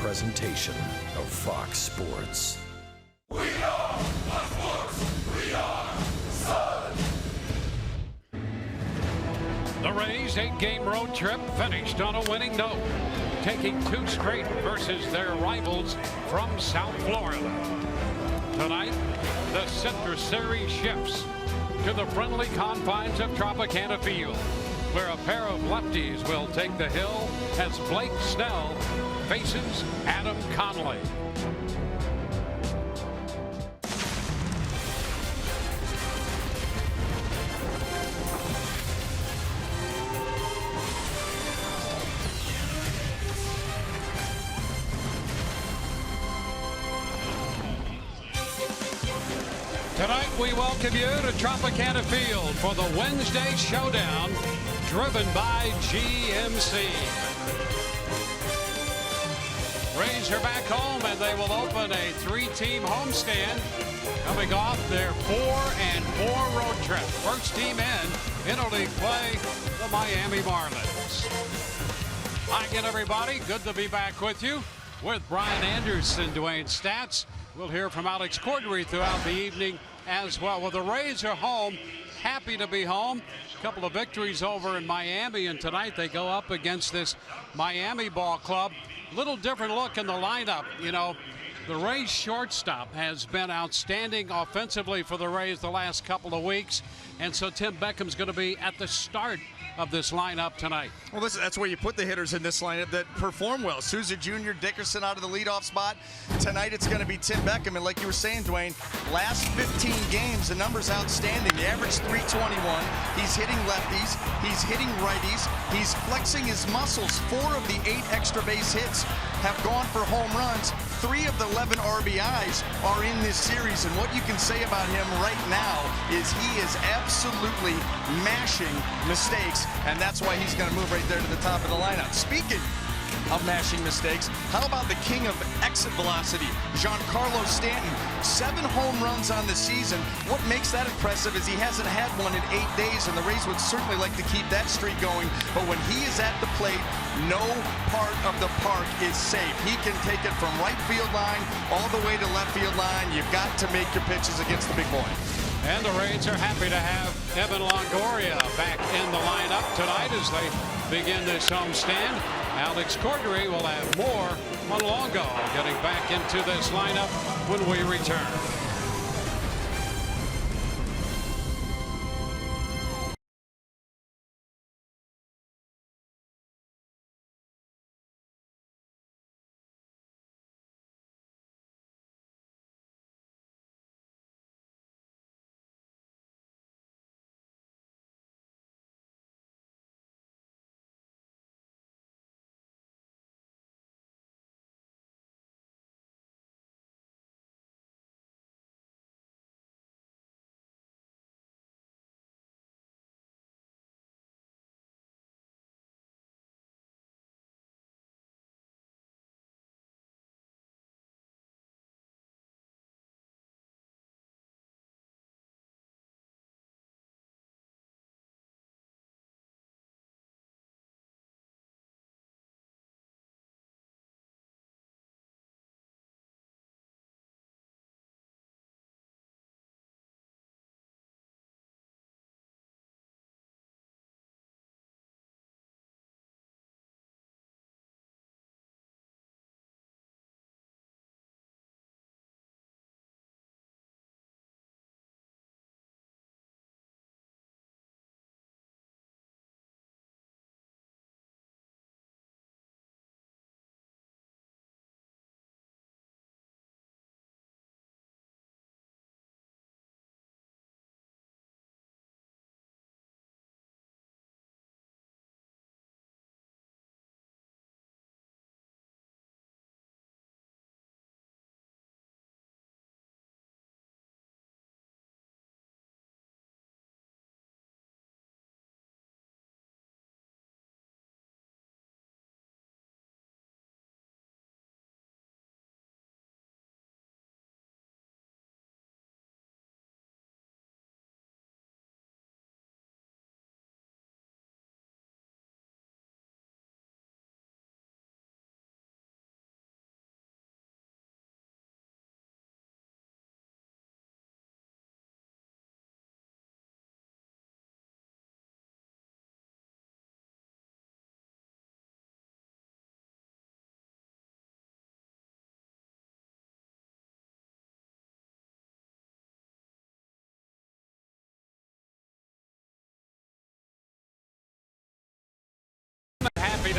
presentation of Fox Sports. We are sports. We are Sun. The Rays' 8-game road trip finished on a winning note, taking 2 straight versus their rivals from South Florida. Tonight, the Citrus Series shifts to the friendly confines of Tropicana Field, where a pair of lefties will take the hill as Blake Snell faces Adam Conley. Tonight we welcome you to Tropicana Field for the Wednesday showdown, driven by GMC. Rays are back home and they will open a 3-team homestand, coming off their 4-4 road trip. First team in interleague play, the Miami Marlins. Hi again, everybody. Good to be back with you. With Brian Anderson, Dwayne Stats. We'll hear from Alex Cordery throughout the evening as well. Well, the Rays are home, happy to be home. A couple of victories over in Miami, and tonight they go up against this Miami ball club. Little different look in the lineup. You know, the Rays shortstop has been outstanding offensively for the Rays the last couple of weeks, and so Tim Beckham's going to be at the start of this lineup tonight. Well, that's where you put the hitters in this lineup that perform well. Souza Jr., Dickerson out of the leadoff spot. Tonight it's going to be Tim Beckham, and like you were saying, Dwayne, last 15 games, the number's outstanding. The average 321. He's hitting lefties. He's hitting righties. He's flexing his muscles. 4 of the 8 extra base hits have gone for home runs. 3 of the 11 RBIs are in this series, and what you can say about him right now is he is absolutely mashing mistakes, and that's why he's going to move right there to the top of the lineup. Speaking of mashing mistakes, how about the king of exit velocity, Giancarlo Stanton? 7 home runs on the season. What makes that impressive is he hasn't had one in 8 days, and the Rays would certainly like to keep that streak going. But when he is at the plate, no part of the park is safe. He can take it from right field line all the way to left field line. You've got to make your pitches against the big boy. And the Rays are happy to have Evan Longoria back in the lineup tonight as they begin this homestand. Alex Cordery will have more on Longo getting back into this lineup when we return.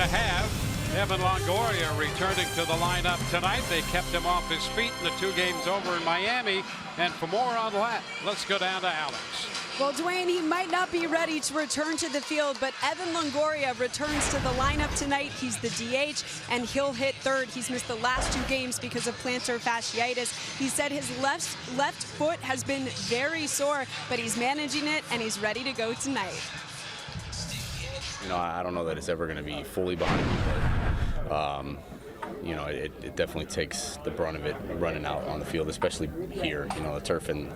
have Evan Longoria returning to the lineup tonight. They kept him off his feet in the 2 games over in Miami. And for more on that, let's go down to Alex. Well, Dwayne, he might not be ready to return to the field, but Evan Longoria returns to the lineup tonight. He's the DH, and he'll hit third. He's missed the last 2 games because of plantar fasciitis. He said his left foot has been very sore, but he's managing it, and he's ready to go tonight. You know, I don't know that it's ever going to be fully behind me, but you know, it definitely takes the brunt of it running out on the field, especially here. You know, the turf and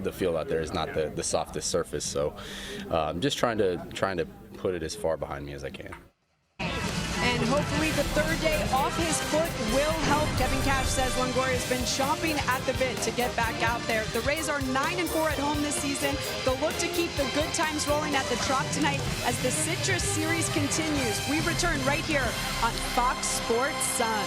the field out there is not the softest surface. So I'm just trying to put it as far behind me as I can. And hopefully the 3rd day off his foot will help. Kevin Cash says Longoria's been chomping at the bit to get back out there. The Rays are 9-4 at home this season. They'll look to keep the good times rolling at the Trop tonight as the Citrus Series continues. We return right here on Fox Sports Sun.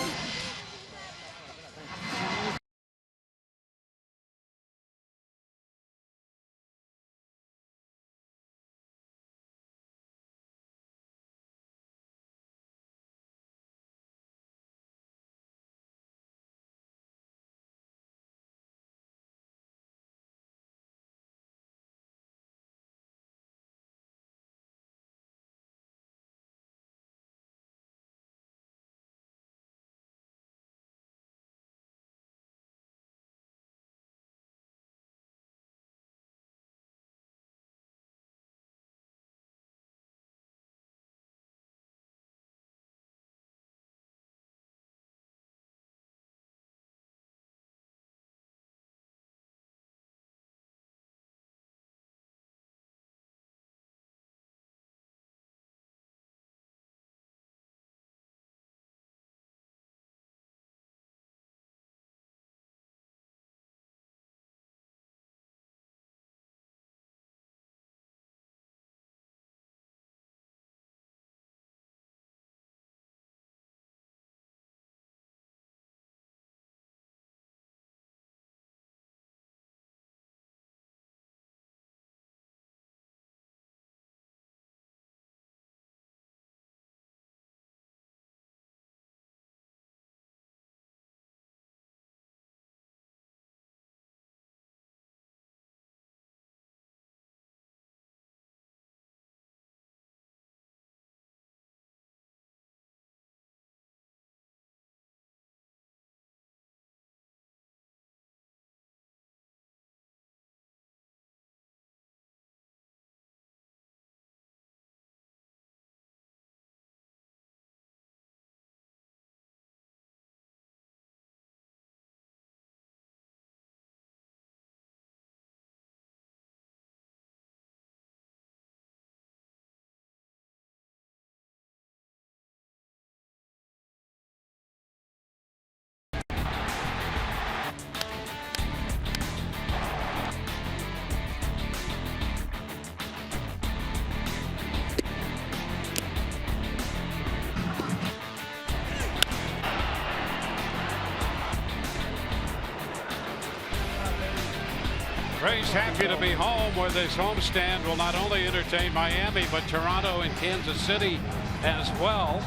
Rays happy to be home, where this homestand will not only entertain Miami, but Toronto and Kansas City as well.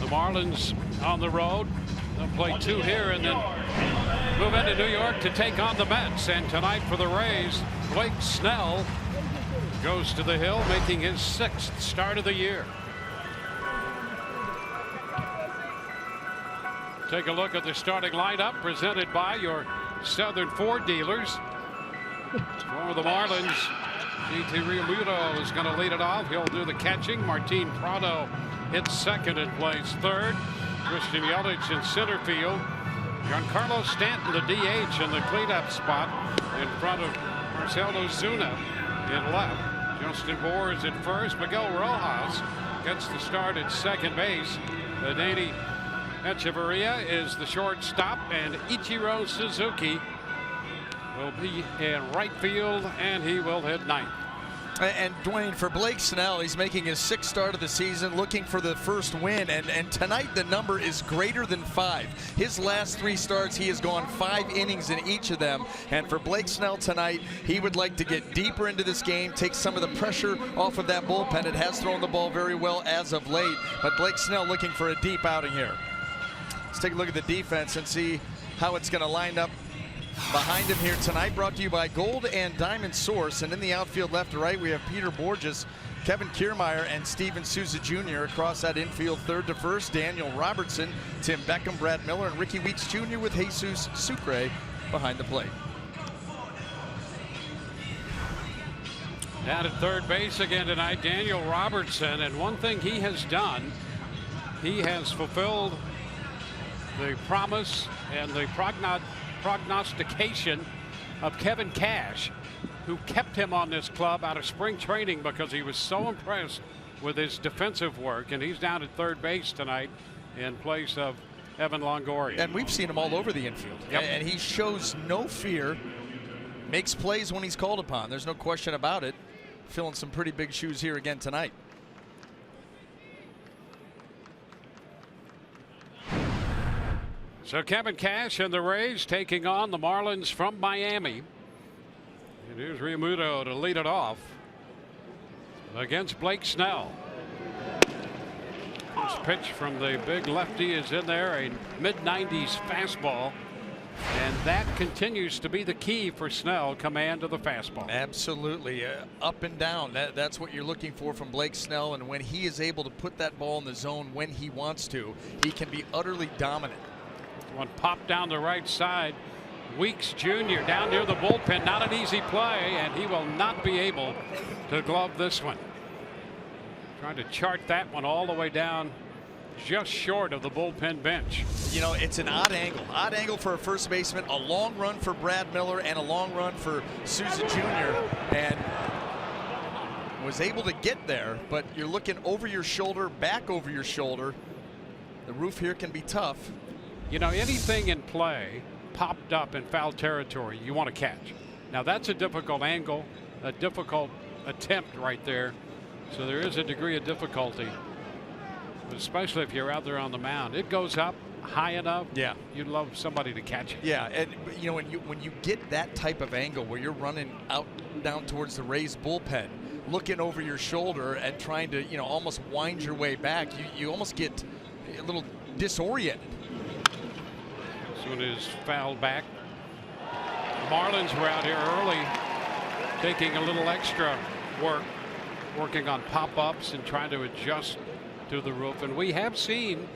The Marlins on the road. They'll play 2 here and then move into New York to take on the Mets. And tonight for the Rays, Blake Snell goes to the hill, making his 6th start of the year. Take a look at the starting lineup presented by your Southern Ford dealers. For the Marlins, JT Realmuto is going to lead it off. He'll do the catching. Martin Prado hits second and plays third. Christian Yelich in center field. Giancarlo Stanton, the DH, in the cleanup spot in front of Marcell Ozuna in left. Justin Bour is at first. Miguel Rojas gets the start at second base. Danny Echeverria is the shortstop, and Ichiro Suzuki will be in right field, and he will hit ninth. And Dwayne, for Blake Snell, he's making his 6th start of the season, looking for the first win. And tonight the number is greater than 5. His last 3 starts, he has gone 5 innings in each of them. And for Blake Snell tonight, he would like to get deeper into this game, take some of the pressure off of that bullpen. It has thrown the ball very well as of late, but Blake Snell looking for a deep outing here. Let's take a look at the defense and see how it's going to line up behind him here tonight. Brought to you by Gold and Diamond Source. And in the outfield left to right, we have Peter Borges, Kevin Kiermaier, and Steven Souza Jr. Across that infield, third to first, Daniel Robertson, Tim Beckham, Brad Miller, and Ricky Weeks Jr. with Jesus Sucre behind the plate. Down at third base again tonight, Daniel Robertson. And one thing he has done, he has fulfilled the promise and the prognostication of Kevin Cash, who kept him on this club out of spring training because he was so impressed with his defensive work. And he's down at third base tonight in place of Evan Longoria. And we've seen him all over the infield. Yep. And he shows no fear, makes plays when he's called upon. There's no question about it. Filling some pretty big shoes here again tonight. So Kevin Cash and the Rays taking on the Marlins from Miami. And here's Realmuto to lead it off against Blake Snell. First pitch from the big lefty is in there, a mid-90s fastball. And that continues to be the key for Snell, command of the fastball. Absolutely. Up and down. That's what you're looking for from Blake Snell. And when he is able to put that ball in the zone when he wants to, he can be utterly dominant. One pop down the right side. Weeks Jr. down near the bullpen. Not an easy play, and he will not be able to glove this one. Trying to chart that one all the way down just short of the bullpen bench. You know, it's an odd angle. Odd angle for a first baseman. A long run for Brad Miller and a long run for Souza Jr. And was able to get there, but you're looking over your shoulder, back over your shoulder. The roof here can be tough. You know, anything in play popped up in foul territory, you want to catch. Now that's a difficult angle, a difficult attempt right there. So there is a degree of difficulty, but especially if you're out there on the mound. It goes up high enough. Yeah, you'd love somebody to catch it. Yeah, and you know, when you get that type of angle where you're running out down towards the Rays bullpen, looking over your shoulder and trying to, you know, almost wind your way back, you almost get a little disoriented. This one is fouled back. The Marlins were out here early, taking a little extra work, working on pop-ups and trying to adjust to the roof. And we have seen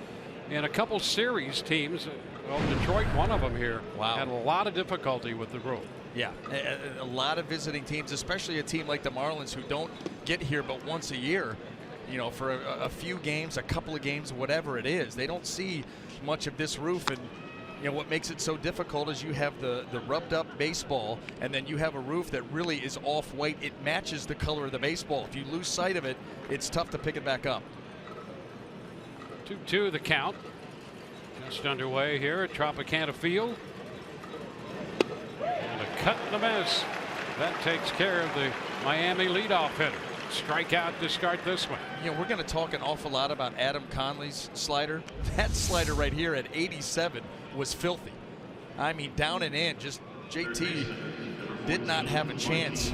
in a couple series teams, well, Detroit, one of them here, wow, had a lot of difficulty with the roof. Yeah, a lot of visiting teams, especially a team like the Marlins, who don't get here but once a year, you know, for a few games, a couple of games, whatever it is. They don't see much of this roof. And you know what makes it so difficult is you have the rubbed up baseball, and then you have a roof that really is off white. It matches the color of the baseball. If you lose sight of it, it's tough to pick it back up. 2-2 the count. Just underway here at Tropicana Field. And a cut and a miss. That takes care of the Miami leadoff hitter. Strikeout to start this one. You know, we're going to talk an awful lot about Adam Conley's slider. That slider right here at 87 was filthy. I mean, down and in, just JT did not have a chance.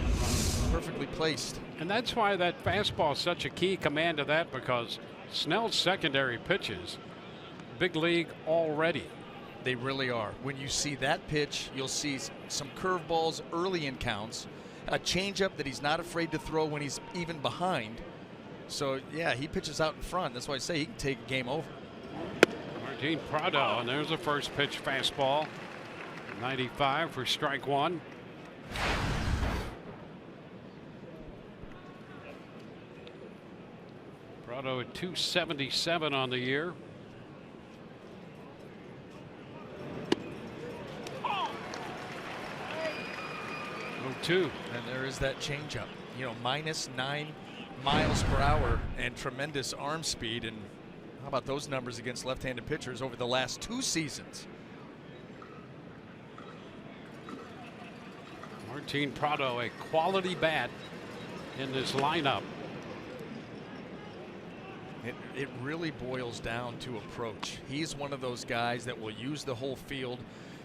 Perfectly placed. And that's why that fastball is such a key command of that, because Snell's secondary pitches, big league already. They really are. When you see that pitch, you'll see some curveballs early in counts, a changeup that he's not afraid to throw when he's even behind. So, yeah, he pitches out in front. That's why I say he can take a game over. Martin Prado, and there's the first pitch fastball. 95 for strike one. Prado at 277 on the year. Two. And there is that changeup, you know, -9 miles per hour and tremendous arm speed. And how about those numbers against left-handed pitchers over the last 2 seasons? Martin Prado, a quality bat in this lineup. It really boils down to approach. He's one of those guys that will use the whole field.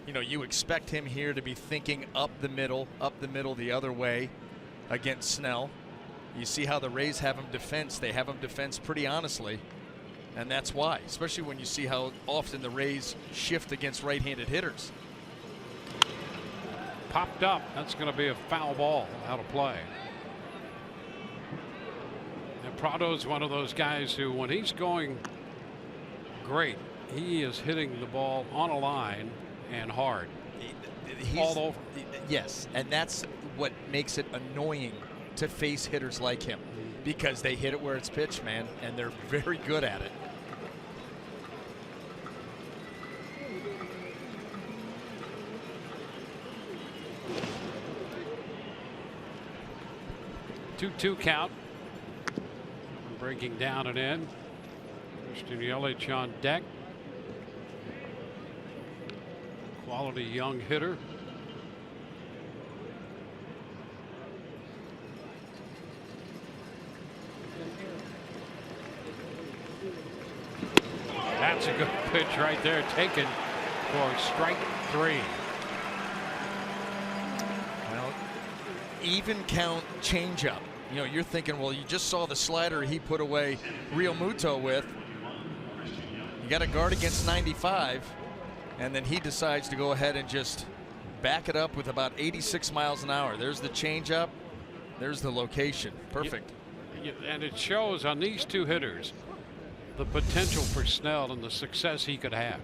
You know, you expect him here to be thinking up the middle the other way against Snell. You see how the Rays have him defense. They have him defense pretty honestly. And that's why, especially when you see how often the Rays shift against right-handed hitters. Popped up. That's going to be a foul ball out of play. And Prado's one of those guys who, when he's going great, he is hitting the ball on a line and hard. He's all over. Yes, and that's what makes it annoying to face hitters like him, because they hit it where it's pitched, man, and they're very good at it. Two count. Breaking down and in. Christian Yelich on deck. Quality young hitter. That's a good pitch right there, taken for strike 3. Well, even count changeup. You know, you're thinking, well, you just saw the slider he put away Real Muto with. You got to guard against 95, and then he decides to go ahead and just back it up with about 86 miles an hour. There's the changeup. There's the location. Perfect. And it shows on these two hitters the potential for Snell and the success he could have.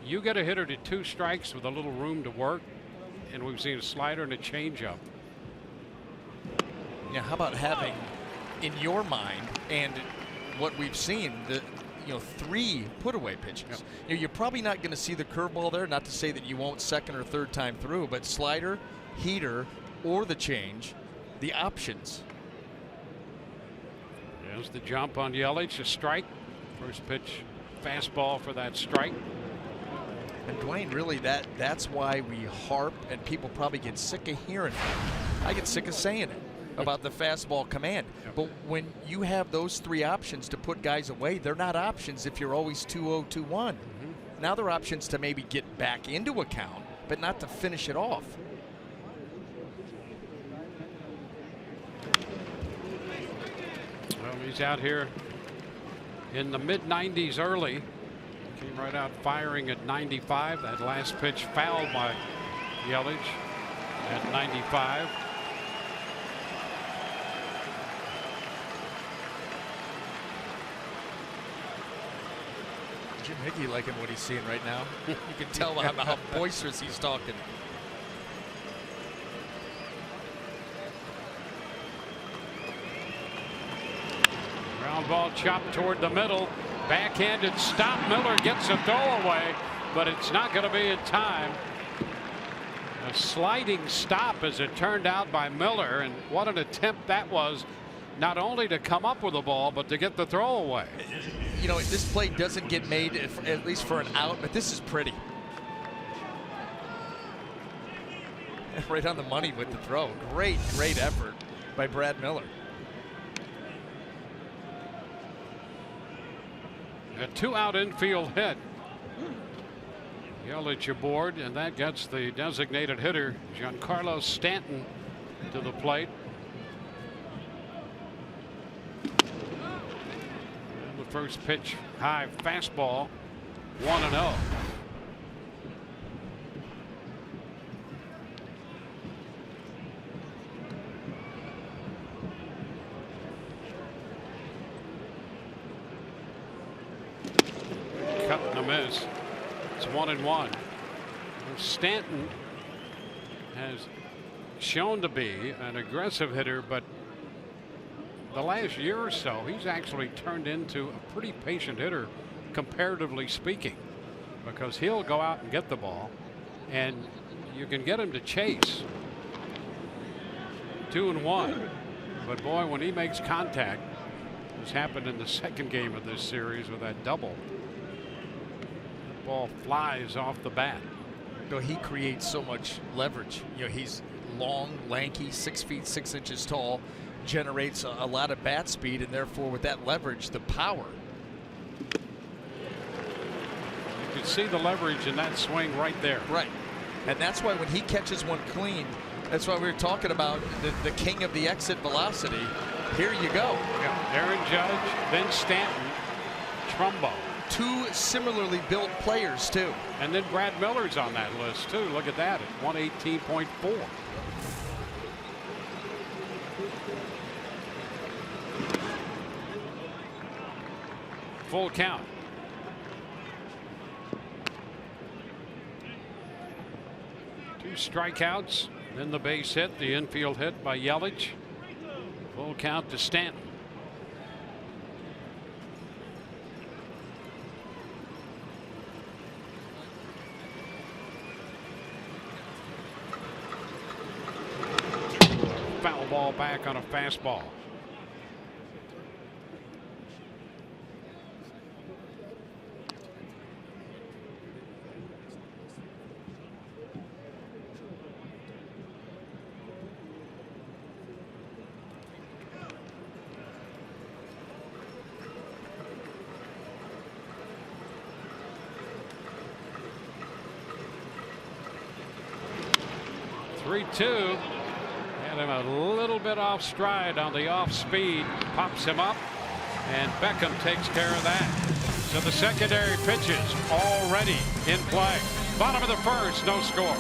You get a hitter to 2 strikes with a little room to work, and we've seen a slider and a changeup. Yeah, how about having in your mind and what we've seen, the 3 put-away pitches. Yep. You know, you're probably not going to see the curveball there. Not to say that you won't second or third time through, but slider, heater, or the change, the options. There's the jump on Yelich, a strike. First pitch, fastball for that strike. And Dwayne, really, that's why we harp, and people probably get sick of hearing it. I get sick of saying it about the fastball command. Yep. But when you have those 3 options to put guys away, they're not options if you're always 2-0, 2-1. Now they're options to maybe get back into a count, but not to finish it off. Well, he's out here in the mid-90s early. Came right out firing at 95. That last pitch fouled by Yelich at 95. Jim Hickey liking what he's seeing right now. You can tell how boisterous he's talking. Ground ball chopped toward the middle. Backhanded stop. Miller gets a throwaway, but it's not going to be in time. A sliding stop, as it turned out, by Miller, and what an attempt that was, not only to come up with the ball, but to get the throwaway. You know, this play doesn't get made, at least for an out, but this is pretty. Right on the money with the throw. Great effort by Brad Miller. A 2-out infield hit. Yelich aboard, and that gets the designated hitter, Giancarlo Stanton, to the plate. And the first pitch, high fastball, 1-0. Cut and a miss. It's 1-1. Stanton has shown to be an aggressive hitter, but the last year or so he's actually turned into a pretty patient hitter, comparatively speaking, because he'll go out and get the ball and you can get him to chase. 2-1, but boy, when he makes contact, as happened in the second game of this series with that double, the ball flies off the bat. You know, he creates so much leverage. You know, he's long, lanky, 6 feet 6 inches tall. generates a lot of bat speed, and therefore with that leverage, the power. You can see the leverage in that swing right there. Right. And that's why when he catches one clean, that's why we were talking about the king of the exit velocity. Here you go. Yeah. Aaron Judge, then Stanton, Trumbo. Two similarly built players, too. And then Brad Miller's on that list, too. Look at that at 118.4. Full count. Two strikeouts, then the base hit, the infield hit by Yelich. Full count to Stanton. Foul ball back on a fastball. Two. Had him a little bit off stride on the off speed. Pops him up, and Beckham takes care of that. So the secondary pitches already in play. Bottom of the first, no score.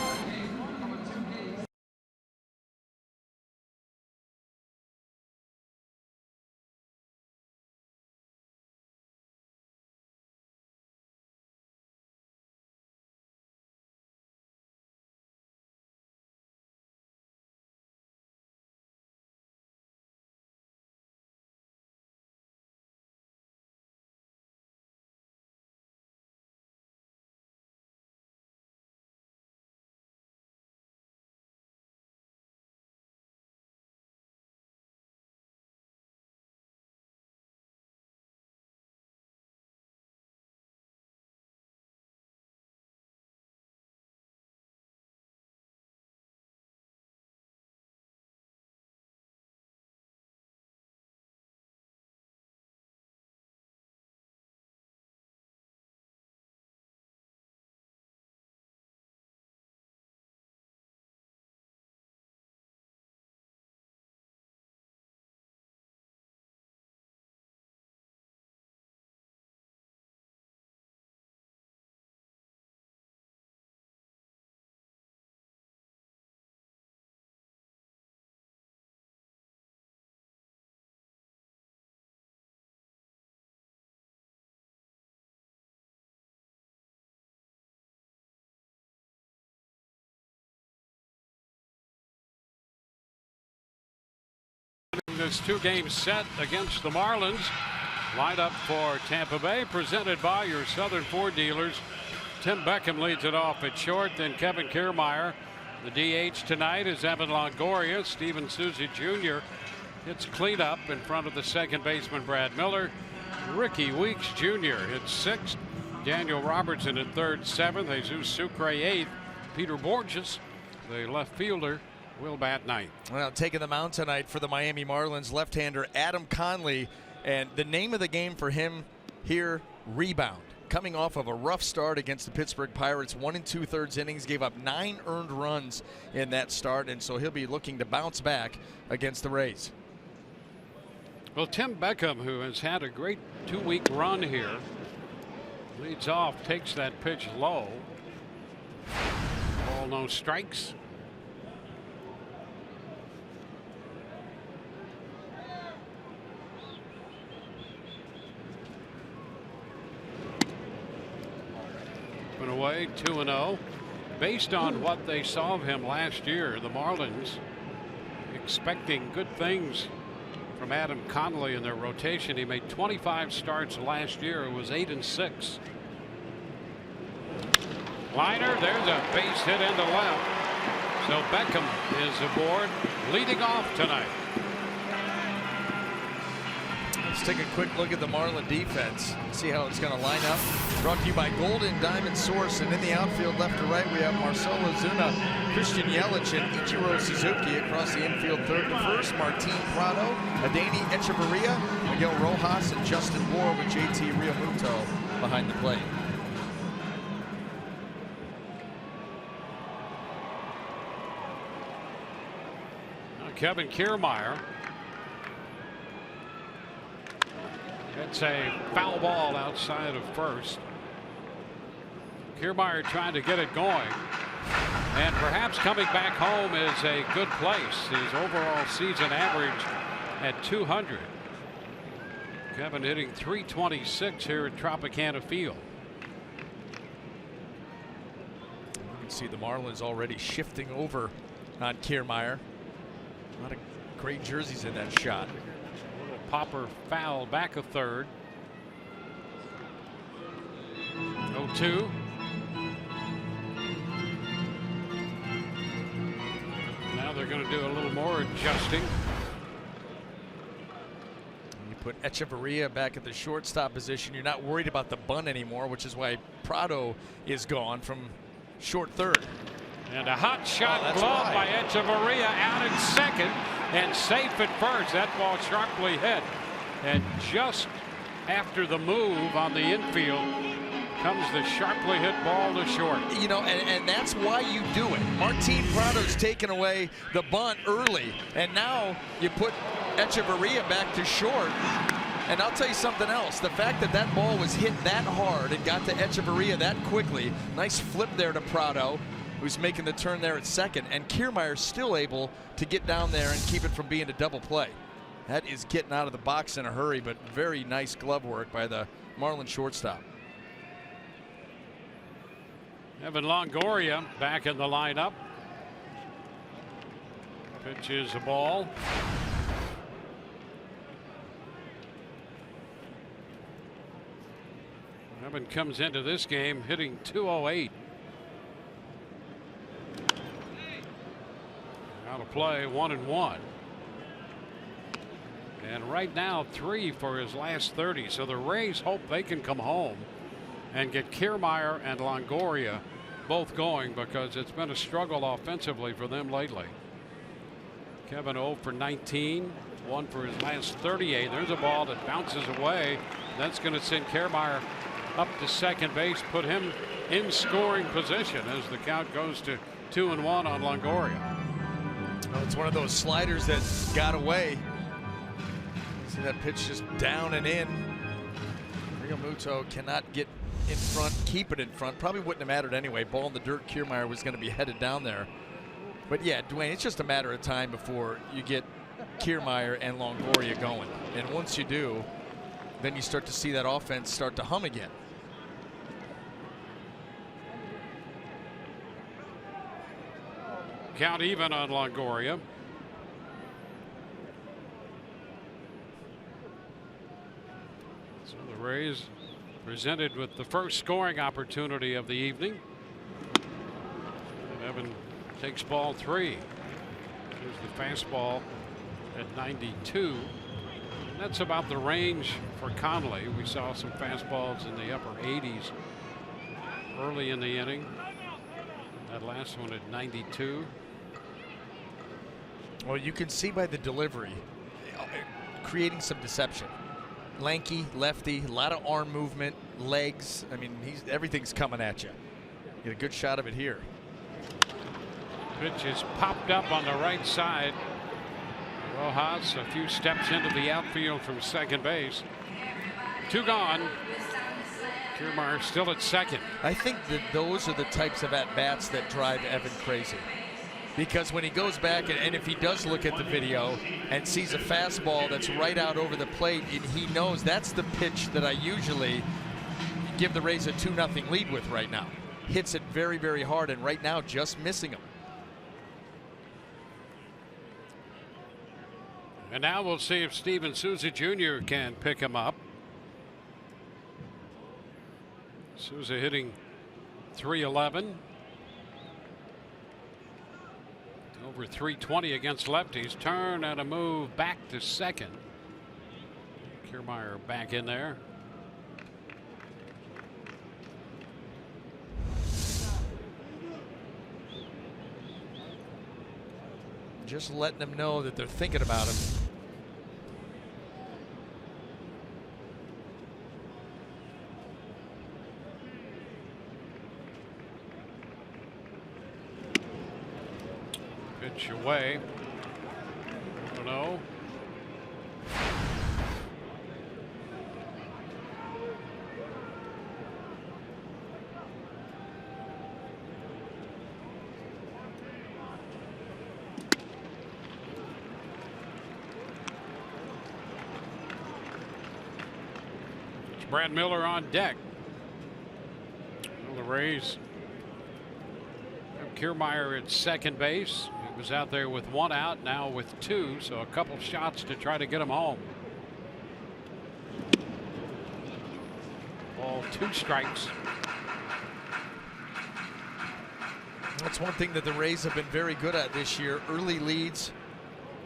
This two-game set against the Marlins. Lineup for Tampa Bay, presented by your Southern Ford dealers. Tim Beckham leads it off at short, then Kevin Kiermaier. The DH tonight is Evan Longoria. Steven Souza Jr. hits cleanup in front of the second baseman Brad Miller. Ricky Weeks Jr. hits sixth. Daniel Robertson at third, seventh. Jesus Sucre eighth. Peter Borges, the left fielder, will bat ninth. Well, taking the mound tonight for the Miami Marlins, left-hander Adam Conley, and the name of the game for him here, rebound. Coming off of a rough start against the Pittsburgh Pirates, 1 2/3 innings, gave up 9 earned runs in that start, and so he'll be looking to bounce back against the Rays. Well, Tim Beckham, who has had a great 2-week run here, leads off, takes that pitch low. Ball, no strikes. Away 2-0. Based on what they saw of him last year, the Marlins expecting good things from Adam Conley in their rotation. He made 25 starts last year. It was 8-6. Liner, there's a base hit into left. So Beckham is aboard, leading off tonight. Let's take a quick look at the Marlin defense, see how it's going to line up. Brought to you by Golden Diamond Source, and in the outfield left to right we have Marcelo Ozuna, Christian Yelich, and Ichiro Suzuki. Across the infield third to first, Martin Prado, Adeiny Echeverria, Miguel Rojas, and Justin Bour with JT Realmuto behind the plate. Kevin Kiermaier. It's a foul ball outside of first. Kiermaier trying to get it going. And perhaps coming back home is a good place. His overall season average at 200. Kevin hitting .326 here at Tropicana Field. You can see the Marlins already shifting over on Kiermaier. A lot of great jerseys in that shot. Little popper foul back of third. 0-2. Now they're going to do a little more adjusting. You put Echeverria back at the shortstop position. You're not worried about the bunt anymore, which is why Prado is gone from short third. And a hot shot glove by Echeverria out at second and safe at first. That ball sharply hit. And just after the move on the infield comes the sharply hit ball to short. You know, and that's why you do it. Martin Prado's taken away the bunt early, and now you put Echeverria back to short. And I'll tell you something else. The fact that that ball was hit that hard and got to Echeverria that quickly, nice flip there to Prado, who's making the turn there at second, and Kiermaier's still able to get down there and keep it from being a double play. That is getting out of the box in a hurry, but very nice glove work by the Marlins shortstop. Evan Longoria back in the lineup. Pitches a ball. Evan comes into this game hitting .208. Out of play, 1-1. And right now 3 for his last 30. So the Rays hope they can come home and get Kiermaier and Longoria both going, because it's been a struggle offensively for them lately. Kevin 0 for 19, 1 for his last 38. There's a ball that bounces away. That's going to send Kiermaier up to second base, put him in scoring position as the count goes to 2-1 on Longoria. Oh, it's one of those sliders that got away. See that pitch just down and in. Realmuto cannot get in front, keep it in front. Probably wouldn't have mattered anyway. Ball in the dirt, Kiermaier was going to be headed down there. But yeah, Dwayne, it's just a matter of time before you get Kiermaier and Longoria going. And once you do, then you start to see that offense start to hum again. Count even on Longoria. So the Rays presented with the first scoring opportunity of the evening. And Evan takes ball 3. Here's the fastball at 92. And that's about the range for Conley. We saw some fastballs in the upper 80s early in the inning. That last one at 92. Well, you can see by the delivery, creating some deception. Lanky, lefty, a lot of arm movement, legs. I mean, everything's coming at you. Get a good shot of it here. Pitch is popped up on the right side. Rojas a few steps into the outfield from second base. 2 gone. Kiermaier still at second. I think that those are the types of at-bats that drive Evan crazy. Because when he goes back, and if he does look at the video and sees a fastball that's right out over the plate, and he knows that's the pitch that I usually give the Rays a 2-0 lead with right now. Hits it very, very hard, and right now just missing him. And now we'll see if Steven Souza Jr. can pick him up. Souza hitting .311. Over .320 against lefties. Turn and a move back to second. Kiermaier back in there. Just letting them know that they're thinking about him. Pitch away. I don't know. Brad Miller on deck. Well, the Rays have Kiermaier at second base. He was out there with 1 out, now with 2, so a couple shots to try to get him home. Ball, 2 strikes. That's one thing that the Rays have been very good at this year. Early leads,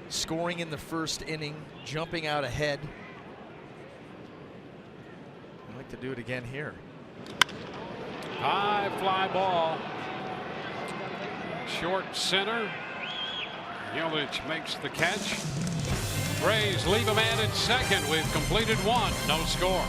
scoring in the first inning, jumping out ahead. I'd like to do it again here. High fly ball. Short center. Yelich makes the catch. Rays leave a man at second. We've completed 1. No score.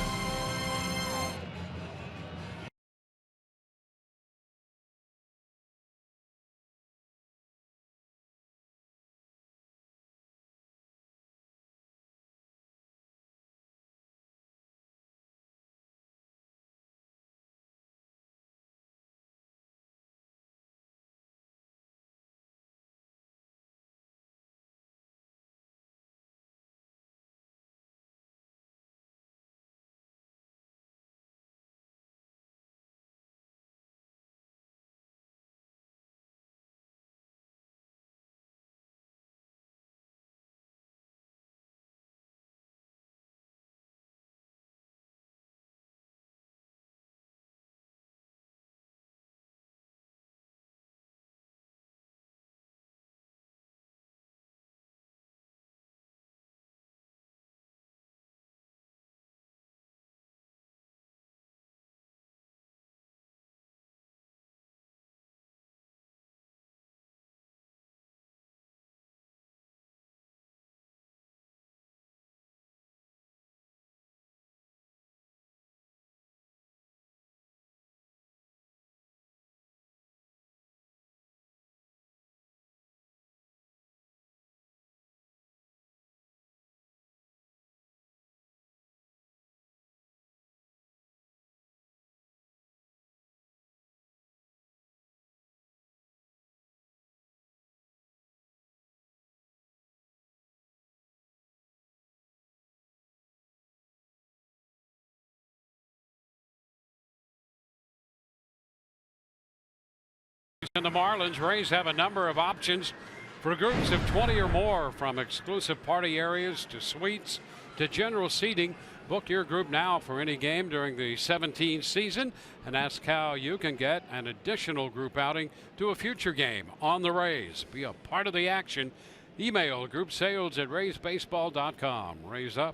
And the Marlins. Rays have a number of options for groups of 20 or more, from exclusive party areas to suites to general seating. Book your group now for any game during the 17 season and ask how you can get an additional group outing to a future game on the Rays. Be a part of the action. Email groupsales@raysbaseball.com. Rays up.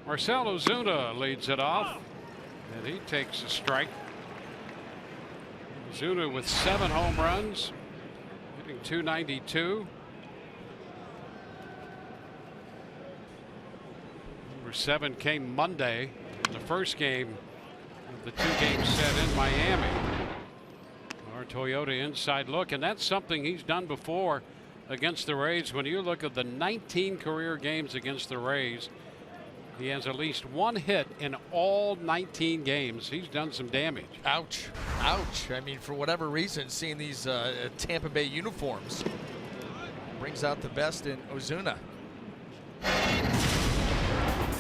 Marcell Ozuna leads it off, and he takes a strike. Ozuna with 7 home runs, hitting .292. Number 7 came Monday in the first game of the 2-game set in Miami. Our Toyota inside look, and that's something he's done before against the Rays. When you look at the 19 career games against the Rays, he has at least 1 hit in all 19 games. He's done some damage. Ouch. Ouch. I mean, for whatever reason, seeing these Tampa Bay uniforms brings out the best in Ozuna.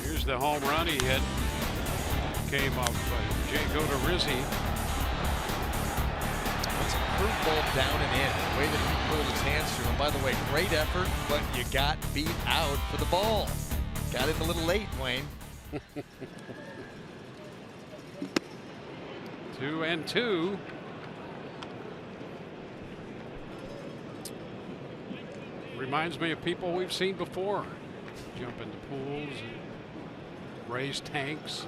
Here's the home run he hit. Came off Jay Odorizzi. That's a curveball down and in. The way that he pulled his hands through. And by the way, great effort, but you got beat out for the ball. Got it a little late, Wayne. 2-2. Reminds me of people we've seen before. Jump into pools and raise tanks,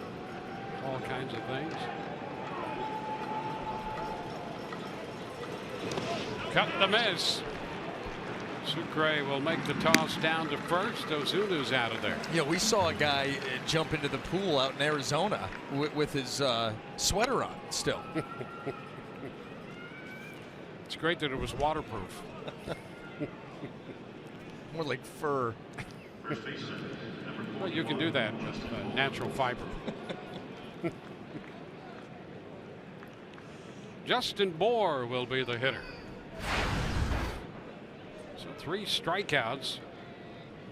all kinds of things. Cut the miss. Sucre will make the toss down to first. Ozuna's out of there. Yeah, we saw a guy jump into the pool out in Arizona with his sweater on still. It's great that it was waterproof. More like fur. Well, you can do that with natural fiber. Justin Bour will be the hitter. So 3 strikeouts.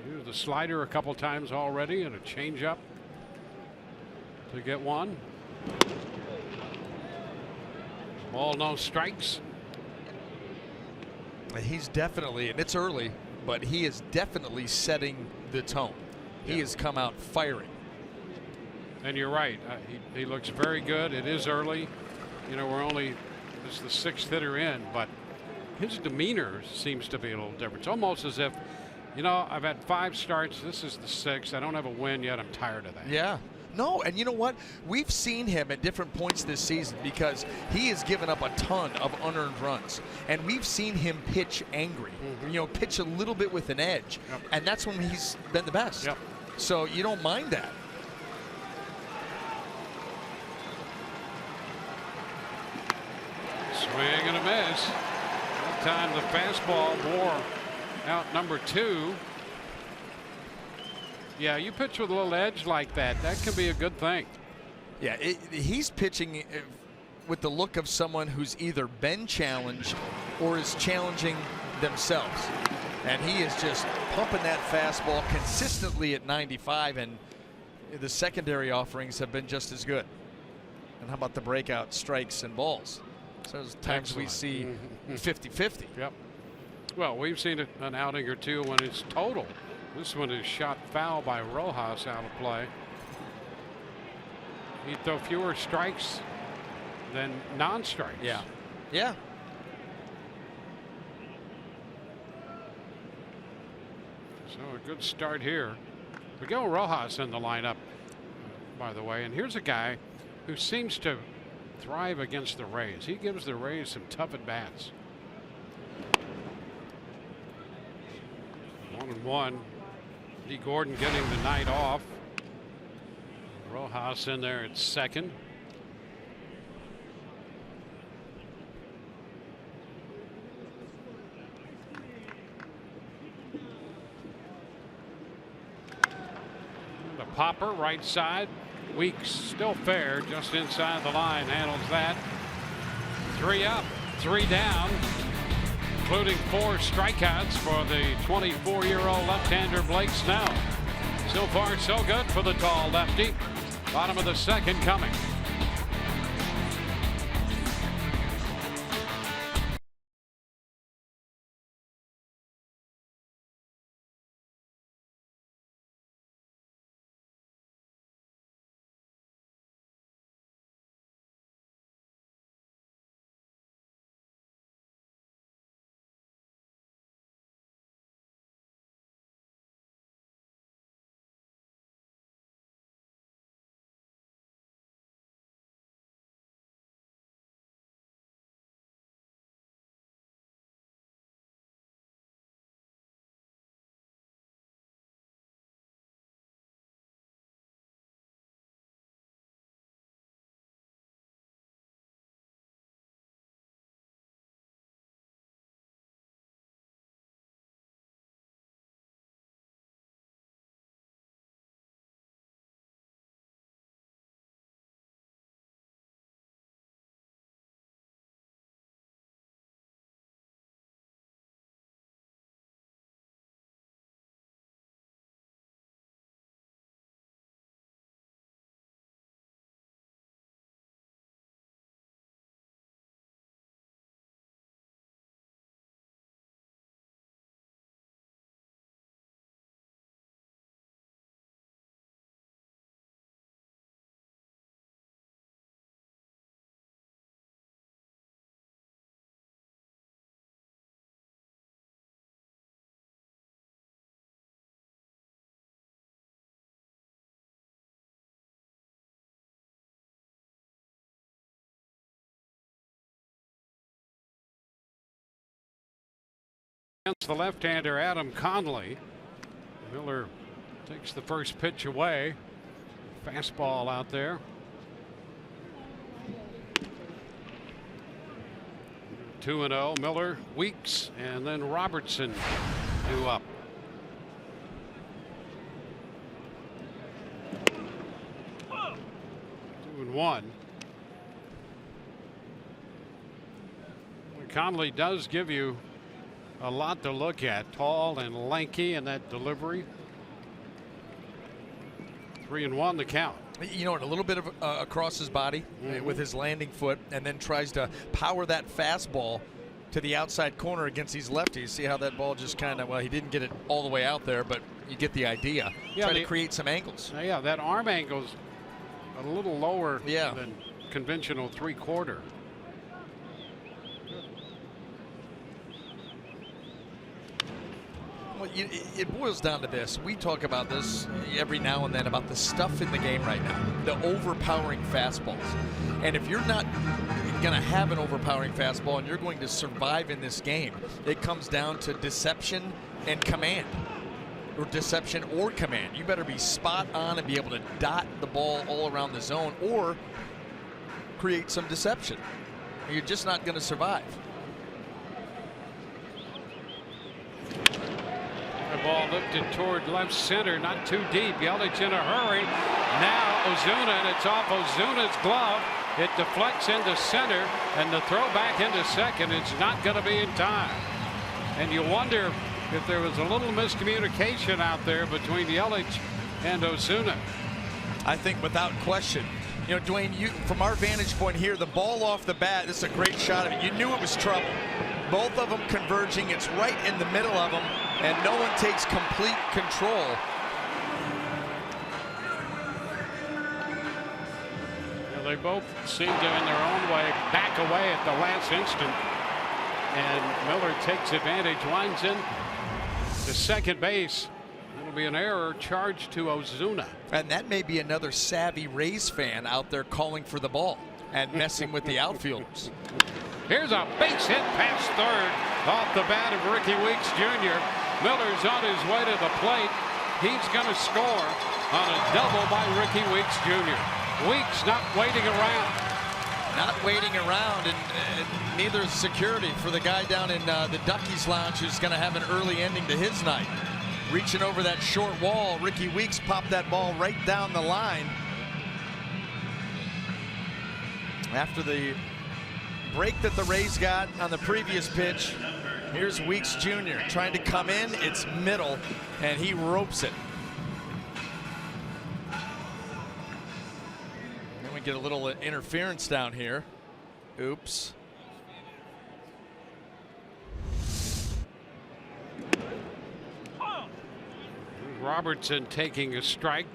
Used the slider a couple times already and a changeup to get one. Ball, no strikes. He's definitely, and it's early, but he is definitely setting the tone. He has come out firing. And you're right. He looks very good. It is early. You know, this is the 6th hitter in, but his demeanor seems to be a little different. It's almost as if, you know, I've had 5 starts. This is the 6th. I don't have a win yet. I'm tired of that. Yeah. No, and you know what? We've seen him at different points this season because he has given up a ton of unearned runs. And we've seen him pitch angry, you know, pitch a little bit with an edge. Yep. And that's when he's been the best. Yep. So you don't mind that. Swing and a miss. That time the fastball bore out number 2. Yeah, you pitch with a little edge like that. That can be a good thing. Yeah, he's pitching with the look of someone who's either been challenged or is challenging themselves. And he is just pumping that fastball consistently at 95, and the secondary offerings have been just as good. And how about the breakout strikes and balls? So there's times we see 50-50. Yep. Well, we've seen an outing or two when it's total. This one is shot foul by Rojas out of play. He'd throw fewer strikes than non-strikes. Yeah. Yeah. So a good start here. Miguel Rojas in the lineup, by the way. And here's a guy who seems to thrive against the Rays. He gives the Rays some tough at-bats. 1-1. D. Gordon getting the night off. Rojas in there at second. The popper right side. Weeks still fair, just inside the line, handles that. 3 up, 3 down, including 4 strikeouts for the 24-year-old left-hander Blake Snell. So far, so good for the tall lefty. Bottom of the 2nd coming. against the left-hander Adam Conley. Miller takes the first pitch away. Fastball out there. 2-0. Miller, Weeks, and then Robertson due up. 2-1. Conley does give you a lot to look at. Tall and lanky in that delivery. 3-1 the count. You know, a little bit of across his body with his landing foot, and then tries to power that fastball to the outside corner against these lefties. See how that ball just kind of, well, he didn't get it all the way out there, but you get the idea. Yeah, Try to create some angles. Yeah, that arm angle's a little lower than conventional 3/4. Well, it boils down to this. We talk about this every now and then about the stuff in the game right now, the overpowering fastballs. And if you're not going to have an overpowering fastball and you're going to survive in this game, it comes down to deception and command, or deception or command. You better be spot on and be able to dot the ball all around the zone or create some deception. You're just not going to survive. The ball lifted toward left center, not too deep. Yelich in a hurry. Now Ozuna, and it's off Ozuna's glove. It deflects into center, and the throw back into second. It's not going to be in time. And you wonder if there was a little miscommunication out there between Yelich and Ozuna. I think without question. You know, Dwayne, from our vantage point here, the ball off the bat, this is a great shot of it. You knew it was trouble. Both of them converging. It's right in the middle of them, and no one takes complete control. Well, they both seem to, in their own way, back away at the last instant. And Miller takes advantage, winds in to second base. It'll be an error charged to Ozuna. And that may be another savvy Rays fan out there calling for the ball and messing with the outfielders. Here's a base hit past third off the bat of Ricky Weeks Jr. Miller's on his way to the plate. He's going to score on a double by Ricky Weeks Jr. Weeks not waiting around. Not waiting around, and neither is security for the guy down in the Duckies Lounge who's going to have an early ending to his night. Reaching over that short wall, Ricky Weeks popped that ball right down the line. After the break that the Rays got on the previous pitch, here's Weeks Jr. trying to come in. It's middle, and he ropes it. Then we get a little interference down here. Oops. Robertson taking a strike.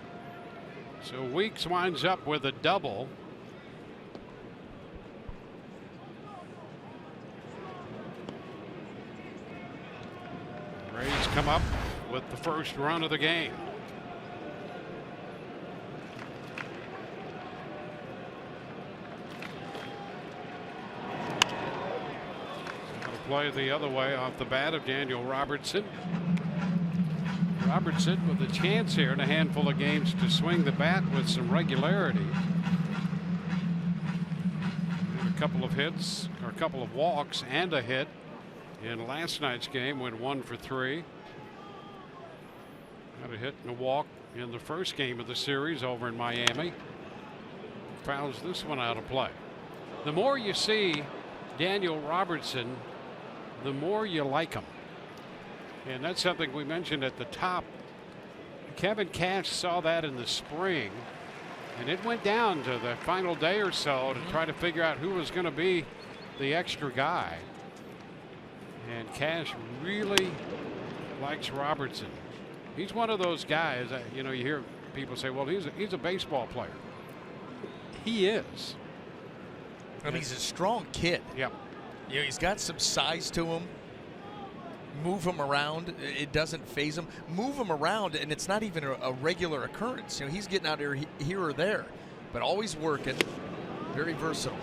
So Weeks winds up with a double. Rays come up with the first run of the game. Got to play the other way off the bat of Daniel Robertson. Robertson with a chance here in a handful of games to swing the bat with some regularity. And a couple of hits, or a couple of walks and a hit in last night's game, went 1 for 3. Got a hit and a walk in the first game of the series over in Miami. Fouls this one out of play. The more you see Daniel Robertson, the more you like him. And that's something we mentioned at the top. Kevin Cash saw that in the spring, and it went down to the final day or so to try to figure out who was going to be the extra guy. And Cash really likes Robertson. He's one of those guys that, you know, you hear people say, well, he's a baseball player. He is. And he's a strong kid. Yep. You know, he's got some size to him. Move him around, it doesn't phase him. Move him around, and it's not even a regular occurrence. You know, he's getting out here or there, but always working. Very versatile.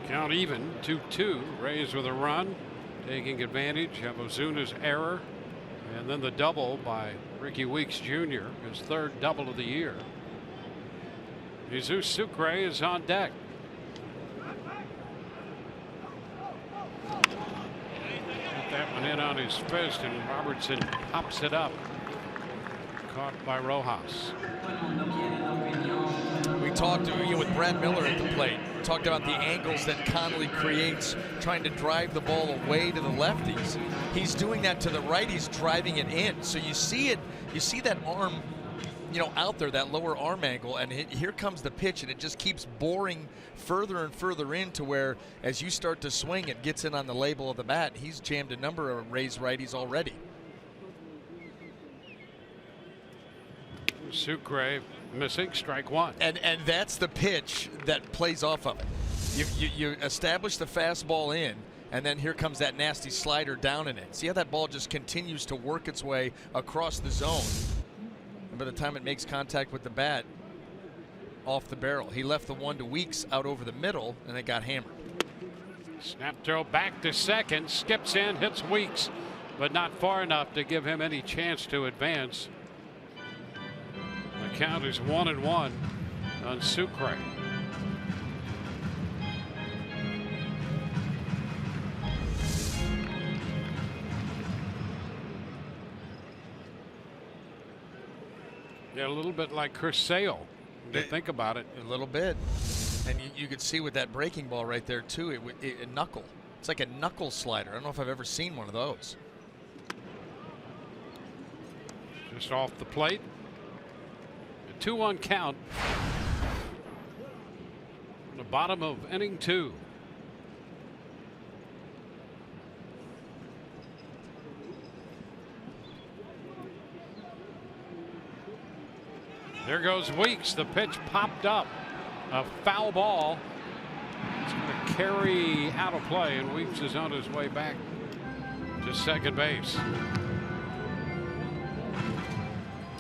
Count even, 2-2. Rays with a run. taking advantage of Ozuna's error, and then the double by Ricky Weeks Jr., his third double of the year. Jesus Sucre is on deck. Put that one in on his fist, and Robertson pops it up. Caught by Rojas. We talked with Brad Miller at the plate. Talked about the angles that Connolly creates, trying to drive the ball away to the lefties. He's doing that to the right. He's driving it in. So you see it. You see that arm, out there, that lower arm angle, and here comes the pitch, and it just keeps boring further and further in to where, as you start to swing, it gets in on the label of the bat. He's jammed a number of Rays righties already. Sucre missing, strike one. And that's the pitch that plays off of it. You establish the fastball in, and then here comes that nasty slider down in it. See how that ball just continues to work its way across the zone. And by the time it makes contact with the bat, off the barrel. He left the one to Weeks out over the middle, and it got hammered. Snap throw back to second, skips in, hits Weeks, but not far enough to give him any chance to advance. The count is 1-1 on Sucre. Yeah, a little bit like Chris Sale. Think about it. A little bit. And you could see with that breaking ball right there, too, it knuckle. It's like a knuckle slider. I don't know if I've ever seen one of those. Just off the plate. 2-1 count. The bottom of inning 2. There goes Weeks. The pitch popped up. A foul ball. It's going to carry out of play, and Weeks is on his way back to second base.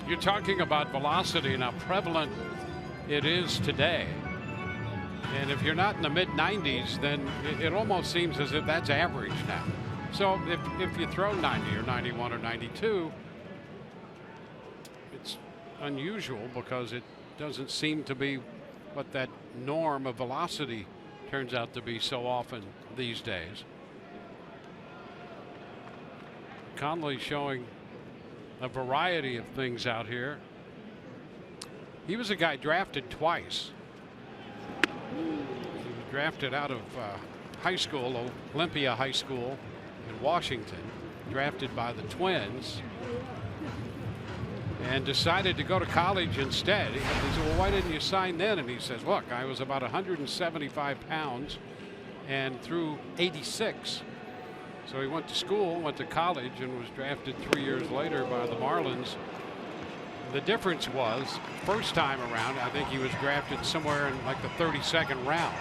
You're talking about velocity and how prevalent it is today. And if you're not in the mid-90s, then it almost seems as if that's average now. So if you throw 90 or 91 or 92, it's unusual because it doesn't seem to be what that norm of velocity turns out to be so often these days. Conley showing a variety of things out here. He was a guy drafted twice. He was drafted out of high school, Olympia High School in Washington, drafted by the Twins, and decided to go to college instead. He said, well, why didn't you sign then? And he says, look, I was about 175 pounds and threw 86. So he went to school, went to college, and was drafted 3 years later by the Marlins. The difference was, first time around, I think he was drafted somewhere in like the 32nd round.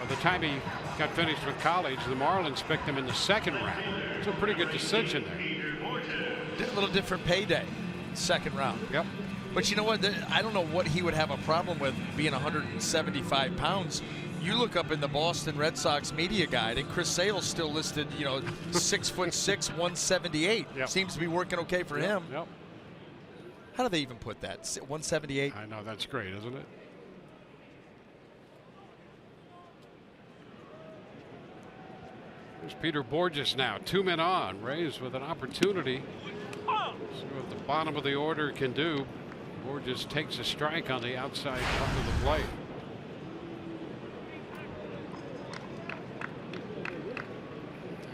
By the time he got finished with college, the Marlins picked him in the second round. It's a pretty good decision there. A little different payday, second round. Yep. But you know what? I don't know what he would have a problem with being 175 pounds. You look up in the Boston Red Sox media guide, and Chris Sale's still listed, 6'6", 178. Yep. Seems to be working okay for him. Yep. How do they even put that? 178? I know, that's great, isn't it? There's Peter Borges now, 2 men on. Rays with an opportunity. See what the bottom of the order can do. Borges takes a strike on the outside part of the plate.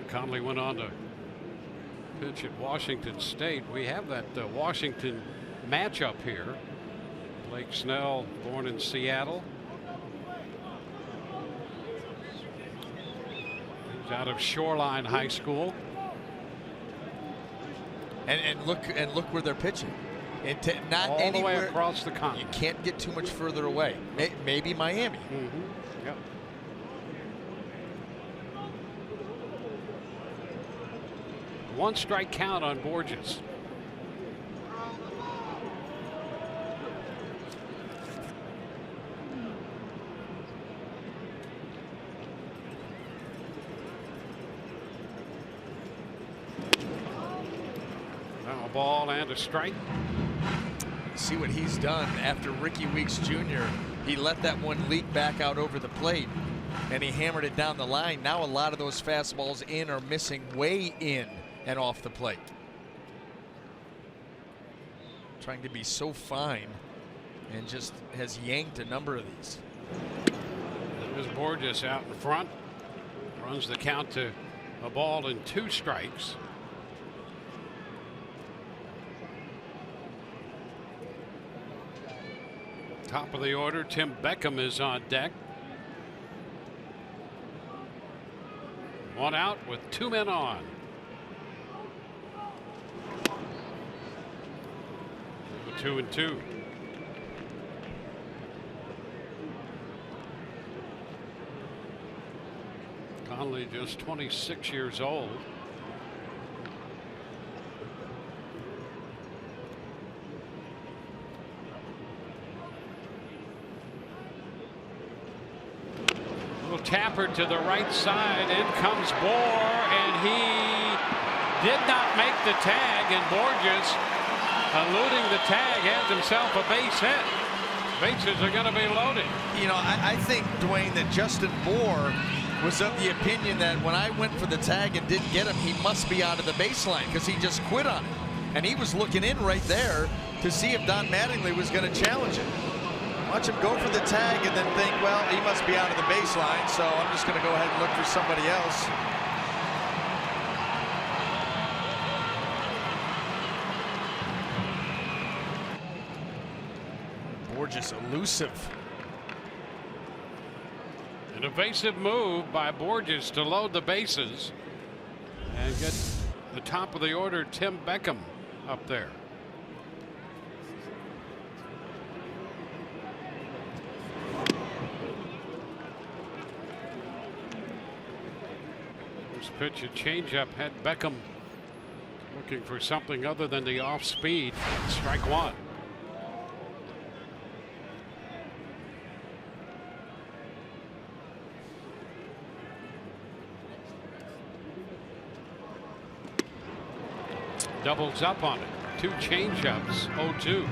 Conley went on to pitch at Washington State. We have that Washington matchup here. Blake Snell, born in Seattle. He's out of Shoreline High School. And look where they're pitching. Not all anywhere, the way across the continent. You can't get too much further away. Maybe Miami. Mm-hmm. Yep. One strike count on Borges. ball and a strike. See what he's done after Ricky Weeks Jr. He let that one leak back out over the plate, and he hammered it down the line. Now a lot of those fastballs in are missing way in and off the plate. Trying to be so fine, and just has yanked a number of these. There's Borges out in front. Runs the count to a ball and 2 strikes. Top of the order, Tim Beckham is on deck. 1 out with 2 men on. Two and 2. Conley just 26 years old. Little tapper to the right side. In comes Bohr, and he did not make the tag, and Borges, eluding the tag, has himself a base hit. Bases are going to be loaded. You know, I think, Dwayne, that Justin Bohr was of the opinion that when I went for the tag and didn't get him, he must be out of the baseline because he just quit on it. And he was looking in right there to see if Don Mattingly was going to challenge it. Watch him go for the tag and then think, well, he must be out of the baseline, so I'm just going to go ahead and look for somebody else. Borges elusive. An evasive move by Borges to load the bases and get the top of the order, Tim Beckham, up there. First pitch, a changeup, had Beckham looking for something other than the off speed. Strike 1. Doubles up on it. 2 changeups, 0-2.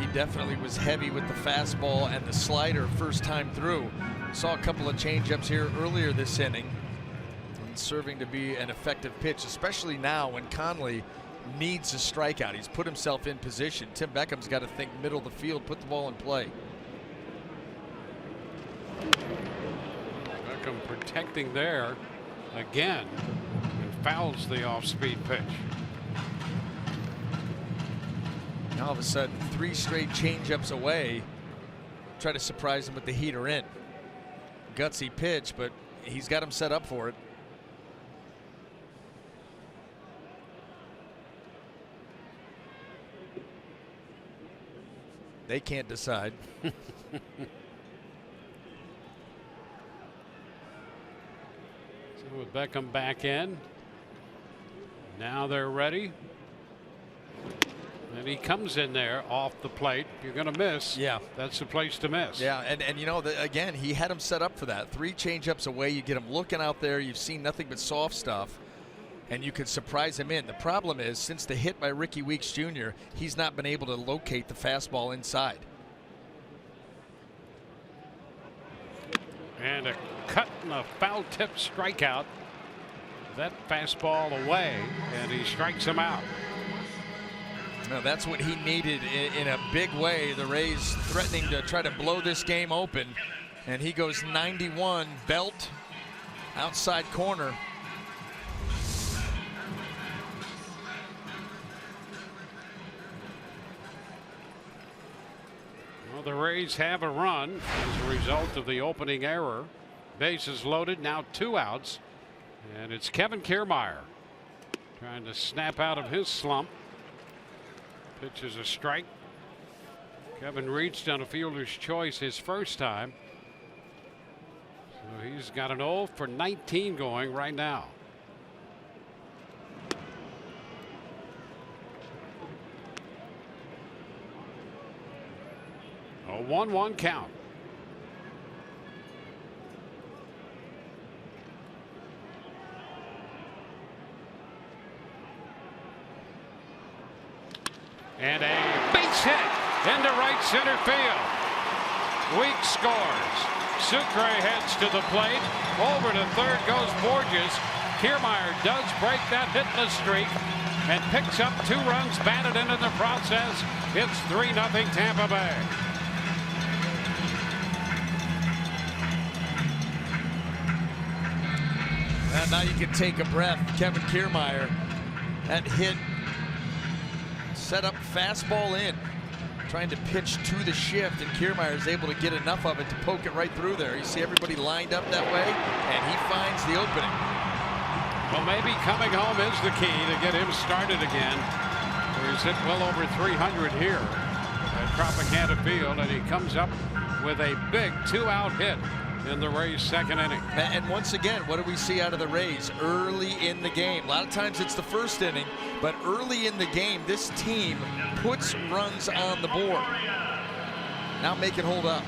He definitely was heavy with the fastball and the slider first time through. Saw a couple of changeups here earlier this inning, and serving to be an effective pitch, especially now when Conley needs a strikeout. He's put himself in position. Tim Beckham's got to think middle of the field, put the ball in play. Beckham protecting there again. Fouls the off-speed pitch. Now all of a sudden, 3 straight changeups away. Try to surprise him with the heater in. Gutsy pitch, but he's got him set up for it. They can't decide. So with Beckham back in. Now they're ready. And he comes in there off the plate. You're going to miss. Yeah. That's the place to miss. Yeah, and you know, again, he had him set up for that. 3 changeups away. You get him looking out there. You've seen nothing but soft stuff, and you could surprise him in. The problem is, since the hit by Ricky Weeks Jr., he's not been able to locate the fastball inside. And a cut and a foul tip strikeout. That fastball away, and he strikes him out. No, that's what he needed in a big way. The Rays threatening to try to blow this game open, and he goes 91, belt, outside corner. Well, the Rays have a run as a result of the opening error. Bases loaded, now 2 outs. And it's Kevin Kiermaier trying to snap out of his slump. Pitch is a strike. Kevin reached on a fielder's choice his first time. So he's got an 0 for 19 going right now. A 1-1 count. And a base hit into right center field. Weak scores. Sucre heads to the plate. Over to third goes Borges. Kiermaier does break that hitless streak and picks up 2 runs batted in the process. It's 3-0 Tampa Bay. And now you can take a breath. Kevin Kiermaier, that hit set up fastball in, trying to pitch to the shift, and Kiermaier is able to get enough of it to poke it right through there. You see everybody lined up that way, and he finds the opening. Well, maybe coming home is the key to get him started again. He's hit well over 300 here at Tropicana Field, and he comes up with a big 2-out hit in the Rays' second inning. And once again, what do we see out of the Rays early in the game? A lot of times it's the first inning, but early in the game, this team puts runs on the board. Now make it hold up.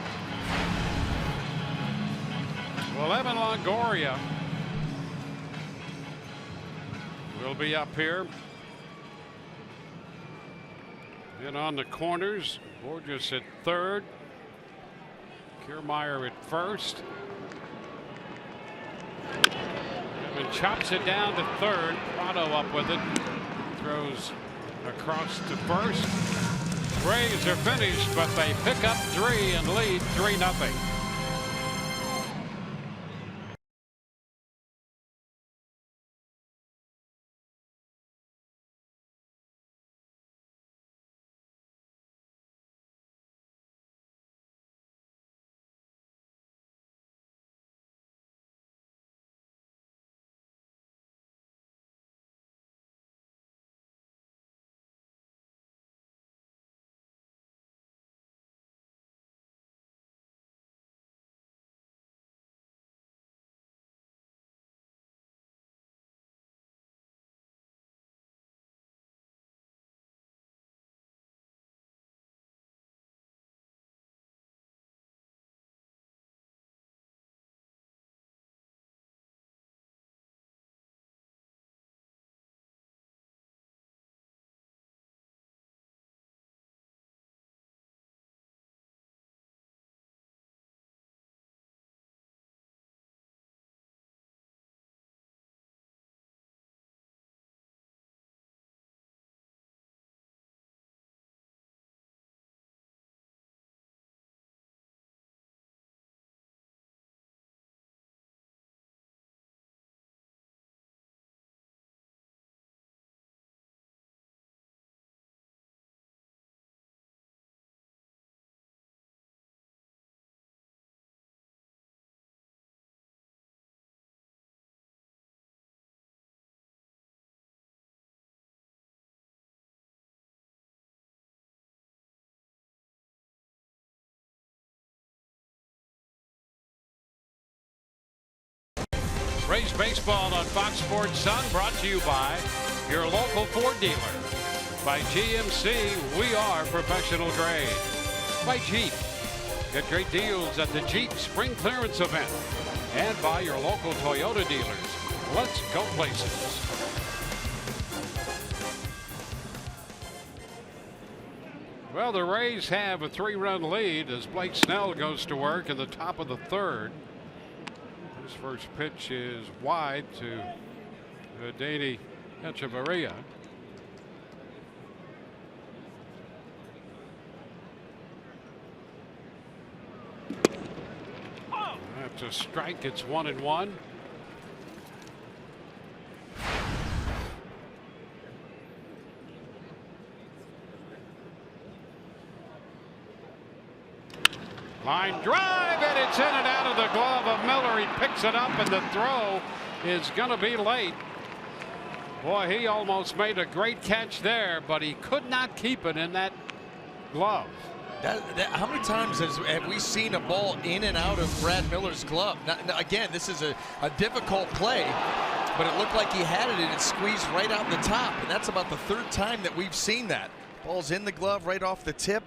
Well, Evan Longoria will be up here. In on the corners, Borges at third. Kiermaier at first. And chops it down to third. Prado up with it. Throws across to first. Rays are finished, but they pick up 3 and lead 3-0. Rays baseball on Fox Sports Sun, brought to you by your local Ford dealer. By GMC, we are professional grade. By Jeep, get great deals at the Jeep Spring Clearance event. And by your local Toyota dealers. Let's go places. Well, the Rays have a 3-run lead as Blake Snell goes to work in the top of the third. His first pitch is wide to Danny Echeverria. That's a strike. It's 1-1. Line drive, and it's in and out of the glove of Miller. He picks it up, and the throw is going to be late. Boy, he almost made a great catch there, but he could not keep it in that glove. How many times have we seen a ball in and out of Brad Miller's glove? Now, again, this is a difficult play, but it looked like he had it and it squeezed right out the top, and that's about the third time that we've seen that. Ball's in the glove right off the tip.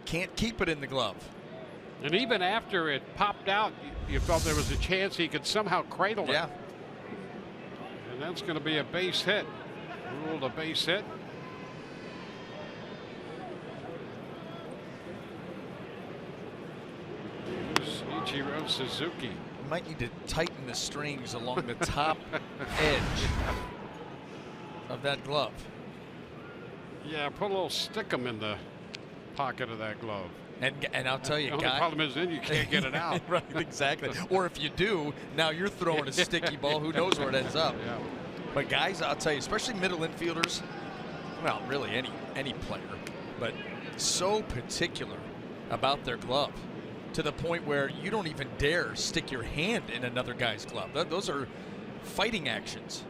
Can't keep it in the glove. And even after it popped out, you felt there was a chance he could somehow cradle it. Yeah. And that's going to be a base hit. Ruled a base hit. Ichiro Suzuki. You might need to tighten the strings along the top edge of that glove. Yeah, put a little stickum in the pocket of that glove. And I'll tell you, the only problem is then you can't get it out. Right, exactly. Or if you do, now you're throwing a sticky ball. Who knows where it ends up? Yeah. But guys, I'll tell you, especially middle infielders, well, really any player, but so particular about their glove to the point where you don't even dare stick your hand in another guy's glove. Those are fighting actions.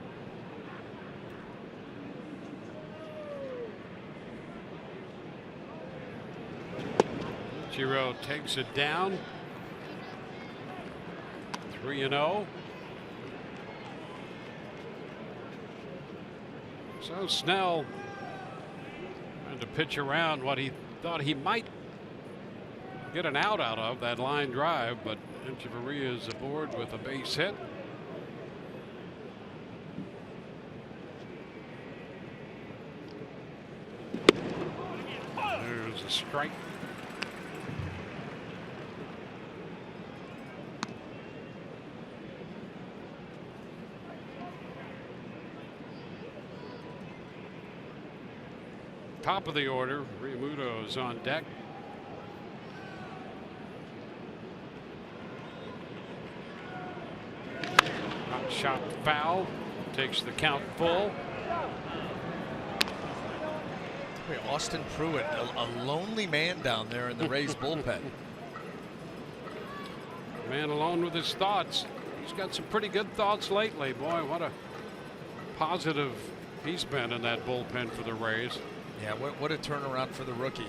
Ichiro takes it down. 3-0. So Snell trying to pitch around what he thought he might get an out of that line drive, but Echeverria is aboard with a base hit. There's a strike. Top of the order, Realmuto is on deck. Hot shot foul, takes the count full. Austin Pruitt, a lonely man down there in the Rays bullpen. Man alone with his thoughts. He's got some pretty good thoughts lately. Boy, what a positive he's been in that bullpen for the Rays. Yeah, what a turnaround for the rookie.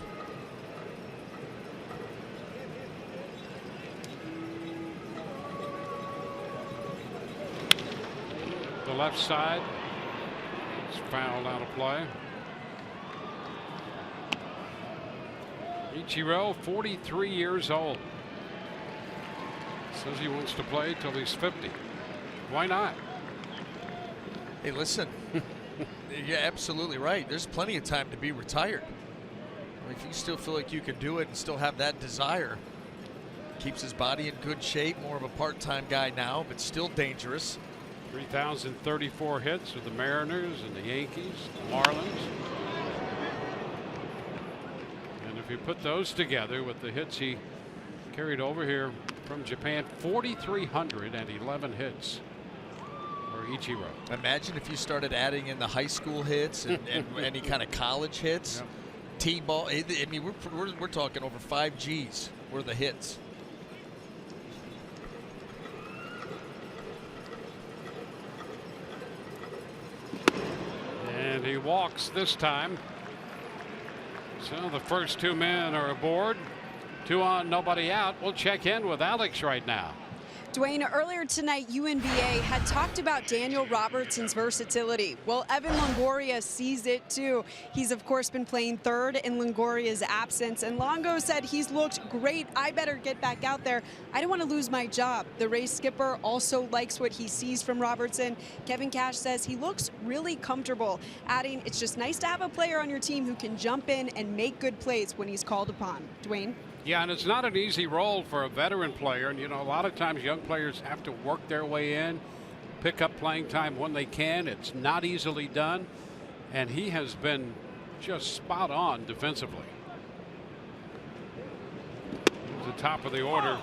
The left side is fouled out of play. Ichiro, 43 years old. Says he wants to play till he's 50. Why not? Hey, listen. You're absolutely right. There's plenty of time to be retired. If you still feel like you can do it and still have that desire, keeps his body in good shape, more of a part-time guy now, but still dangerous. 3,034 hits with the Mariners and the Yankees, the Marlins. And if you put those together with the hits he carried over here from Japan, 4,311 hits. Ichiro. Imagine if you started adding in the high school hits and any kind of college hits. Yep. T-ball. I mean, we're talking over 5 Gs worth of hits. And he walks this time. So the first 2 men are aboard. 2 on, nobody out. We'll check in with Alex right now. Dwayne, earlier tonight, UNBA had talked about Daniel Robertson's versatility. Well, Evan Longoria sees it too. He's, of course, been playing third in Longoria's absence. And Longo said he's looked great. I better get back out there. I don't want to lose my job. The Rays skipper also likes what he sees from Robertson. Kevin Cash says he looks really comfortable, adding it's just nice to have a player on your team who can jump in and make good plays when he's called upon. Dwayne? Yeah, and it's not an easy role for a veteran player. And, you know, a lot of times young players have to work their way in, pick up playing time when they can. It's not easily done. And he has been just spot on defensively. At the top of the order,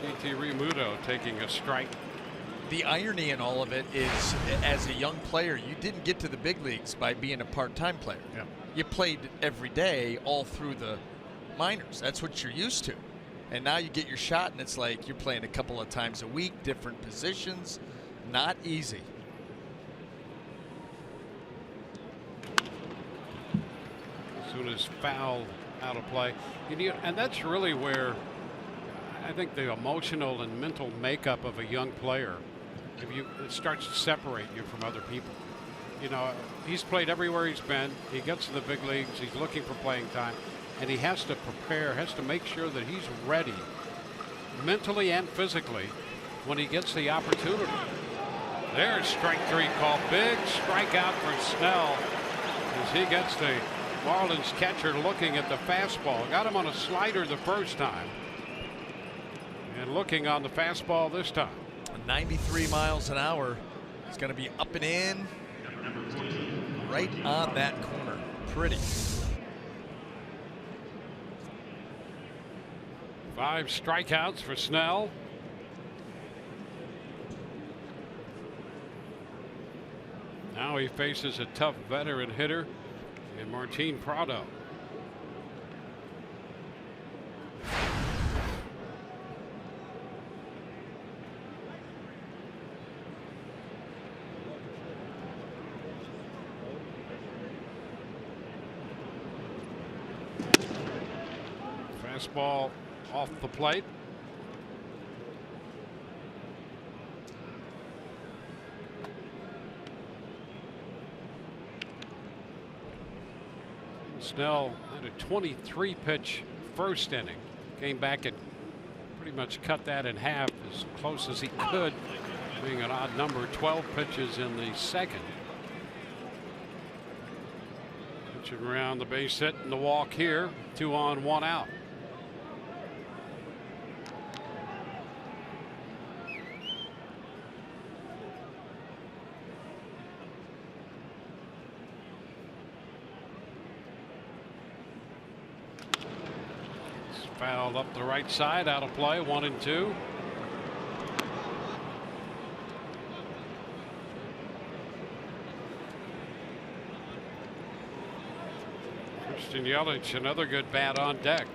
JT Realmuto taking a strike. The irony in all of it is, as a young player, you didn't get to the big leagues by being a part-time player. Yeah. You played every day all through the minors. That's what you're used to. And now you get your shot and it's like you're playing a couple of times a week, different positions. Not easy. As soon as foul out of play. And that's really where I think the emotional and mental makeup of a young player, it starts to separate you from other people. You know, he's played everywhere he's been. He gets to the big leagues. He's looking for playing time. And he has to prepare, has to make sure that he's ready mentally and physically when he gets the opportunity. There's strike 3 call. Big strikeout for Snell as he gets the Marlins catcher looking at the fastball. Got him on a slider the first time. And looking on the fastball this time. 93 miles an hour. It's going to be up and in. Right on that corner. Pretty. 5 strikeouts for Snell. Now he faces a tough veteran hitter in Martin Prado. Fastball off the plate. Snell had a 23 pitch first inning. Came back and pretty much cut that in half as close as he could, being an odd number. 12 pitches in the second. Pitching around the base hit and the walk here. 2 on, 1 out. Fouled up the right side, out of play, 1-2. Christian Yelich, another good bat on deck.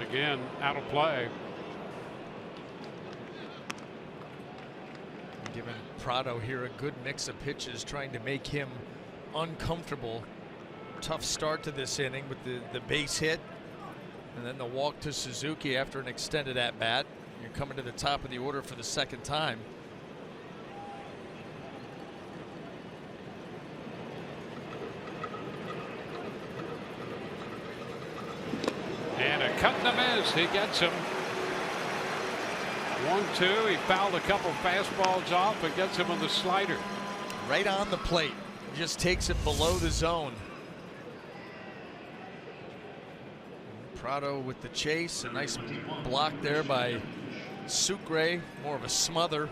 Again, out of play. Giving Prado here a good mix of pitches, trying to make him uncomfortable. Tough start to this inning with the base hit and then the walk to Suzuki after an extended at bat. You're coming to the top of the order for the second time. And a cut and a miss. He gets him. 1-2. He fouled a couple fastballs off and gets him with the slider. Right on the plate. Just takes it below the zone. Prado with the chase. A nice block there by Sucre. More of a smother.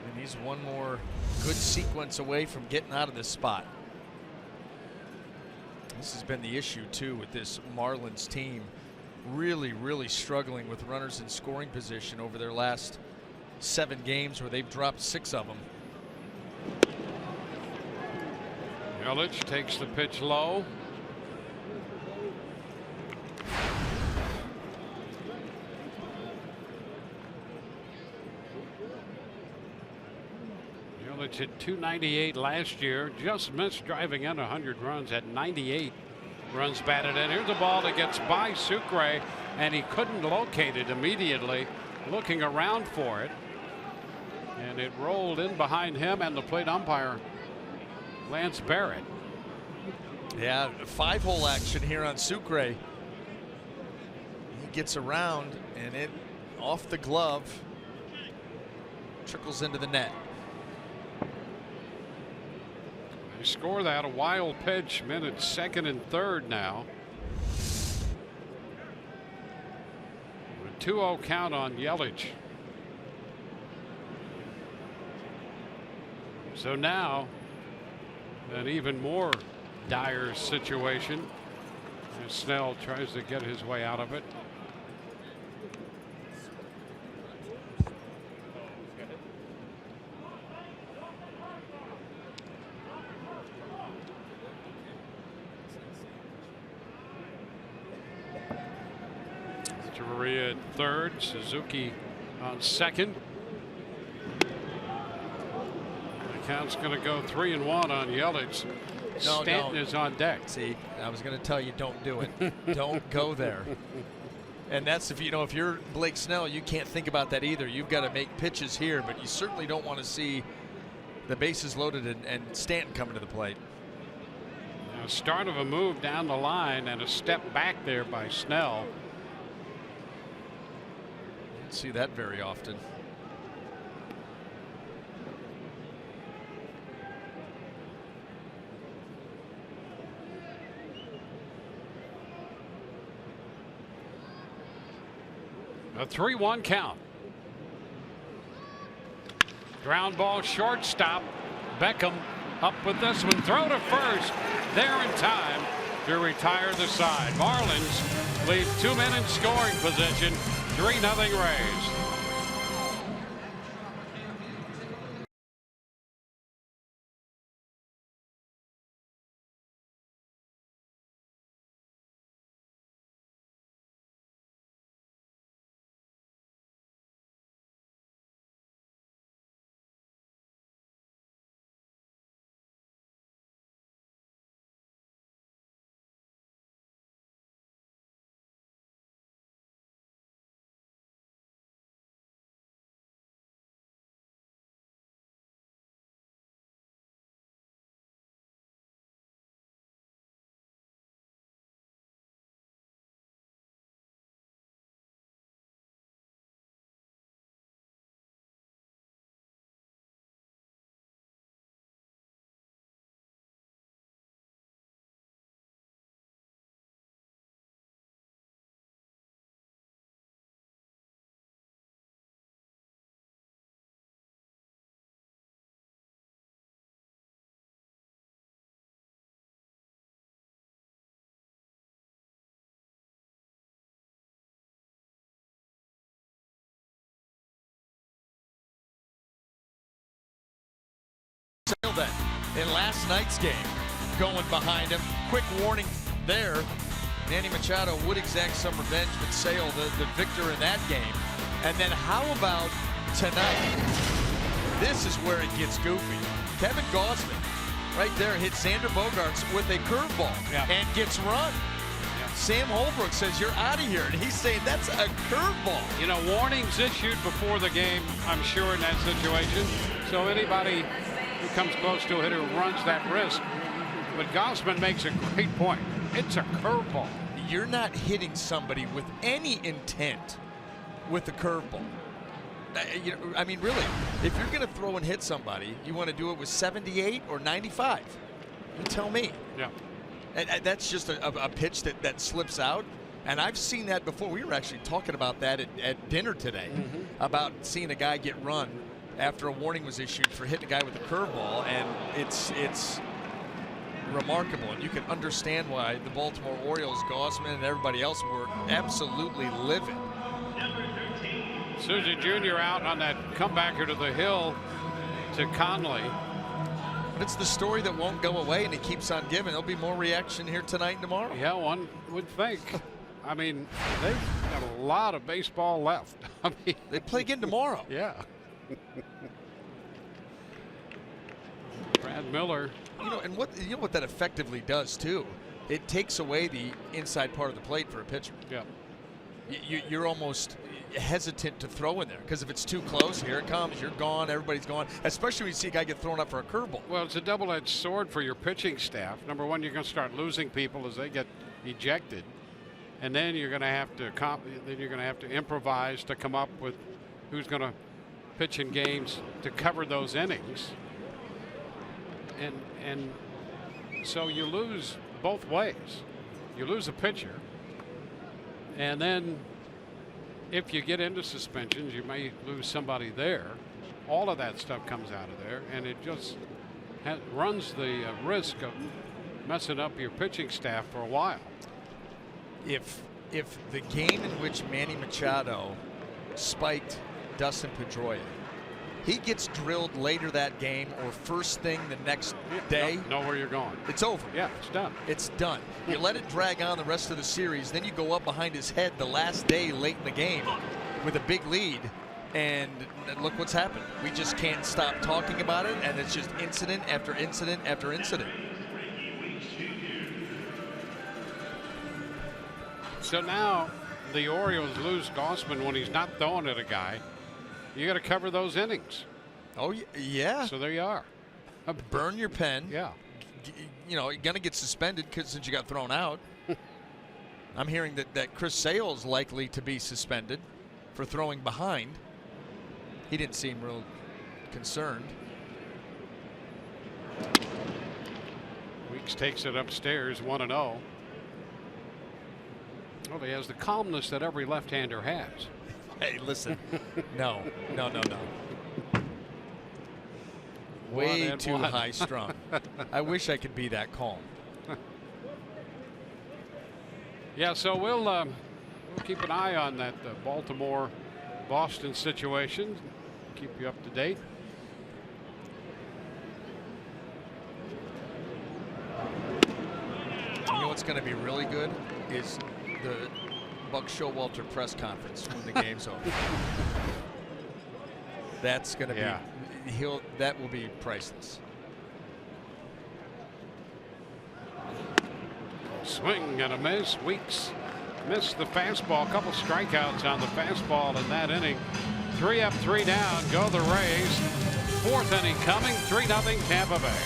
And he's one more good sequence away from getting out of this spot. This has been the issue too with this Marlins team. Really struggling with runners in scoring position over their last 7 games, where they've dropped 6 of them. Yelich takes the pitch low. Yelich hit .298 last year. Just missed driving in 100 runs at 98 runs batted in. Here's a ball that gets by Sucre, and he couldn't locate it immediately, looking around for it. And it rolled in behind him and the plate umpire, Lance Barrett. Yeah, 5-hole action here on Sucre. He gets around and it off the glove trickles into the net. They score that, a wild pitch, minutes 2nd and 3rd now. A 2-0 count on Yelich. So now an even more dire situation as Snell tries to get his way out of it. Maria at third, Suzuki on second. The count's going to go 3-1 on Yelich. Stanton is on deck. See, I was going to tell you, don't do it. Don't go there. And that's if you're Blake Snell, you can't think about that either. You've got to make pitches here, but you certainly don't want to see the bases loaded and Stanton coming to the plate. A start of a move down the line and a step back there by Snell. Don't see that very often. A 3-1 count. Ground ball shortstop. Beckham up with this one. Throw to first. There in time to retire the side. Marlins lead 2 men in scoring position. 3-0 Rays. Then in last night's game, going behind him. Quick warning there. Manny Machado would exact some revenge, but Sale the victor in that game. And then how about tonight? This is where it gets goofy. Kevin Gausman right there hits Xander Bogaerts with a curveball and gets run. Sam Holbrook says you're out of here, and he's saying that's a curveball. You know, warnings issued before the game, I'm sure, in that situation. So anybody who comes close to a hitter runs that risk. But Gausman makes a great point. It's a curveball. You're not hitting somebody with any intent with a curveball. I mean, really, if you're going to throw and hit somebody, you want to do it with 78 or 95. You tell me. Yeah. And that's just a pitch that slips out. And I've seen that before. We were actually talking about that at dinner today, about seeing a guy get run after a warning was issued for hitting a guy with a curveball, and it's remarkable. And you can understand why the Baltimore Orioles, Gausman, and everybody else were absolutely livid. Souza Jr. out on that comebacker to the hill to Conley. But it's the story that won't go away, and it keeps on giving. There'll be more reaction here tonight and tomorrow. Yeah, one would think. I mean, they've got a lot of baseball left. I mean, they play again tomorrow. Yeah. Brad Miller. You know what that effectively does too? It takes away the inside part of the plate for a pitcher. Yeah. You're almost hesitant to throw in there, because if it's too close, here it comes, you're gone, everybody's gone, especially when you see a guy get thrown up for a curveball. Well, it's a double-edged sword for your pitching staff. Number one, you're going to start losing people as they get ejected, and then you're going to have to improvise to come up with who's going to pitch in games to cover those innings, and so you lose both ways. You lose a pitcher, and then if you get into suspensions, you may lose somebody there. All of that stuff comes out of there, and it just runs the risk of messing up your pitching staff for a while. If the game in which Manny Machado spiked Dustin Pedroia, he gets drilled later that game or first thing the next day, know where you're going. It's over. Yeah, it's done. It's done. You let it drag on the rest of the series, then you go up behind his head the last day late in the game with a big lead, and look what's happened. We just can't stop talking about it, and it's just incident after incident after incident. So now the Orioles lose Gausman when he's not throwing at a guy. You got to cover those innings. Oh, yeah. So there you are. Burn your pen. Yeah. you know, going to get suspended since you got thrown out. I'm hearing that Chris Sale's likely to be suspended for throwing behind. He didn't seem real concerned. Weeks takes it upstairs, 1-0. Well, he has the calmness that every left-hander has. Hey, listen. No. Way too high strung. I wish I could be that calm. Yeah, so we'll keep an eye on that Baltimore-Boston situation. Keep you up to date. You know what's going to be really good is the Buck Showalter press conference when the game's over. That's going to be that will be priceless. Swing and a miss. Weeks missed the fastball. A couple strikeouts on the fastball in that inning. 3 up, 3 down. Go the Rays. 4th inning coming. 3-0 Tampa Bay.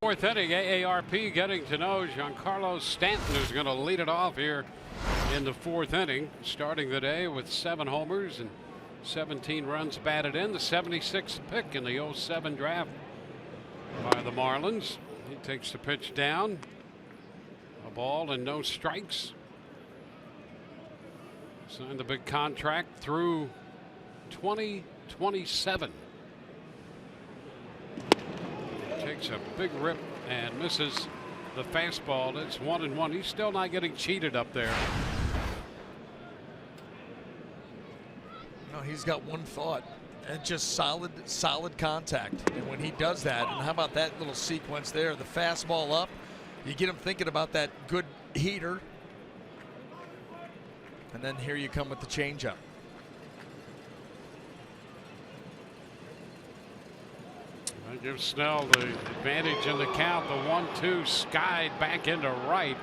Fourth inning, AARP getting to know Giancarlo Stanton, who's going to lead it off here in the 4th inning, starting the day with 7 homers and 17 runs batted in. The 76th pick in the 07 draft by the Marlins. He takes the pitch down. A ball and no strikes. Signed the big contract through 2027. Takes a big rip and misses the fastball. It's 1-1. He's still not getting cheated up there. No, he's got one thought, and just solid contact. And when he does that, and how about that little sequence there, the fastball up, you get him thinking about that good heater, and then here you come with the changeup. That gives Snell the advantage in the count. The 1-2 skied back into right.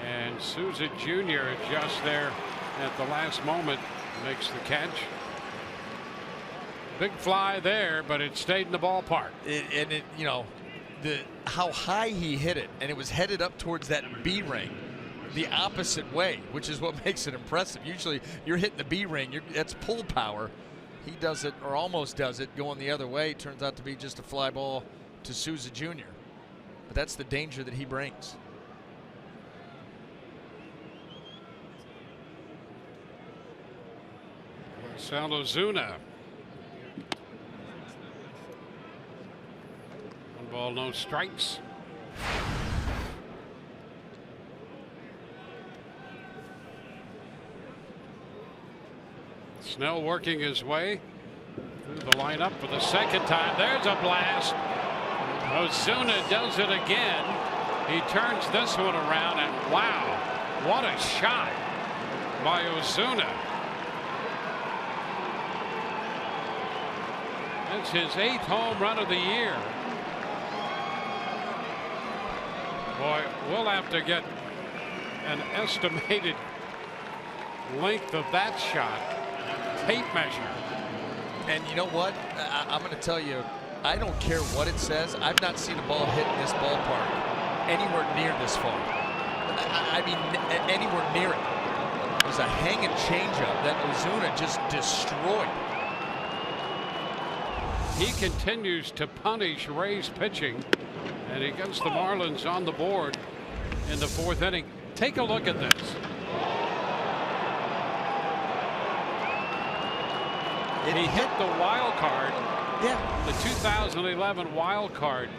And Souza Jr. adjusts there at the last moment. Makes the catch. Big fly there, but it stayed in the ballpark. You know, how high he hit it, and it was headed up towards that B ring, the opposite way, which is what makes it impressive. Usually, you're hitting the B ring, that's pull power. He does it, or almost does it, going the other way. Turns out to be just a fly ball to Souza Jr. But that's the danger that he brings. Ozuna. 1 ball, no strikes. Snell working his way the lineup for the second time. There's a blast. Ozuna does it again. He turns this one around, and wow, what a shot by Ozuna. That's his 8th home run of the year. Boy, we'll have to get an estimated length of that shot. Tape measure. And you know what? I'm going to tell you, I don't care what it says. I've not seen a ball hit in this ballpark anywhere near this far. I mean, anywhere near it. It was a hanging changeup that Ozuna just destroyed. He continues to punish Ray's pitching, and he gets the Marlins on the board in the 4th inning. Take a look at this. He hit the wild card. Yeah. The 2011 wild card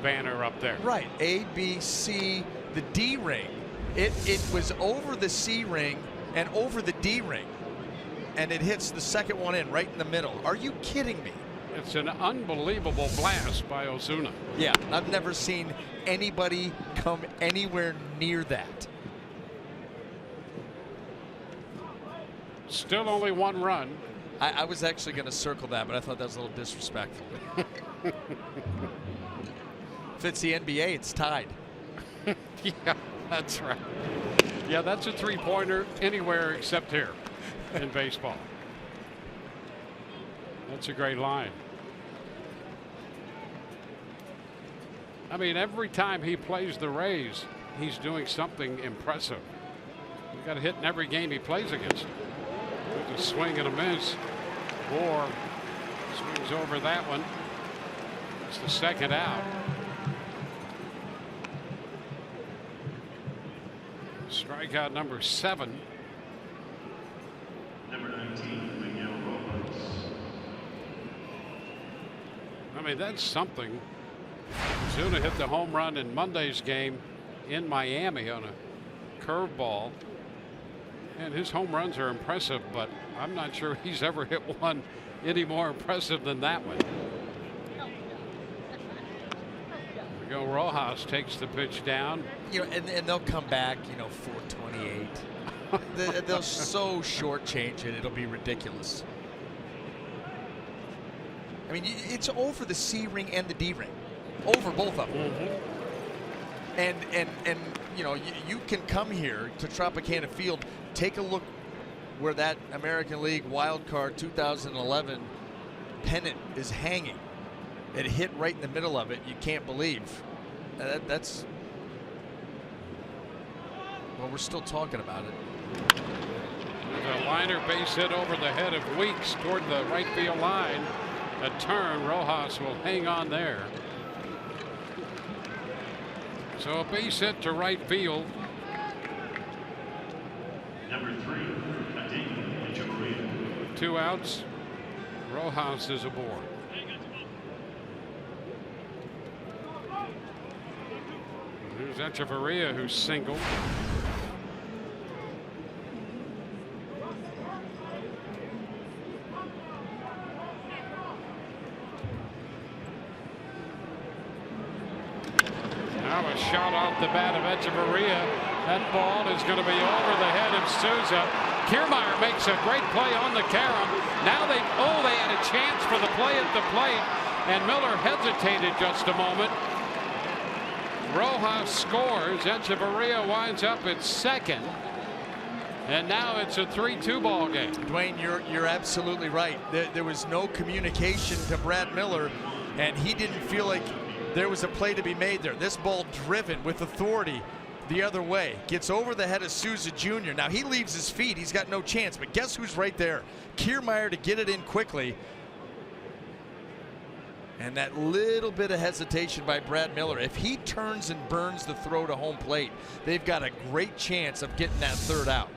banner up there. Right. A, B, C, the D ring. It was over the C ring and over the D ring. And it hits the second one in right in the middle. Are you kidding me? It's an unbelievable blast by Ozuna. Yeah, I've never seen anybody come anywhere near that. Still only 1 run. I was actually going to circle that, but I thought that was a little disrespectful. If it's the NBA, it's tied. Yeah, that's right. Yeah, that's a 3-pointer anywhere except here in baseball. That's a great line. I mean, every time he plays the Rays, he's doing something impressive. He's got a hit in every game he plays against. With a swing and a miss. Moore swings over that one. It's the second out. Strikeout number 7. Number 19, Miguel Robertson. I mean, that's something. Ozuna hit the home run in Monday's game in Miami on a curveball. And his home runs are impressive, but I'm not sure he's ever hit one any more impressive than that one. There we go. Rojas takes the pitch down. You know, and they'll come back, you know, 428. They'll so shortchange it, it'll be ridiculous. I mean, it's over the C ring and the D ring. Over both of them. Mm-hmm. And you know, you can come here to Tropicana Field, take a look where that American League wild card 2011 pennant is hanging. It hit right in the middle of it. You can't believe. That's, well, we're still talking about it. The liner base hit over the head of Weeks toward the right field line. A turn. Rojas will hang on there. So a base hit to right field. Number 3, Echeverria. 2 outs. Rojas is aboard. Here's Echeverria, who's single. Now a shot off the bat of Echeverria. That ball is going to be over the head of Souza. Kiermaier makes a great play on the carom. Now they had a chance for the play at the plate, and Miller hesitated just a moment. Rojas scores. Echeverria winds up at second, and now it's a 3-2 ball game. Dwayne, you're absolutely right. There was no communication to Brad Miller, and he didn't feel like there was a play to be made there. This ball driven with authority the other way. Gets over the head of Souza Jr. Now he leaves his feet. He's got no chance. But guess who's right there? Kiermaier to get it in quickly. And that little bit of hesitation by Brad Miller. If he turns and burns the throw to home plate, they've got a great chance of getting that third out.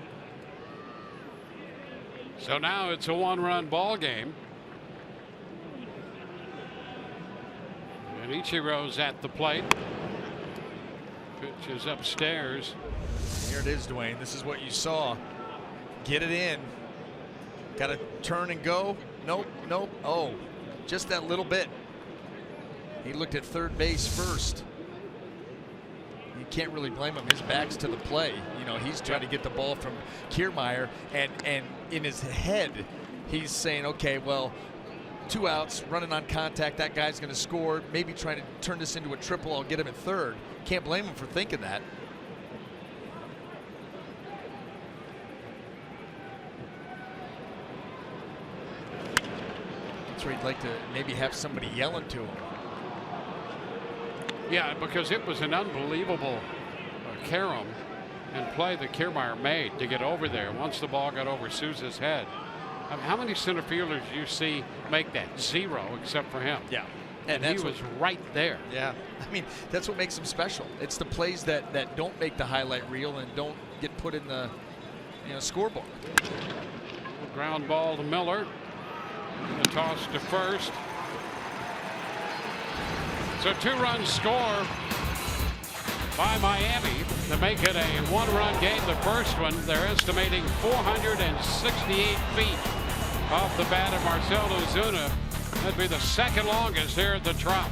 So now it's a 1-run ball game. And Ichiro's at the plate. Pitch is upstairs. Here it is, Dwayne. This is what you saw. Get it in. Got to turn and go. Nope, nope. Oh, just that little bit. He looked at third base first. You can't really blame him. His back's to the play. You know, he's trying to get the ball from Kiermaier, and in his head, he's saying, okay, well, 2 outs, running on contact, that guy's going to score, maybe trying to turn this into a triple, I'll get him at third. Can't blame him for thinking that. That's where he'd like to maybe have somebody yelling to him. Yeah, because it was an unbelievable carom and play that Kiermaier made to get over there once the ball got over Souza's head. I mean, how many center fielders do you see make that? 0, except for him. Yeah. And he was right there. Yeah. I mean, that's what makes him special. It's the plays that don't make the highlight reel and don't get put in the scorebook. Ground ball to Miller. The toss to first. So 2-run score by Miami to make it a 1-run game. The first one, they're estimating 468 feet off the bat of Marcell Ozuna. That'd be the second longest here at the Trop.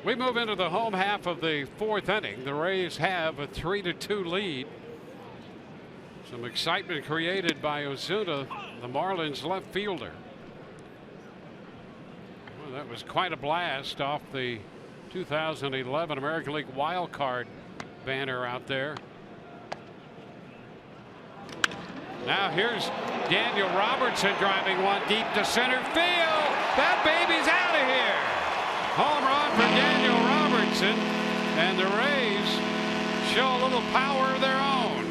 We move into the home half of the 4th inning. The Rays have a 3-2 lead. Some excitement created by Ozuna, the Marlins left fielder. Well, that was quite a blast off the 2011 American League wild card banner out there. Now here's Daniel Robertson driving one deep to center field. That baby's out of here. Home run for Daniel Robertson, and the Rays show a little power of their own.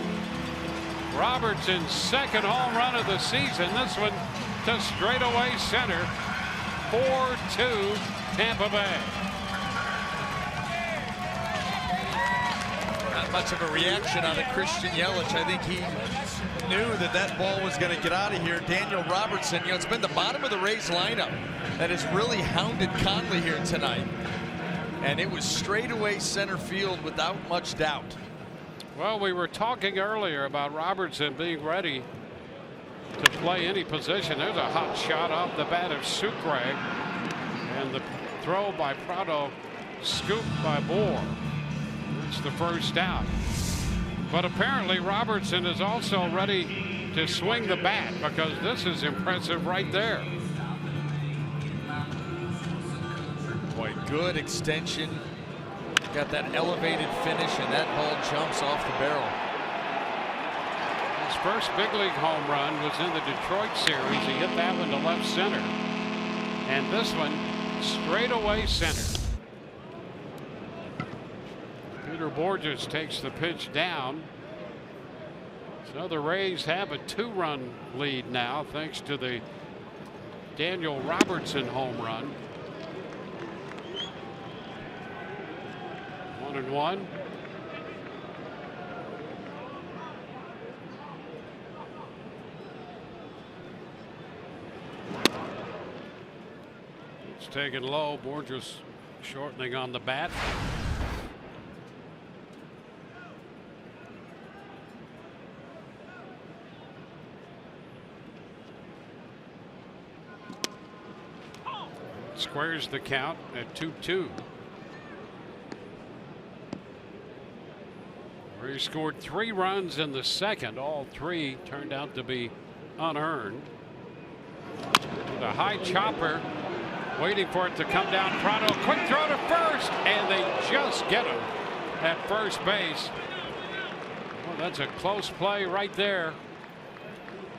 Robertson's second home run of the season. This one to straightaway center. 4-2 Tampa Bay. Not much of a reaction on it. Christian Yelich, I think he knew that ball was going to get out of here. Daniel Robertson, it's been the bottom of the Rays lineup that has really hounded Conley here tonight. And it was straightaway center field without much doubt. Well, we were talking earlier about Robertson being ready to play any position. There's a hot shot off the bat of Sucre. And the throw by Prado, scooped by Bohr. That's the first out. But apparently Robertson is also ready to swing the bat, because this is impressive right there. Boy, good extension. Got that elevated finish, and that ball jumps off the barrel. His first big league home run was in the Detroit series. He hit that one to left center. And this one straight away center. Peter Borges takes the pitch down. So the Rays have a 2-run lead now thanks to the Daniel Robertson home run. 1-1. It's taken low. Borges shortening on the bat. Squares the count at 2-2. He scored 3 runs in the second. All 3 turned out to be unearned. With a high chopper, waiting for it to come down. Prado, quick throw to first, and they just get him at first base. Well, that's a close play right there.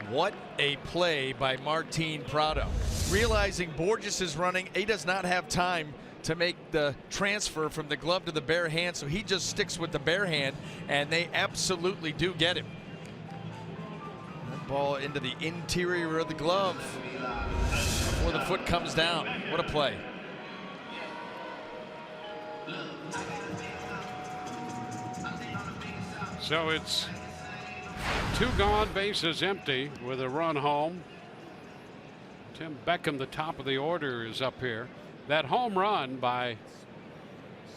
What a play by Martin Prado. Realizing Borges is running, he does not have time to make the transfer from the glove to the bare hand, so he just sticks with the bare hand, and they absolutely do get him. That ball into the interior of the glove before the foot comes down. What a play. So it's 2 gone, bases empty with a run home. Tim Beckham, the top of the order, is up here. That home run by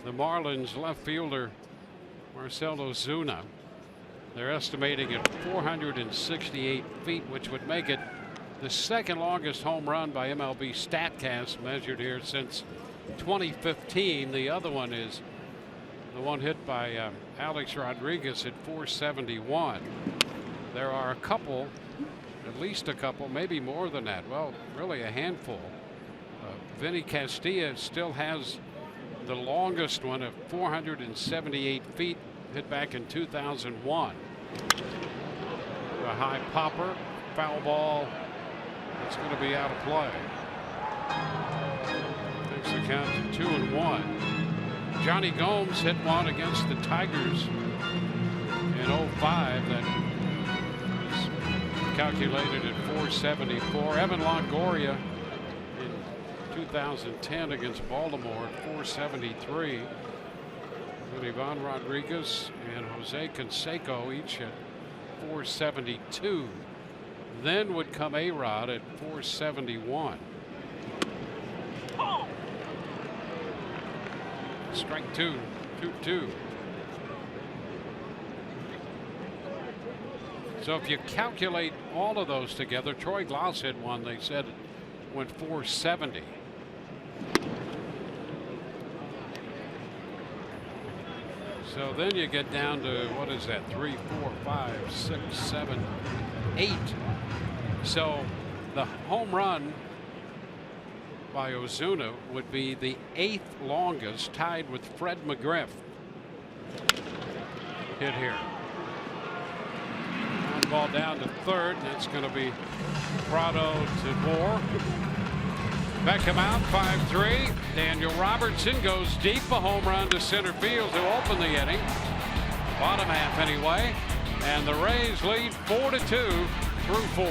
the Marlins left fielder Marcell Ozuna, they're estimating at 468 feet, which would make it the second longest home run by MLB StatCast measured here since 2015. The other one is the one hit by Alex Rodriguez at 471. There are a couple, at least a couple, maybe more than that. Well, really a handful. Vinny Castilla still has the longest one of 478 feet, hit back in 2001. A high popper, foul ball. It's going to be out of play. Takes the count to 2-1. Johnny Gomes hit one against the Tigers in 05 that was calculated at 474. Evan Longoria in 2010 against Baltimore at 473. And Ivan Rodriguez and Jose Canseco each at 472. Then would come A-Rod at 471. Strike 2, 2-2. So if you calculate all of those together, Troy Glaus hit one, they said went 470. So then you get down to, what is that, 3, 4, 5, 6, 7, 8. So the home run by Ozuna would be the 8th longest, tied with Fred McGriff. Hit here. Ball down to third, and it's going to be Prado to Moore. Beckham out, 5-3. Daniel Robertson goes deep, a home run to center field to open the inning. Bottom half anyway. And the Rays lead 4-2 through 4.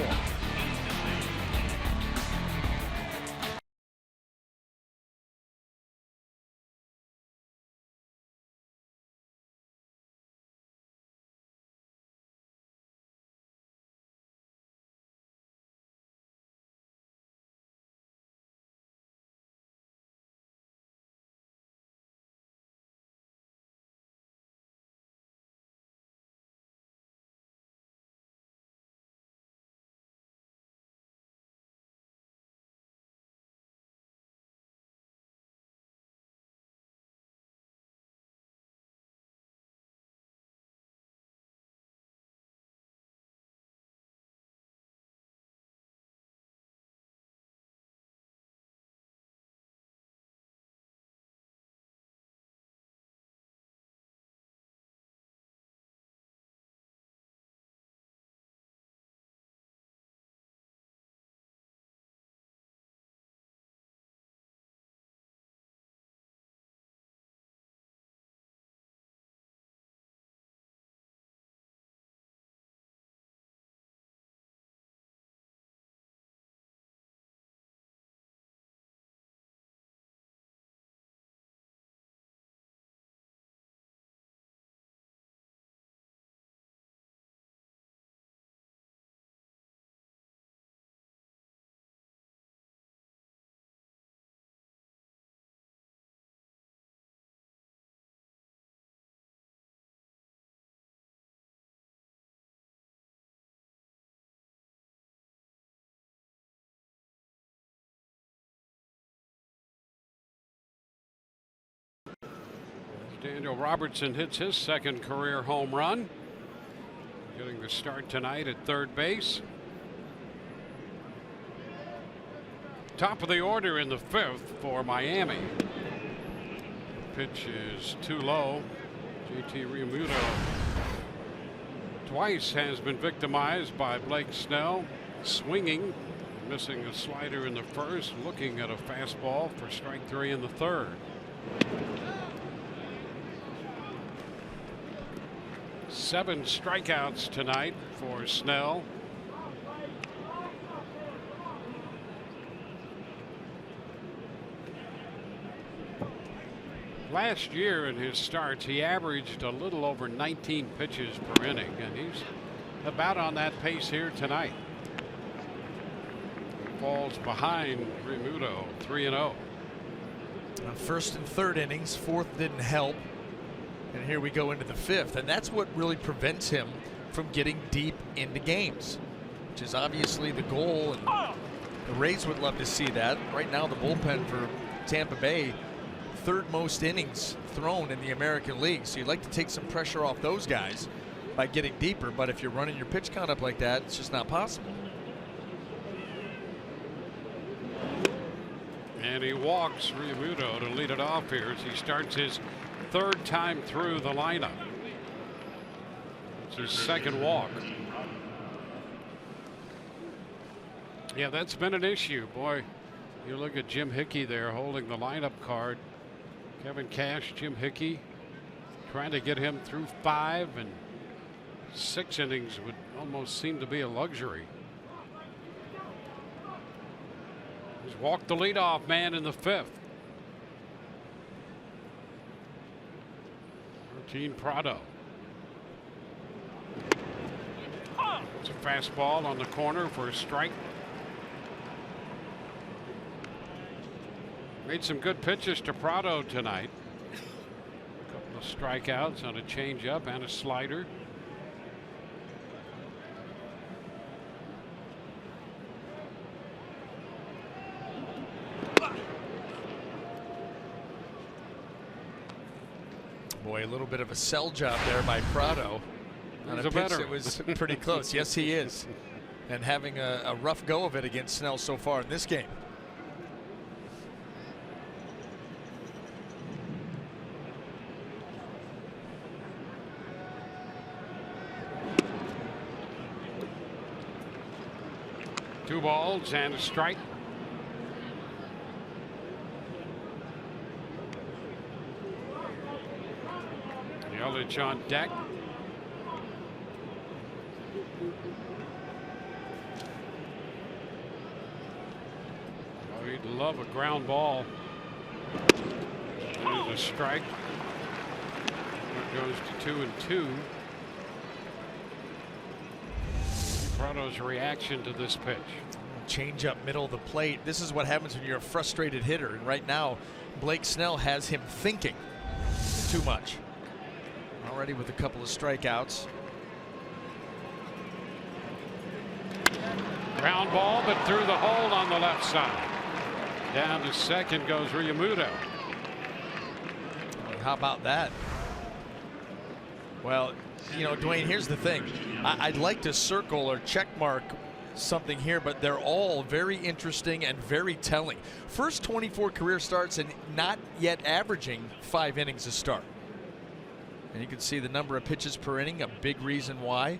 Daniel Robertson hits his second career home run. Getting the start tonight at third base. Top of the order in the fifth for Miami. Pitch is too low. JT Realmuto twice has been victimized by Blake Snell, swinging, missing a slider in the first, looking at a fastball for strike three in the third. Seven strikeouts tonight for Snell. Last year in his starts, he averaged a little over 19 pitches per inning, and he's about on that pace here tonight. Falls behind Realmuto, 3-0. On first and third innings, fourth didn't help. And here we go into the fifth, and that's what really prevents him from getting deep into games, which is obviously the goal, and the Rays would love to see that. Right now, the bullpen for Tampa Bay, third most innings thrown in the American League, so you'd like to take some pressure off those guys by getting deeper, but if you're running your pitch count up like that, it's just not possible. And he walks Realmuto to lead it off here as he starts his third time through the lineup. It's his second walk. Yeah, that's been an issue. Boy, you look at Jim Hickey there holding the lineup card. Kevin Cash, Jim Hickey, trying to get him through 5 and 6 innings would almost seem to be a luxury. He's walked the leadoff man in the fifth. Martin Prado. It's a fastball on the corner for a strike. Made some good pitches to Prado tonight. A couple of strikeouts on a changeup and a slider. Boy, a little bit of a sell job there by Prado. On a pitch that was pretty close. Yes, he is. And having a rough go of it against Snell so far in this game. Two balls and a strike. Yelich on deck. Oh, he'd love a ground ball. There's a strike. It goes to 2-2. Prado's reaction to this pitch. Change up middle of the plate. This is what happens when you're a frustrated hitter. And right now, Blake Snell has him thinking too much. Already with a couple of strikeouts. Ground ball, but through the hole on the left side. Down to second goes Realmuto. How about that? Well, you know, Dwayne, here's the thing. I'd like to circle or check mark something here, but they're all very interesting and very telling. First 24 career starts and not yet averaging 5 innings a start. And you can see the number of pitches per inning, a big reason why.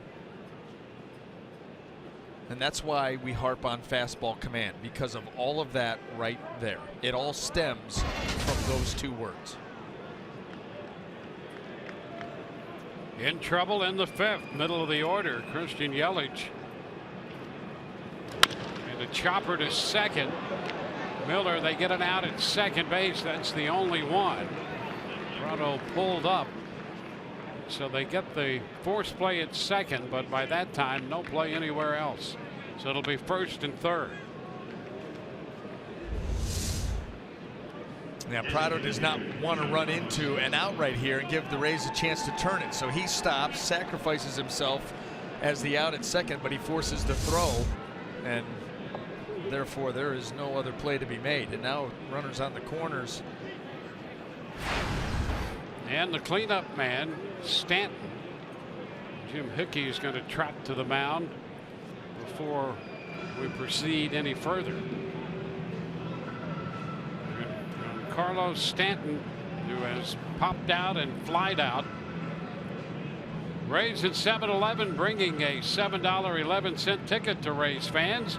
And that's why we harp on fastball command, because of all of that right there. It all stems from those 2 words. In trouble in the fifth, middle of the order, Christian Yelich. And a chopper to second. Miller, they get an out at second base. That's the only one. Prado pulled up. So they get the force play at second, but by that time, no play anywhere else. So it'll be first and third. Now, Prado does not want to run into an out right here and give the Rays a chance to turn it. So he stops, sacrifices himself as the out at second, but he forces the throw, and therefore there is no other play to be made. And now runners on the corners. And the cleanup man, Stanton. Jim Hickey is going to trot to the mound before we proceed any further. Carlos Stanton, who has popped out and flied out. Rays at 7-Eleven bringing a $7.11 ticket to Rays fans.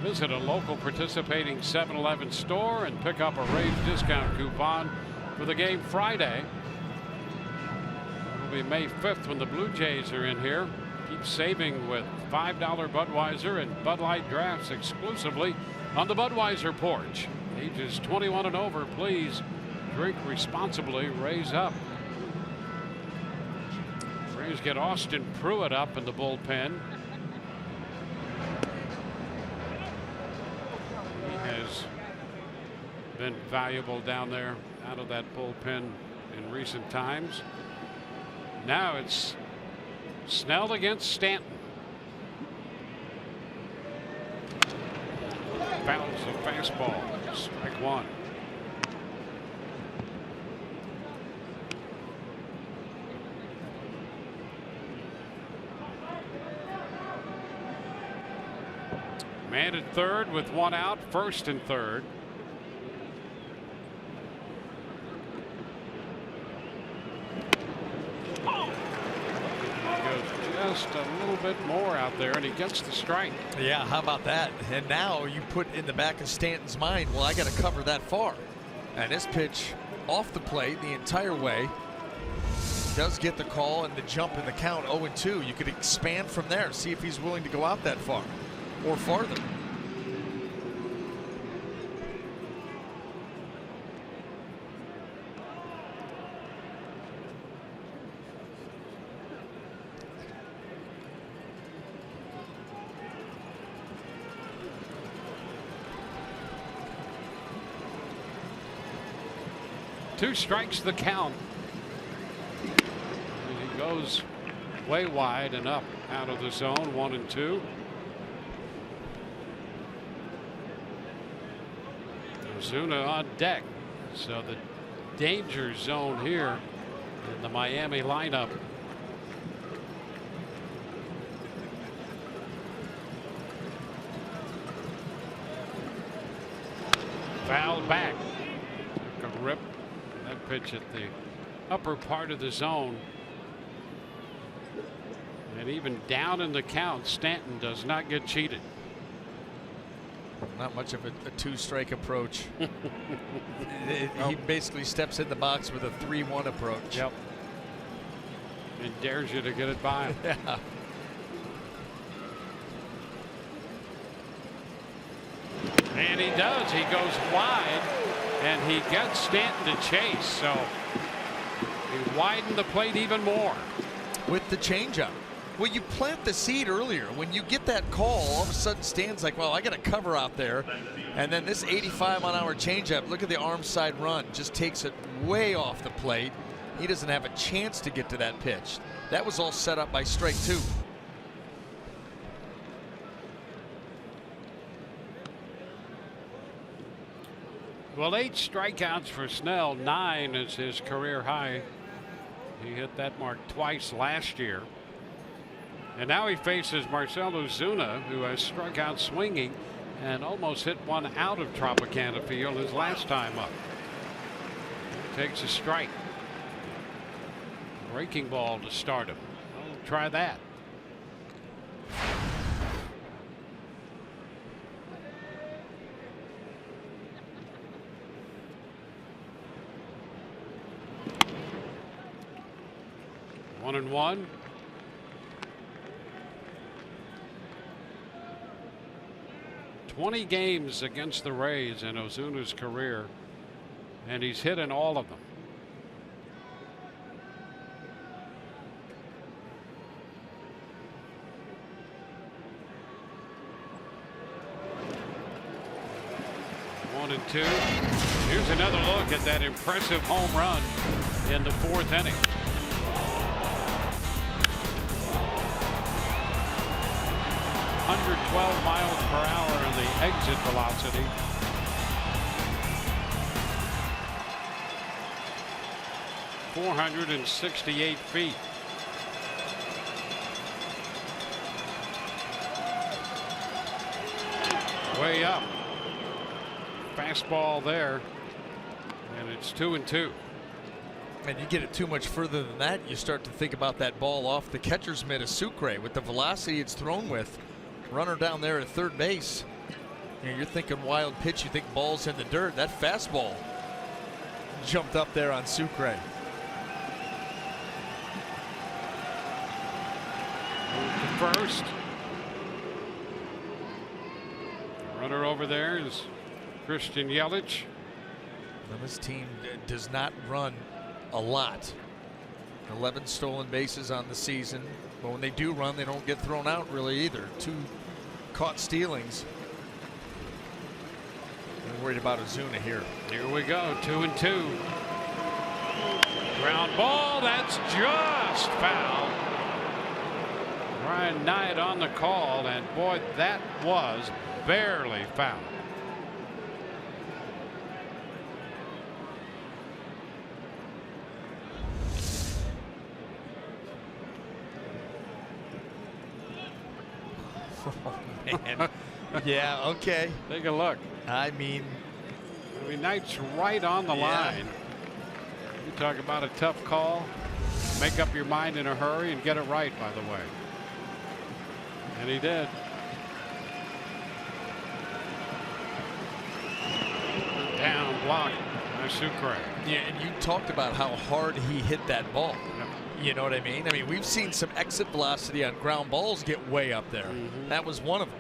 Visit a local participating 7-Eleven store and pick up a Rays discount coupon for the game Friday. It'll be May 5th when the Blue Jays are in here. Keep saving with $5 Budweiser and Bud Light drafts exclusively on the Budweiser porch. Ages 21 and over, please drink responsibly. Rays up. Rays get Austin Pruitt up in the bullpen. He has been valuable down there out of that bullpen in recent times. Now it's Snell against Stanton. Fouls a fastball. Strike one. Man at third with one out, first and third. He goes just a little bit more out there and he gets the strike. Yeah, how about that? And now you put in the back of Stanton's mind, well, I got to cover that far. And this pitch off the plate the entire way. Does get the call and the jump in the count 0-2. You could expand from there, see if he's willing to go out that far or farther. Two strikes the count. He goes way wide and up out of the zone, 1-2. Ozuna on deck. So the danger zone here in the Miami lineup. Foul back. Took a rip. That pitch at the upper part of the zone. And even down in the count, Stanton does not get cheated. Not much of a two-strike approach. He basically steps in the box with a 3-1 approach. Yep. And dares you to get it by him. Yeah. And he does. He goes wide and he gets Stanton to chase. So he widened the plate even more. With the changeup. Well, you plant the seed earlier. When you get that call, all of a sudden Stan's like, well, I got a cover out there. And then this 85-mile-an-hour changeup, look at the arm side run, just takes it way off the plate. He doesn't have a chance to get to that pitch. That was all set up by strike two. Well, 8 strikeouts for Snell. 9 is his career high. He hit that mark twice last year. And now he faces Marcell Ozuna, who has struck out swinging and almost hit one out of Tropicana Field his last time up. Takes a strike. Breaking ball to start him. I'll try that. One and one. Games against the Rays in Ozuna's career, and he's hit in all of them. One and two. Here's another look at that impressive home run in the 4th inning. .112 miles per hour in the exit velocity. 468 feet. Way up. Fastball there. And it's 2-2. And you get it too much further than that, you start to think about that ball off the catcher's mitt of Sucre with the velocity it's thrown with. Runner down there at third base. You know, you're thinking wild pitch, you think ball's in the dirt. That fastball jumped up there on Sucre. First. Runner over there is Christian Yelich. Now this team does not run a lot. 11 stolen bases on the season, but when they do run, they don't get thrown out really either. 2 caught stealings. I'm worried about Ozuna here. Here we go, 2-2. Ground ball, that's just foul. Brian Knight on the call, and boy, that was barely foul. Oh, man. Yeah, okay. Take a look. I mean, Knight's right on the line. You talk about a tough call. Make up your mind in a hurry and get it right, by the way. And he did. Down block by Sucre. Yeah, and you talked about how hard he hit that ball. You know what I mean? I mean, we've seen some exit velocity on ground balls get way up there. That was one of them.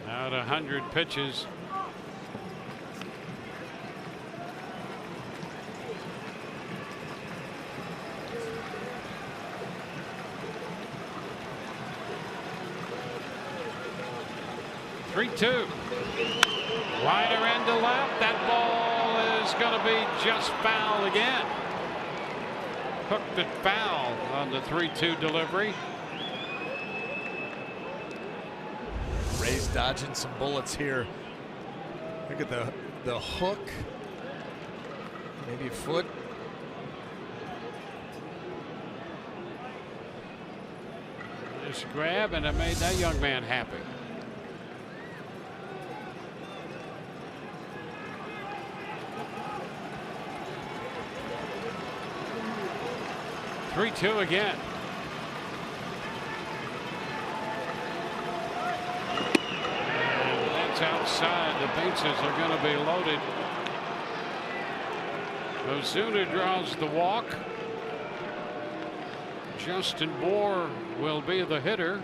Out 100 pitches. Three-two. Liner end to left. That ball is going to be just foul again. Hooked it foul on the 3-2 delivery. Rays dodging some bullets here. Look at the hook. Maybe a foot. Nice grab, and it made that young man happy. 3-2 again. And that's outside. The bases are going to be loaded. Ozuna draws the walk. Justin Bour will be the hitter.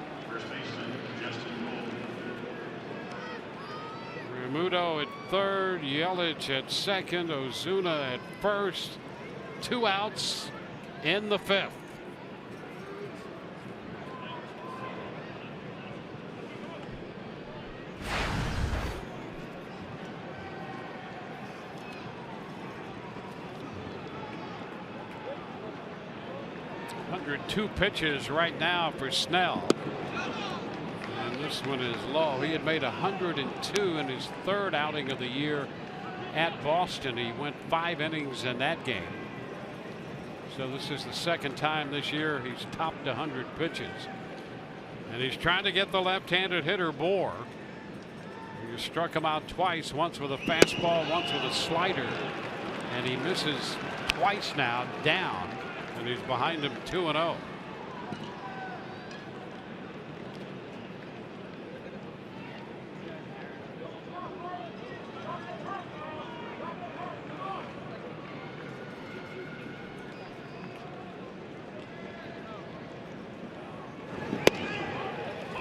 Remuto at third, Yelich at second, Ozuna at first. 2 outs in the 5th. Two pitches right now for Snell. And this one is low. He had made 102 in his 3rd outing of the year at Boston. He went 5 innings in that game. So this is the 2nd time this year he's topped 100 pitches. And he's trying to get the left-handed hitter Bour. He struck him out twice, once with a fastball, once with a slider. And he misses twice now down. And he's behind him 2-0.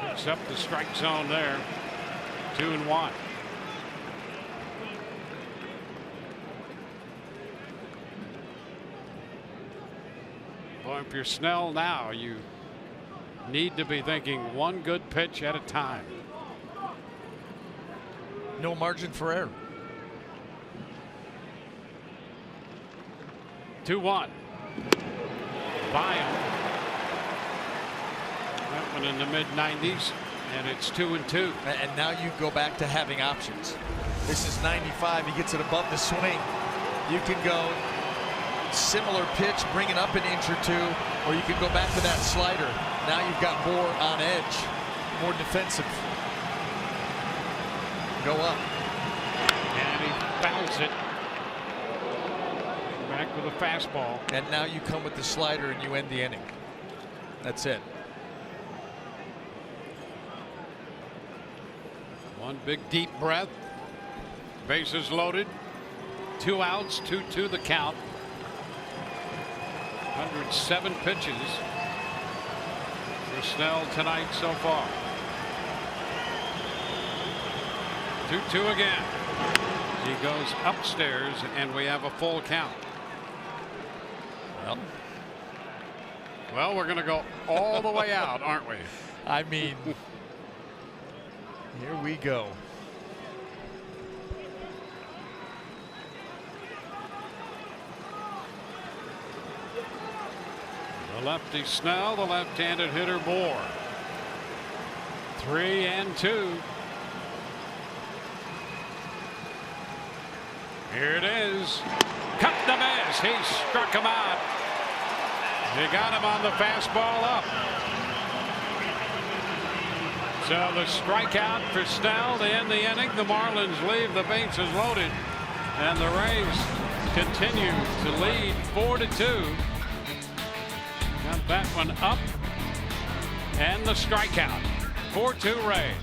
Picks up the strike zone there. 2-1. Well, if you're Snell now, you need to be thinking one good pitch at a time. No margin for error. 2-1. By him. That one in the mid-90s. And it's 2-2. And now you go back to having options. This is 95. He gets it above the swing. You can go similar pitch, bring it up an inch or two, or you can go back to that slider. Now you've got more on edge, more defensive. Go up. And he fouls it. Back with a fastball. And now you come with the slider and you end the inning. That's it. One big deep breath. Bases loaded. 2 outs, 2-2 the count. 107 pitches for Snell tonight so far. 2-2 again. He goes upstairs and we have a full count. Well, we're going to go all the way out, aren't we? I mean, here we go. The lefty Snell, the left-handed hitter Moore. 3-2. Here it is. Cut the miss. He struck him out. He got him on the fastball up. So the strikeout for Snell to end the inning. The Marlins leave the bases loaded. And the Rays continue to lead 4-2. Got that one up. And the strikeout. 4-2 Rays.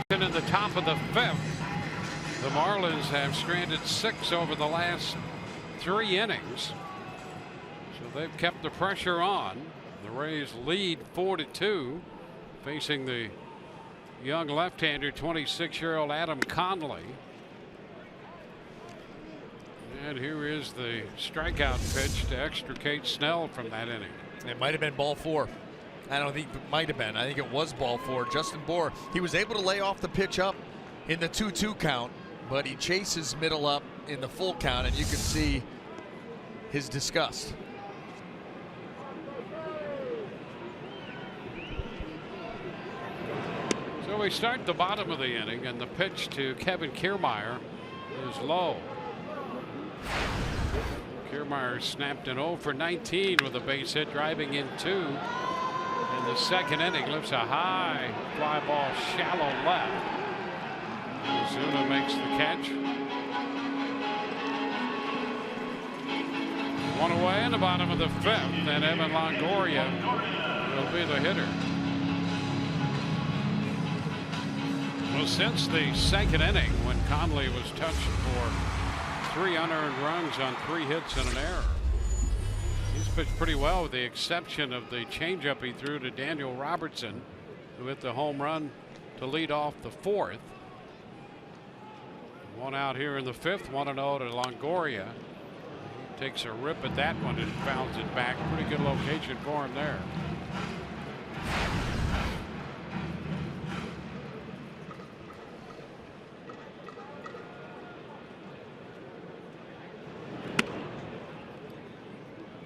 In the top of the 5th, the Marlins have stranded 6 over the last 3 innings. So they've kept the pressure on. The Rays lead 4-2, facing the young left-hander, 26-year-old Adam Conley. And here is the strikeout pitch to extricate Snell from that inning. It might have been ball 4. I don't think it might have been. I think it was ball 4. Justin Bour, he was able to lay off the pitch up in the 2-2 count, but he chases middle up in the full count, and you can see his disgust. So we start the bottom of the inning, and the pitch to Kevin Kiermaier is low. Kiermaier snapped an 0 for 19 with a base hit, driving in 2. In the second inning, lifts a high fly ball shallow left. Ozuna makes the catch. 1 away in the bottom of the 5th, and Evan Longoria will be the hitter. Well, since the second inning, when Conley was touched for 3 unearned runs on 3 hits and an error, He's pitched pretty well with the exception of the changeup he threw to Daniel Robertson, who hit the home run to lead off the 4th. One out here in the 5th, 1-0 to Longoria. He takes a rip at that one and fouls it back. Pretty good location for him there.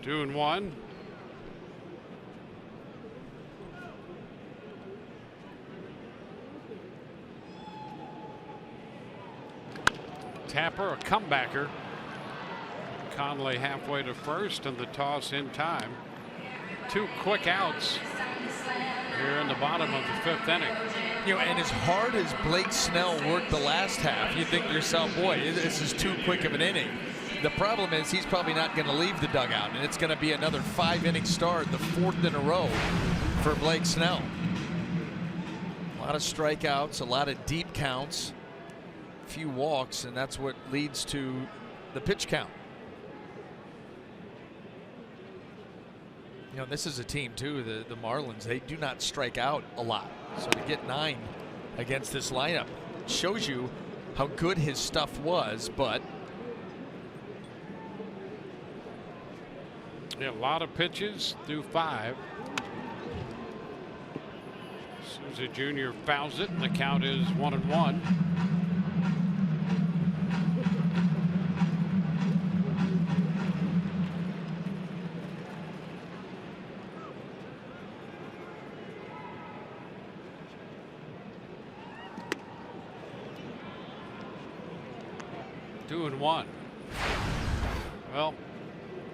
Two and one. Tapper, a comebacker. Conley halfway to first, and the toss in time. 2 quick outs here in the bottom of the 5th inning. You know, and as hard as Blake Snell worked the last half, you think to yourself, boy, this is too quick of an inning. The problem is he's probably not going to leave the dugout, and it's going to be another 5-inning start, the 4th in a row for Blake Snell. A lot of strikeouts, a lot of deep counts, a few walks, and that's what leads to the pitch count. You know, this is a team too, the Marlins, they do not strike out a lot. So to get 9 against this lineup shows you how good his stuff was, but yeah, a lot of pitches through 5. Souza Jr. fouls it, and the count is 1-1. Two and one. Well,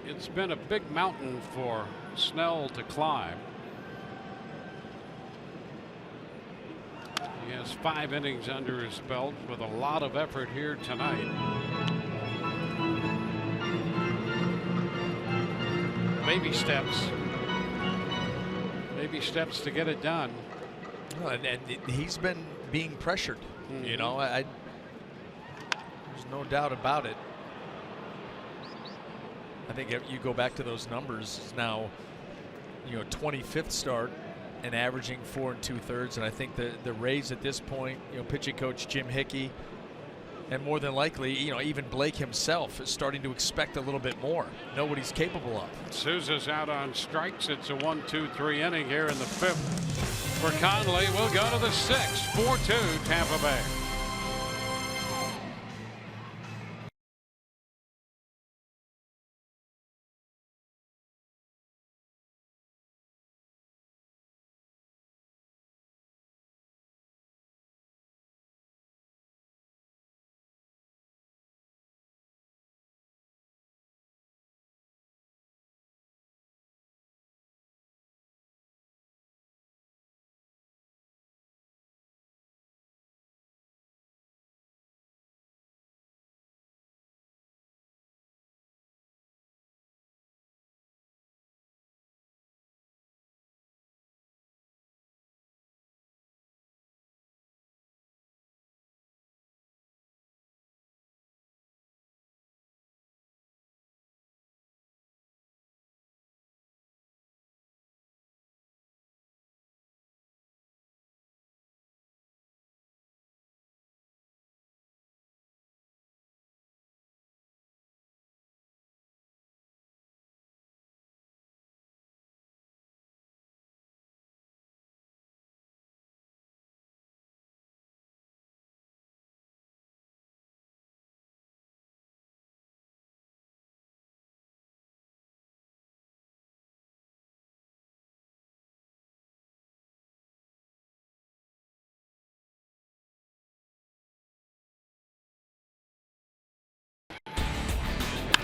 it's been a big mountain for Snell to climb. He has 5 innings under his belt with a lot of effort here tonight. Baby steps. Baby steps to get it done. well, and he's been being pressured. Mm-hmm. You know, there's no doubt about it. I think if you go back to those numbers, it's now, 25th start and averaging 4 2/3. And I think the Rays at this point, pitching coach Jim Hickey, and more than likely, even Blake himself is starting to expect a little bit more, know what he's capable of. Souza's out on strikes. It's a 1-2-3 inning here in the 5th for Conley. We'll go to the 6th. 4-2 Tampa Bay.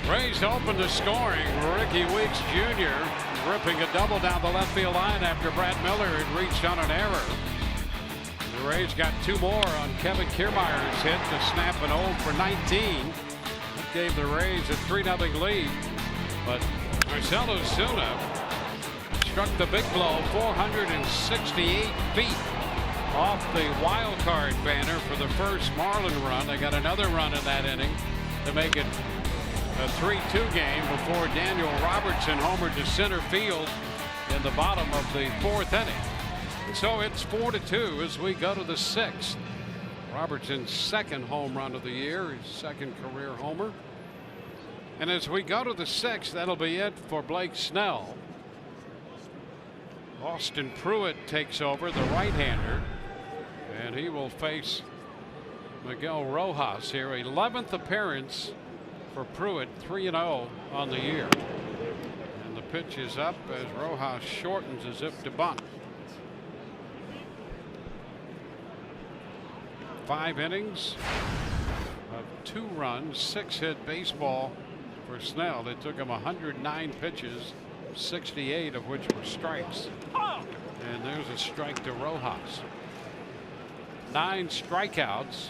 Rays open the scoring. Ricky Weeks Jr. ripping a double down the left field line after Brad Miller had reached on an error. The Rays got 2 more on Kevin Kiermaier's hit to snap an 0 for 19. That gave the Rays a 3-0 lead. But Marcell Ozuna struck the big blow 468 feet off the wild card banner for the first Marlin run. They got another run in that inning to make it A 3-2 game before Daniel Robertson homered to center field in the bottom of the 4th inning. So it's 4-2 as we go to the 6th. Robertson's 2nd home run of the year, his 2nd career homer. And as we go to the 6th, that'll be it for Blake Snell. Austin Pruitt takes over, the right-hander, and he will face Miguel Rojas here. 11th appearance for Pruitt, 3-0 on the year. And the pitch is up as Rojas shortens as if to bunt. 5 innings of 2 runs, 6-hit baseball for Snell. It took him 109 pitches, 68 of which were strikes. And there's a strike to Rojas. 9 strikeouts,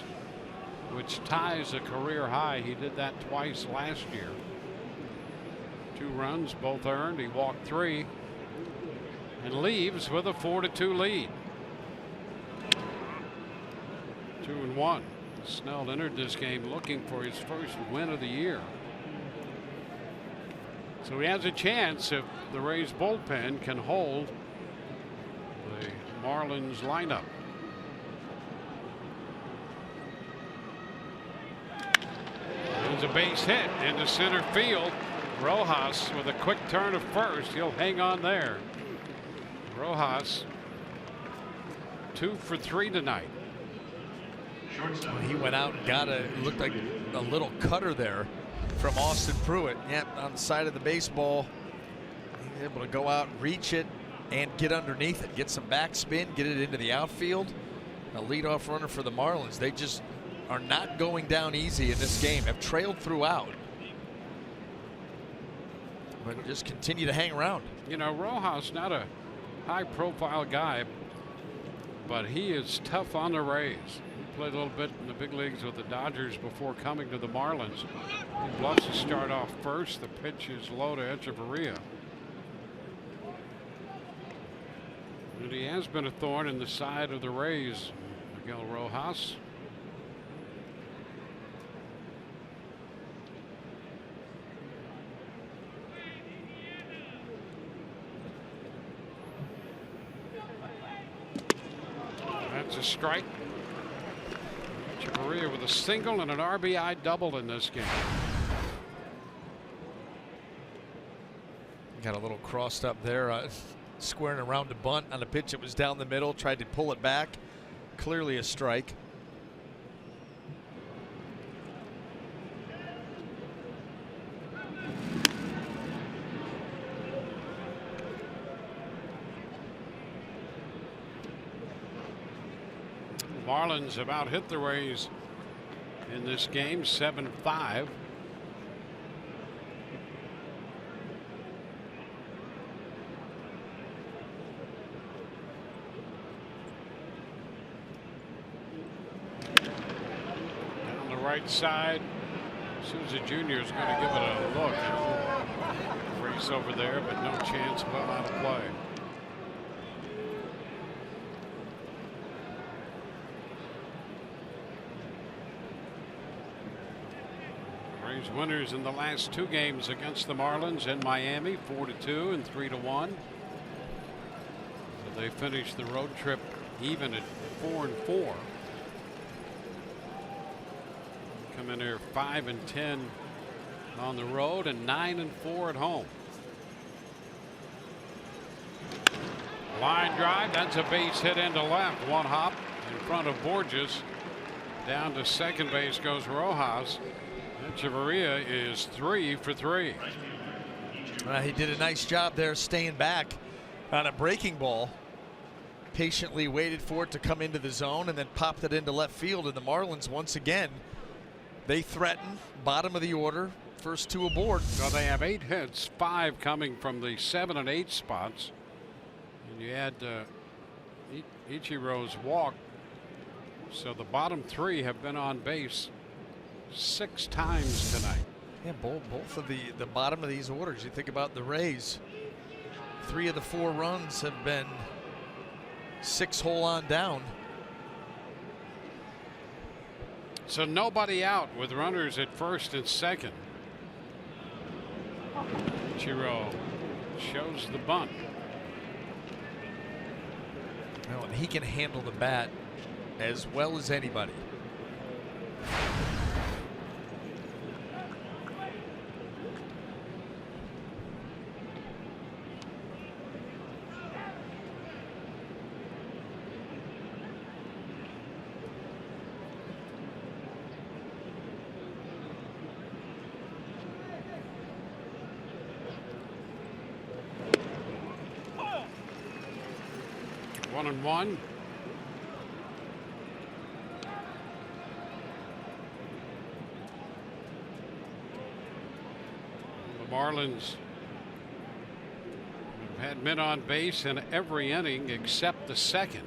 which ties a career high. He did that twice last year. 2 runs, both earned. He walked 3 and leaves with a 4-2 lead. 2-1. Snell entered this game looking for his first win of the year. So he has a chance if the Rays bullpen can hold the Marlins lineup. There's a base hit into center field. Rojas with a quick turn of first. He'll hang on there. Rojas 2 for 3 tonight. Well, he went out and got looked like a little cutter there from Austin Pruitt. Yep, on the side of the baseball. He's able to go out and reach it and get underneath it, get some backspin, get it into the outfield. A leadoff runner for the Marlins. They just are not going down easy in this game. Have trailed throughout, but just continue to hang around. You know, Rojas not a high-profile guy, but he is tough on the Rays. He played a little bit in the big leagues with the Dodgers before coming to the Marlins. He loves to start off first. The pitch is low to Echeverria. And he has been a thorn in the side of the Rays, Miguel Rojas. That's a strike. Echeverria with a single and an RBI double in this game. Got a little crossed up there, squaring around to bunt on a pitch that was down the middle. Tried to pull it back. Clearly a strike. Marlins have out hit the Rays in this game 7-5. Down the right side, Souza Jr. is going to give it a look. Race over there, but no chance, well out of play. Winners in the last 2 games against the Marlins in Miami, 4-2 and 3-1. So they finished the road trip even at 4-4. Come in here 5-10 on the road and 9-4 at home. Line drive, that's a base hit into left. 1 hop in front of Borges. Down to second base goes Rojas. Echeverria is 3 for 3. He did a nice job there staying back on a breaking ball. Patiently waited for it to come into the zone and then popped it into left field. And the Marlins, once again, they threaten bottom of the order. First 2 aboard. So they have 8 hits, 5 coming from the 7 and 8 spots. And you add Ichiro's walk. So the bottom 3 have been on base 6 times tonight. Yeah, both of the bottom of these orders. You think about the Rays. 3 of the 4 runs have been 6 hole on down. So nobody out with runners at first and second. Ichiro shows the bunt. Well, and he can handle the bat as well as anybody. One and one. The Marlins have had men on base in every inning except the second.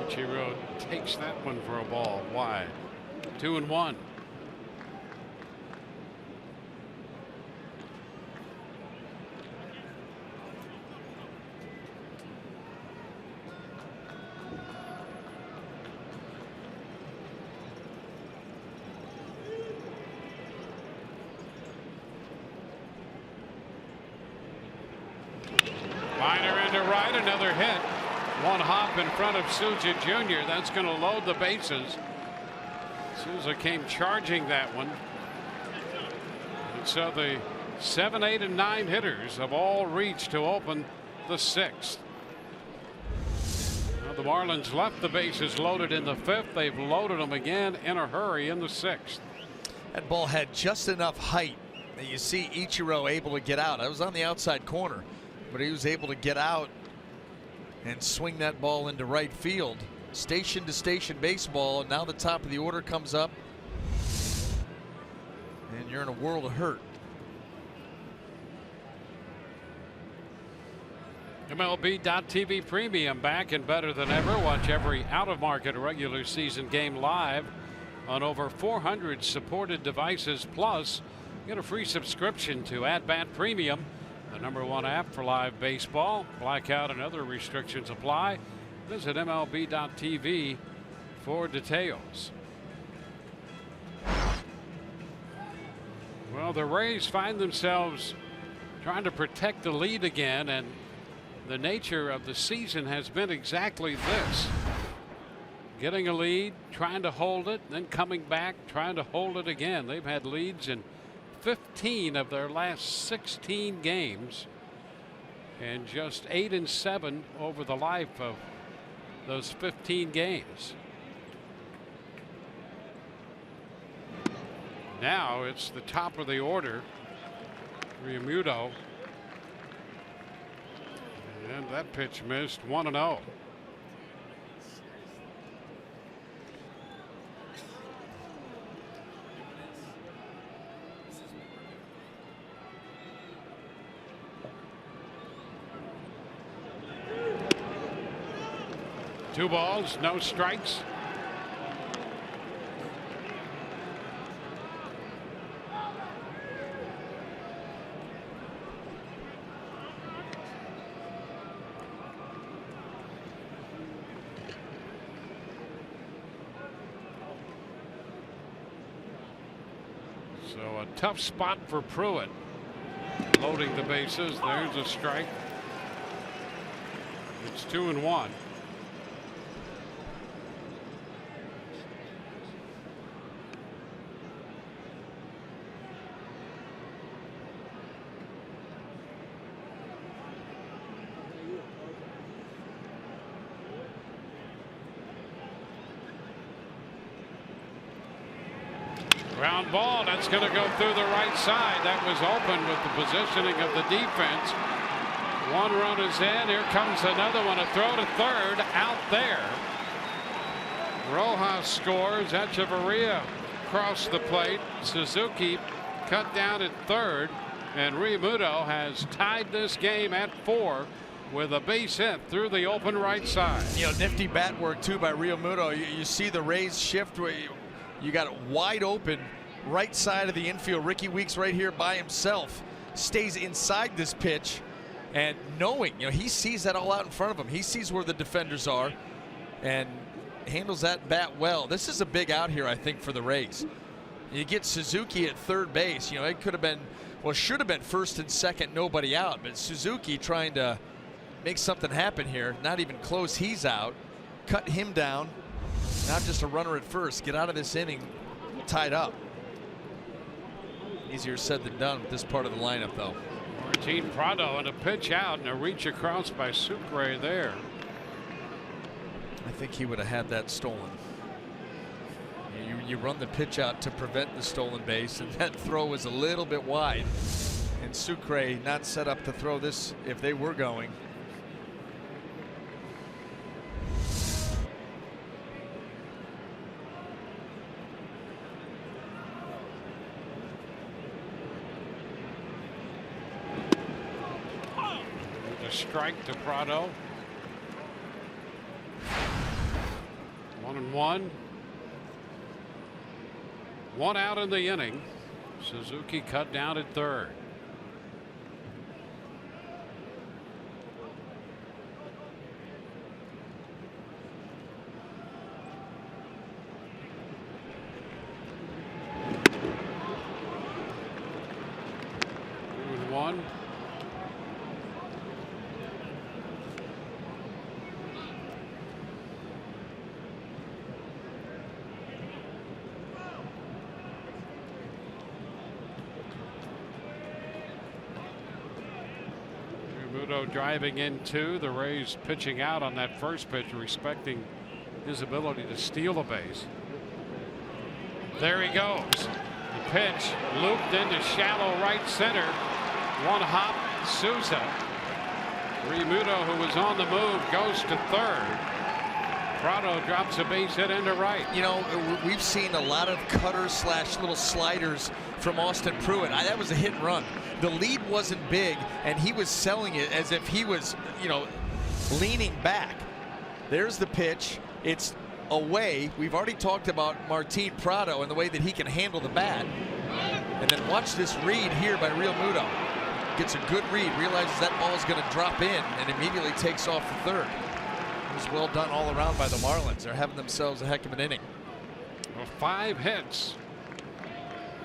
Ichiro takes that one for a ball wide. 2-1. Liner into right, another hit. One hop in front of Souza Jr. That's going to load the bases. Souza came charging that one. And so the 7, 8, and 9 hitters have all reached to open the 6th. Now the Marlins left the bases loaded in the 5th. They've loaded them again in a hurry in the 6th. That ball had just enough height that you see Ichiro able to get out. I was on the outside corner, but he was able to get out and swing that ball into right field. Station to station baseball, and now the top of the order comes up and you're in a world of hurt. MLB.TV Premium back and better than ever. Watch every out-of-market regular season game live on over 400 supported devices. Plus, get a free subscription to At Bat Premium, the #1 app for live baseball. Blackout and other restrictions apply. Visit MLB.TV for details. Well, the Rays find themselves trying to protect the lead again, and the nature of the season has been exactly this. Getting a lead, trying to hold it, then coming back, trying to hold it again. They've had leads in 15 of their last 16 games, and just 8 and 7 over the life of those 15 games. Now it's the top of the order. Realmuto. And that pitch missed. 1-0. Two balls, no strikes. So a tough spot for Pruitt. Loading the bases. There's a strike. It's 2-1. Ground ball, that's going to go through the right side. That was open with the positioning of the defense. One run is in. Here comes another one. A throw to third out there. Rojas scores. Echeverria across the plate. Suzuki cut down at third. And Realmuto has tied this game at 4 with a base hit through the open right side. You know, nifty bat work too by Realmuto. You see the Rays shift where you got it wide open right side of the infield. Ricky Weeks right here by himself stays inside this pitch, and knowing, you know, he sees that all out in front of him. He sees where the defenders are, and handles that bat well. This is a big out here, I think, for the Rays. You get Suzuki at third base. You know, it could have been, well, should have been first and second, nobody out. But Suzuki trying to make something happen here. Not even close. He's out. Cut him down. Not just a runner at first. Get out of this inning tied up. Easier said than done with this part of the lineup, though. Martin Prado and a pitch out and a reach across by Sucre there. I think he would have had that stolen. You run the pitch out to prevent the stolen base, and that throw was a little bit wide. And Sucre not set up to throw this if they were going. A strike to Prado. 1-1. One out in the inning. Suzuki cut down at third. One. Driving in two. The Rays pitching out on that first pitch, respecting his ability to steal a base. There he goes. The pitch looped into shallow right center. One hop, Souza. Realmuto, who was on the move, goes to third. Prado drops a base hit into right. You know, we've seen a lot of cutters slash little sliders from Austin Pruitt. That was a hit and run. The lead wasn't big, and he was selling it as if he was, you know, leaning back. There's the pitch. It's away. We've already talked about Martin Prado and the way that he can handle the bat. And then watch this read here by Realmuto. Gets a good read, realizes that ball is going to drop in, and immediately takes off for third. It was well done all around by the Marlins. They're having themselves a heck of an inning. Well, 5 hits,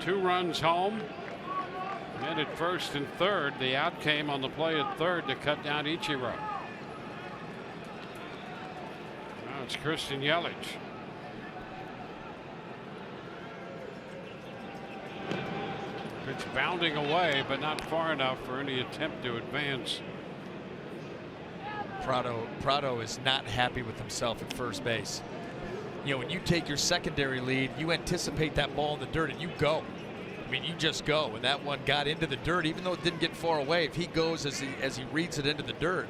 2 runs home. And at first and third, the out came on the play at third to cut down Ichiro. Now it's Christian Yelich. Pitch bounding away, but not far enough for any attempt to advance. Prado is not happy with himself at first base. You know, when you take your secondary lead, you anticipate that ball in the dirt and you go. I mean, you just go. And that one got into the dirt, even though it didn't get far away. If he goes as he reads it into the dirt,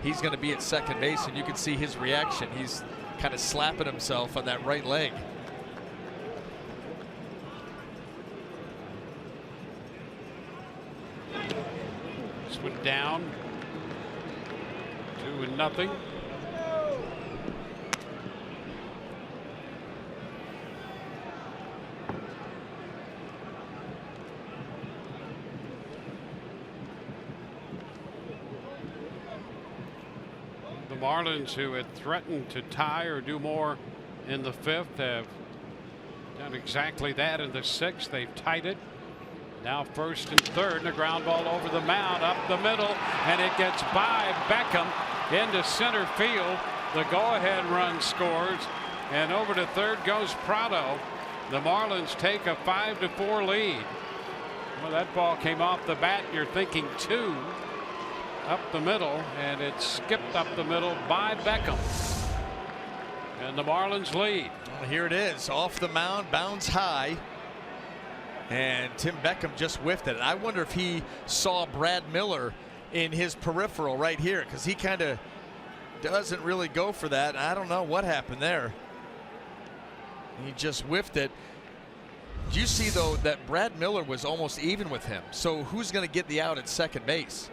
he's going to be at second base, and you can see his reaction. He's kind of slapping himself on that right leg. This one down. 2-0. The Marlins, who had threatened to tie or do more in the 5th, have done exactly that in the 6th. They've tied it. Now first and third, and a ground ball over the mound, up the middle, and it gets by Beckham into center field. The go-ahead run scores, and over to third goes Prado. The Marlins take a 5-4 lead. Well, that ball came off the bat. You're thinking 2 up the middle, and it skipped up the middle by Beckham. And the Marlins lead. Well, here it is, off the mound, bounds high. And Tim Beckham just whiffed it. I wonder if he saw Brad Miller in his peripheral right here, because he kind of doesn't really go for that. I don't know what happened there. He just whiffed it. Do you see, though, that Brad Miller was almost even with him? So who's going to get the out at second base?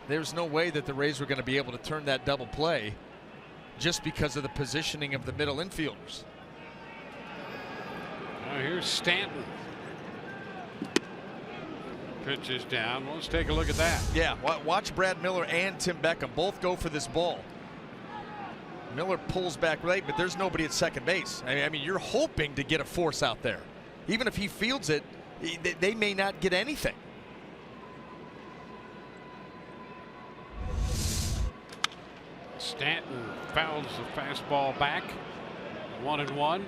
There's no way that the Rays were going to be able to turn that double play just because of the positioning of the middle infielders. Now here's Stanton. Pitch is down. Let's take a look at that. Yeah, watch Brad Miller and Tim Beckham both go for this ball. Miller pulls back late, but there's nobody at second base. I mean, you're hoping to get a force out there. Even if he fields it, they may not get anything. Stanton fouls the fastball back. 1-1.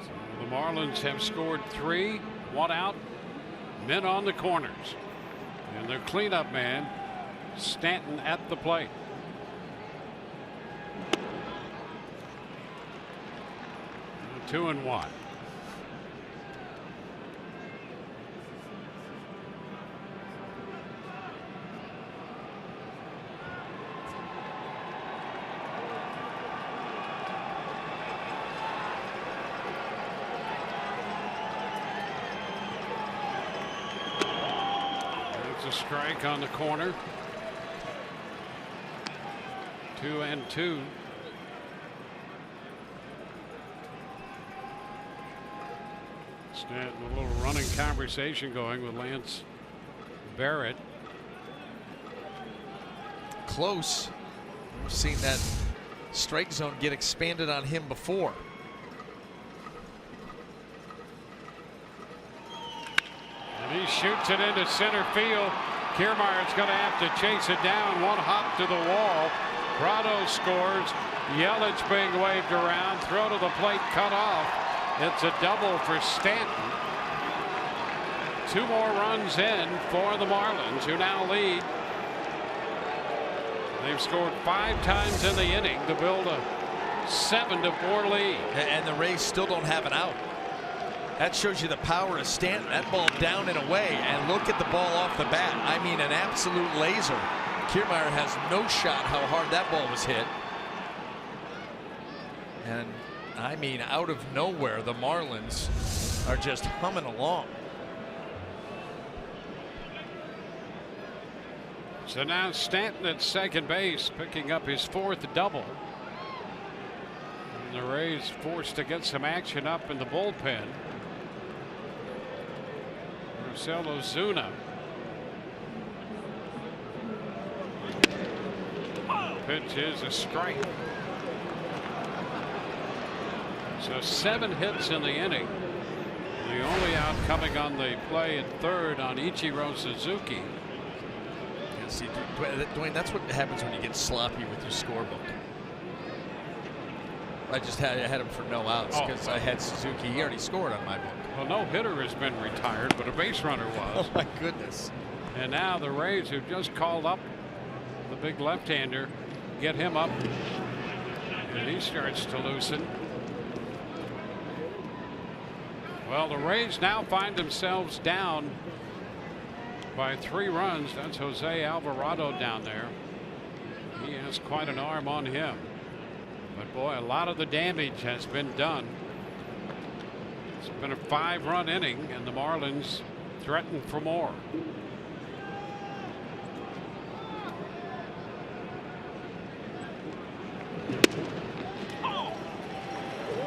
So the Marlins have scored 3, 1 out, men on the corners, and their cleanup man Stanton at the plate. Now 2-1. A strike on the corner. 2-2. Stanton, a little running conversation going with Lance Barrett. Close. We've seen that strike zone get expanded on him before. And he shoots it into center field. Kiermaier's going to have to chase it down. One hop to the wall. Prado scores. Yelich being waved around. Throw to the plate, cut off. It's a double for Stanton. 2 more runs in for the Marlins, who now lead. They've scored 5 times in the inning to build a 7-4 lead. And the Rays still don't have an out. That shows you the power of Stanton. That ball down and away, and look at the ball off the bat. I mean, an absolute laser. Kiermaier has no shot how hard that ball was hit. And I mean, out of nowhere, the Marlins are just humming along. So now Stanton at second base, picking up his 4th double. And the Rays forced to get some action up in the bullpen. Marcell Ozuna. Pitch is a strike. So 7 hits in the inning. The only out coming on the play at third on Ichiro Suzuki. Yeah, see, Dwayne, that's what happens when you get sloppy with your scorebook. I just had him for no outs because I had Suzuki. He already scored on my book. Well, no hitter has been retired, but a base runner was. Oh my goodness! And now the Rays, who just called up the big left-hander, get him up, and he starts to loosen. Well, the Rays now find themselves down by 3 runs. That's Jose Alvarado down there. He has quite an arm on him. But boy, a lot of the damage has been done. It's been a 5-run inning, and the Marlins threaten for more.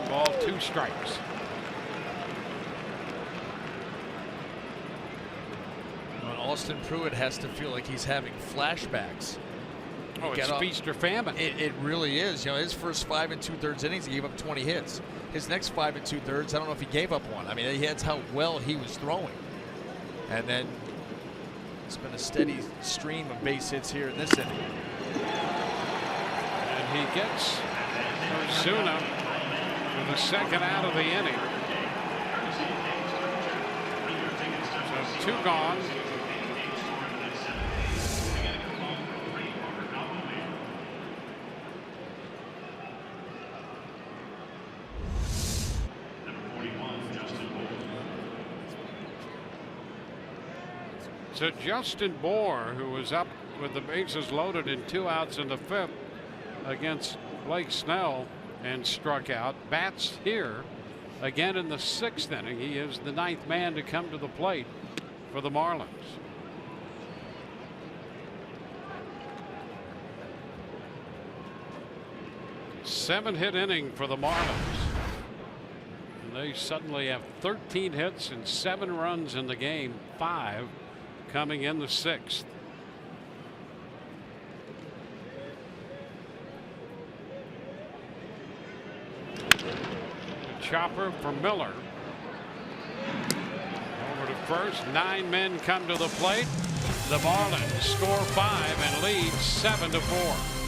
Ball, 2 strikes. Austin Pruitt has to feel like he's having flashbacks. Oh, it's feast or famine. It really is. You know, his first 5 2/3 innings, he gave up 20 hits. His next 5 2/3, I don't know if he gave up one. I mean, that's how well he was throwing. And then it's been a steady stream of base hits here in this inning. And he gets Ozuna for the 2nd out of the inning. So 2 gone. So Justin Bour, who was up with the bases loaded and 2 outs in the 5th against Blake Snell and struck out, bats here again in the 6th inning. He is the 9th man to come to the plate for the Marlins. Seven-hit inning for the Marlins. And They suddenly have 13 hits and 7 runs in the game, 5 coming in the 6th. Chopper for Miller. Over to first. 9 men come to the plate. The Marlins score 5 and lead 7-4.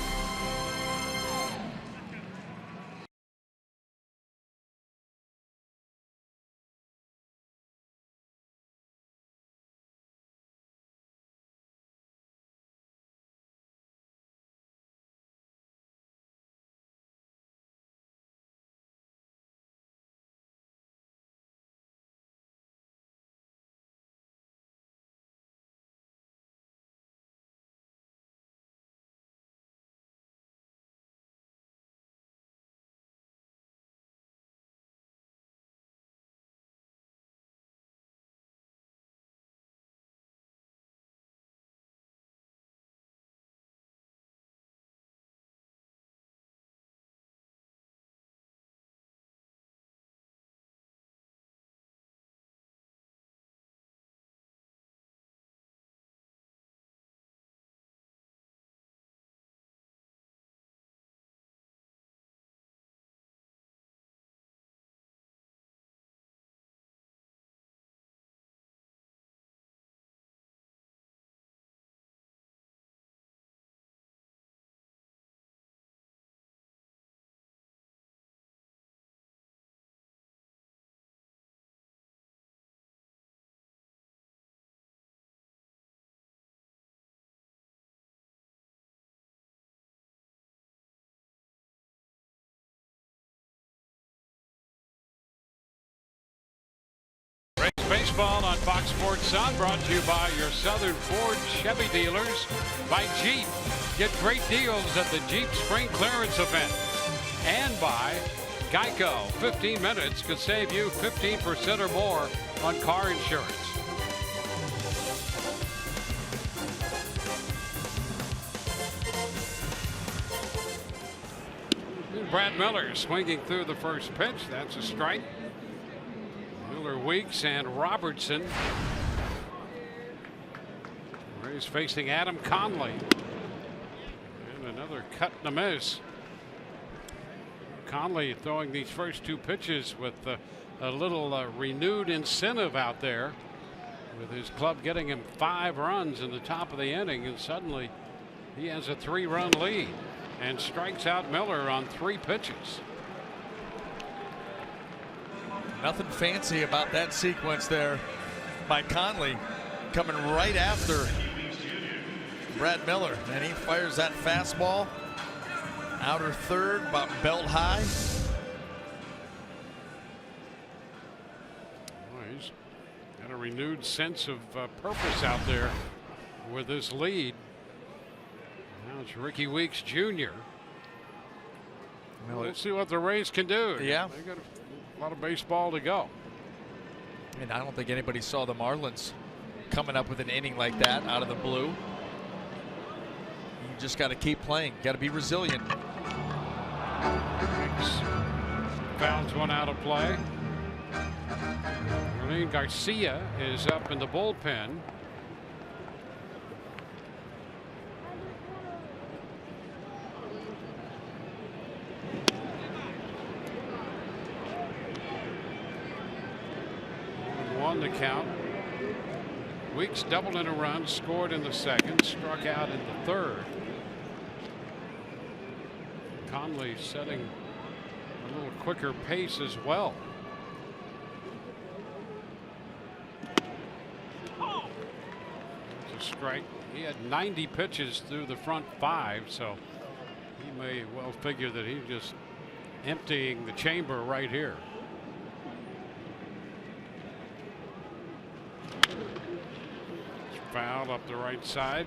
Baseball on Fox Sports Sun, brought to you by your Southern Ford Chevy dealers, by Jeep. Get great deals at the Jeep Spring Clearance event. And by Geico. 15 minutes could save you 15% or more on car insurance. Brad Miller swinging through the first pitch. That's a strike. Miller, Weeks, and Robertson. He's facing Adam Conley. And another cut and a miss. Conley throwing these first 2 pitches with a little renewed incentive out there, with his club getting him 5 runs in the top of the inning, and suddenly he has a 3-run lead and strikes out Miller on 3 pitches. Nothing fancy about that sequence there by Conley, coming right after Brad Miller, and he fires that fastball outer third, about belt high. Well, he's got a renewed sense of purpose out there with this lead. Now it's Ricky Weeks Jr. We'll see what the Rays can do. Yeah, they got a lot of baseball to go. And I don't think anybody saw the Marlins coming up with an inning like that out of the blue. You just got to keep playing. Got to be resilient. Founds one out of play. Marlene Garcia is up in the bullpen. The count. Weeks doubled in a run, scored in the second, struck out in the third. Conley setting a little quicker pace as well. It's a strike. He had 90 pitches through the front 5, so he may well figure that he's just emptying the chamber right here. Foul up the right side.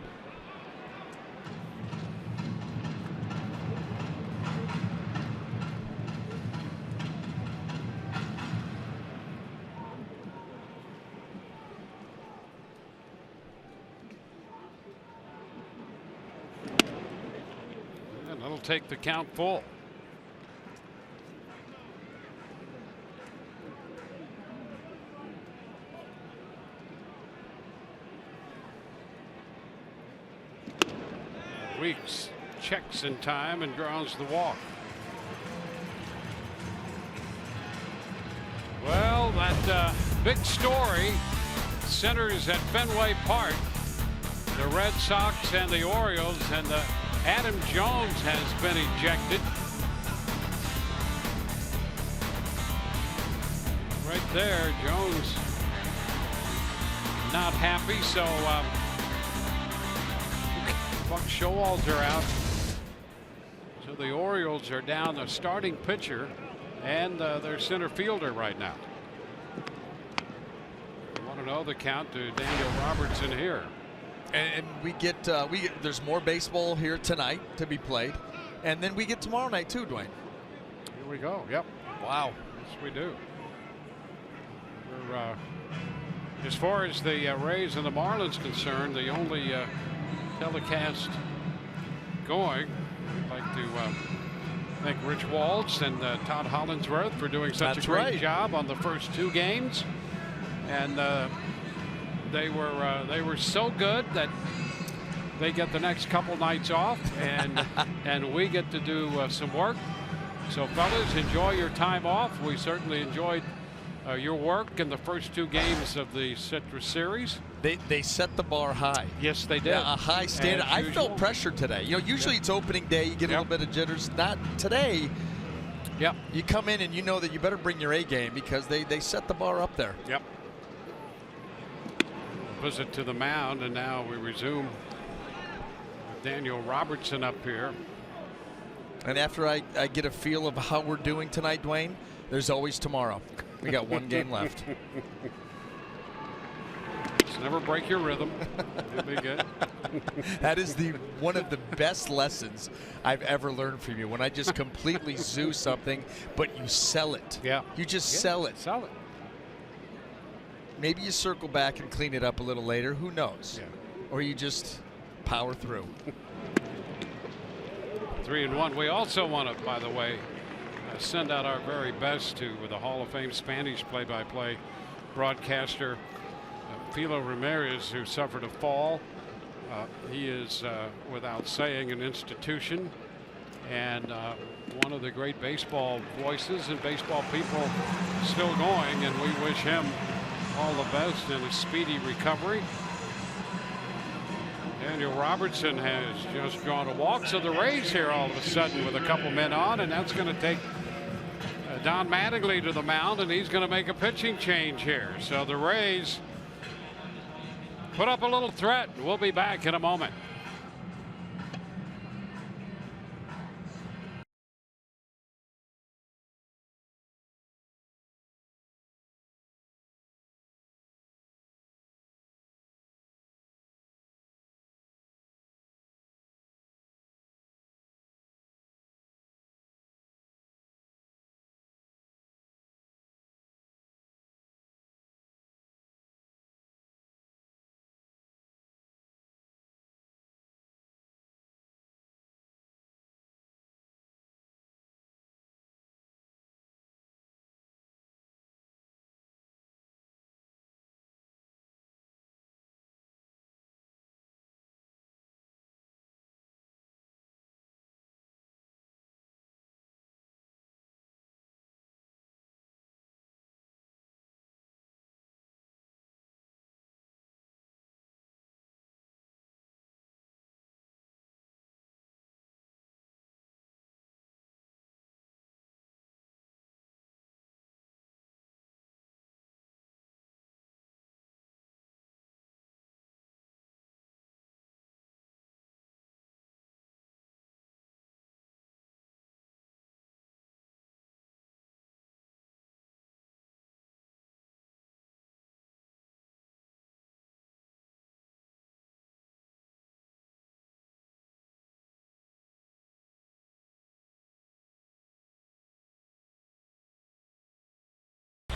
And that'll take the count full. Weeks checks in time and grounds the walk. Well, that big story centers at Fenway Park. The Red Sox and the Orioles, and Adam Jones has been ejected. Right there, Jones not happy, so Buck Showalter out. So the Orioles are down the starting pitcher and their center fielder right now. I want to know the count to Daniel Robertson here. And we get there's more baseball here tonight to be played, and then we get tomorrow night too, Dwayne. Here we go. Yep. Wow. Yes, we do. We're, as far as the Rays and the Marlins concerned, the only telecast going. I'd like to thank Rich Waltz and Todd Hollinsworth for doing such a great job on the first 2 games, and they were so good that they get the next couple nights off, and and we get to do some work. So fellas, enjoy your time off. We certainly enjoyed your work in the first 2 games of the Citrus Series. They set the bar high. Yes, they did. Yeah, a high standard. I felt pressure today. You know, usually it's opening day, you get a little bit of jitters. Not today. Yep. You come in and you know that you better bring your A game because they set the bar up there. Yep. Visit to the mound, and now we resume with Daniel Robertson up here. And after I get a feel of how we're doing tonight, Dwayne, there's always tomorrow. We got 1 game left. Just never break your rhythm. It'll be good. That is one of the best lessons I've ever learned from you. When I just completely zoo something, but you sell it. Yeah. You just sell it. Sell it. Maybe you circle back and clean it up a little later. Who knows? Yeah. Or you just power through. 3-1. We also want to, by the way, send out our very best to the Hall of Fame Spanish play-by-play broadcaster Philo Ramirez, who suffered a fall. He is, without saying, an institution, and one of the great baseball voices and baseball people still going, and we wish him all the best in a speedy recovery. Daniel Robertson has just drawn a walk, so the Rays here all of a sudden with a couple men on, and that's going to take Don Mattingly to the mound, and he's going to make a pitching change here. So the Rays put up a little threat. We'll be back in a moment.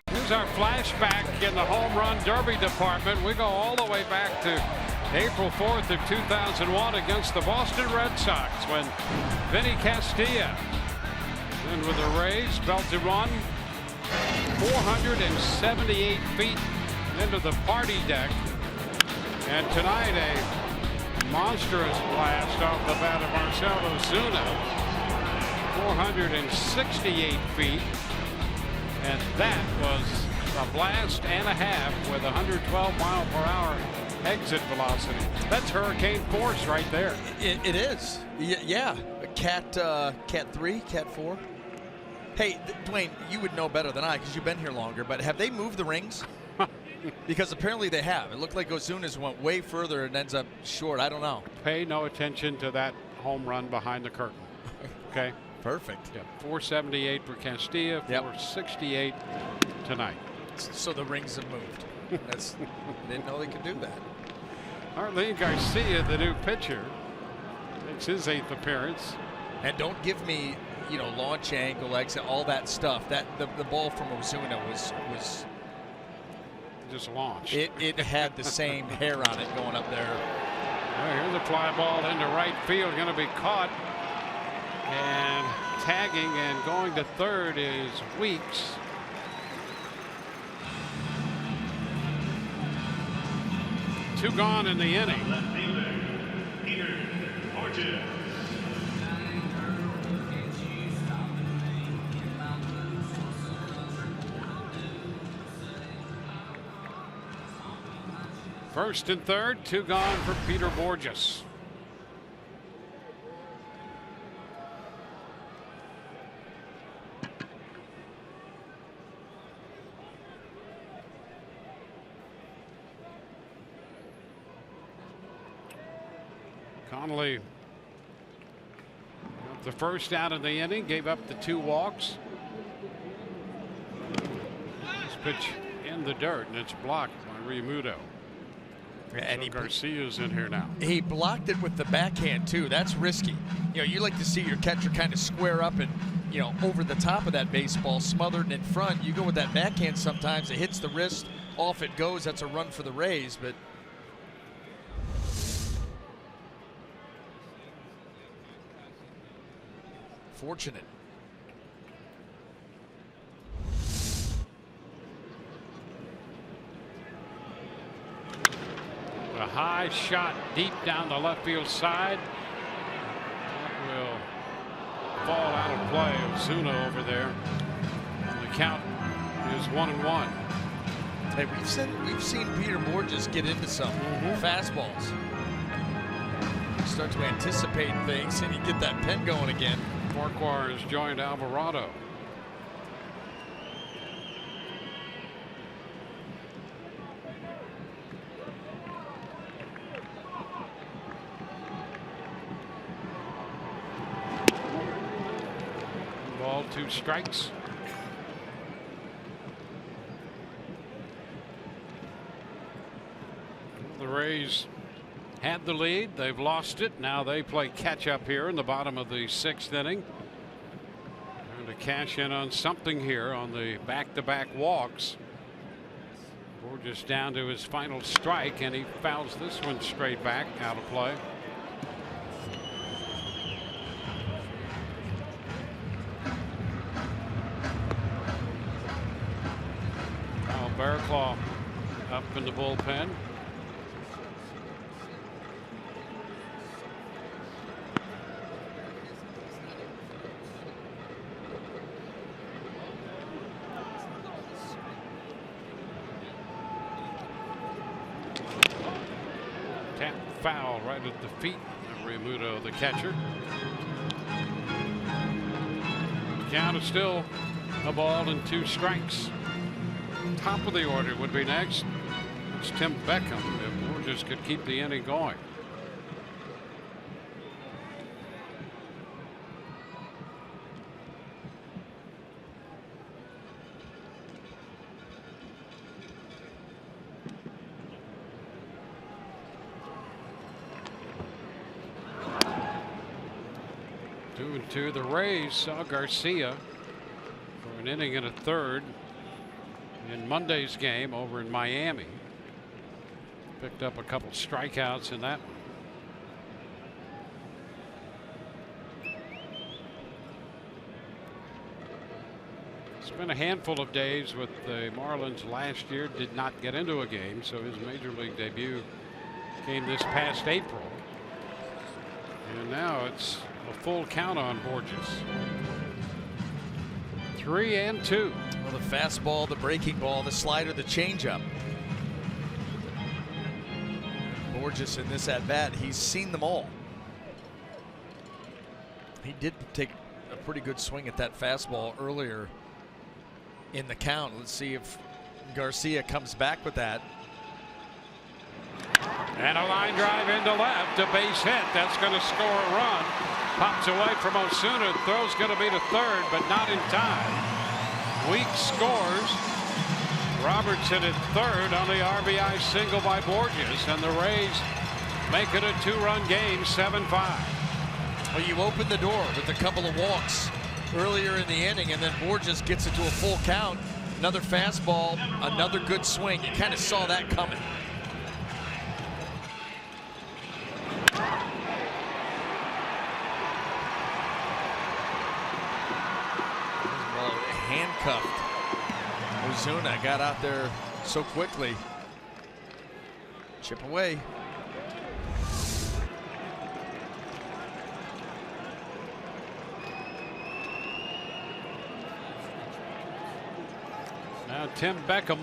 Here's our flashback in the home run derby department. We go all the way back to April 4th of 2001 against the Boston Red Sox when Vinny Castilla, then with the Rays, belted one 478 feet into the party deck. And tonight a monstrous blast off the bat of Marcell Ozuna. 468 feet. And that was a blast and a half with 112 mile per hour exit velocity. That's hurricane force right there. It is. Yeah. Cat 3, Cat 4. Hey, Dwayne, you would know better than I because you've been here longer, but have they moved the rings? Because apparently they have. It looked like Ozuna's went way further and ends up short. I don't know. Pay no attention to that home run behind the curtain. Okay? Perfect. Yeah, 478 for Castilla, 468 tonight. So the rings have moved. That's didn't know they could do that. Arlene Garcia, the new pitcher, makes his 8th appearance. And don't give me, launch angle, exit, all that stuff. That the ball from Ozuna was just launched. It had the same hair on it going up there. Well, here's a fly ball into right field, going to be caught. And tagging and going to third is Weeks. Two gone in the inning. Left fielder, Peter Borges. First and third, two gone for Peter Borges. Connolly got the first out of the inning, gave up the 2 walks. This pitch in the dirt, and it's blocked by Realmuto. And Garcia's in here now. He blocked it with the backhand too. That's risky. You like to see your catcher kind of square up and over the top of that baseball, smothered in front. You go with that backhand sometimes. It hits the wrist, off it goes. That's a run for the Rays, but. Fortunate. A high shot deep down the left field side. That will fall out of play. Ozuna over there. The count is 1-1. Hey, we've seen Peter Borges get into some fastballs. Start to anticipate things, and you get that pen going again. Farquhar has joined Alvarado. Ball, 2 strikes. The Rays had the lead. They've lost it. Now they play catch up here in the bottom of the 6th inning. Trying to cash in on something here on the back-to-back walks. Borges down to his final strike, and he fouls this one straight back out of play. Now Bearclaw up in the bullpen. Foul right at the feet of Realmuto, the catcher. The count is still a ball and 2 strikes. Top of the order would be next. It's Tim Beckham if Borges could keep the inning going. To the Rays saw Garcia for an inning and a third in Monday's game over in Miami. Picked up a couple strikeouts in that one. It's been a handful of days with the Marlins last year. Did not get into a game, so his major league debut came this past April. And now it's a full count on Borges. 3-2. Well, the fastball, the breaking ball, the slider, the changeup. Borges in this at bat, he's seen them all. He did take a pretty good swing at that fastball earlier in the count. Let's see if Garcia comes back with that. And a line drive into left, a base hit. That's going to score a run. Pops away from Ozuna. Throw's going to be to third, but not in time. Weeks scores. Robertson at third on the RBI single by Borges, and the Rays make it a 2-run game, 7-5. Well, you open the door with a couple of walks earlier in the inning, and then Borges gets it to a full count. Another fastball, another good swing. You kind of saw that coming. Well, handcuffed. Ozuna got out there so quickly. Chip away. Now Tim Beckham.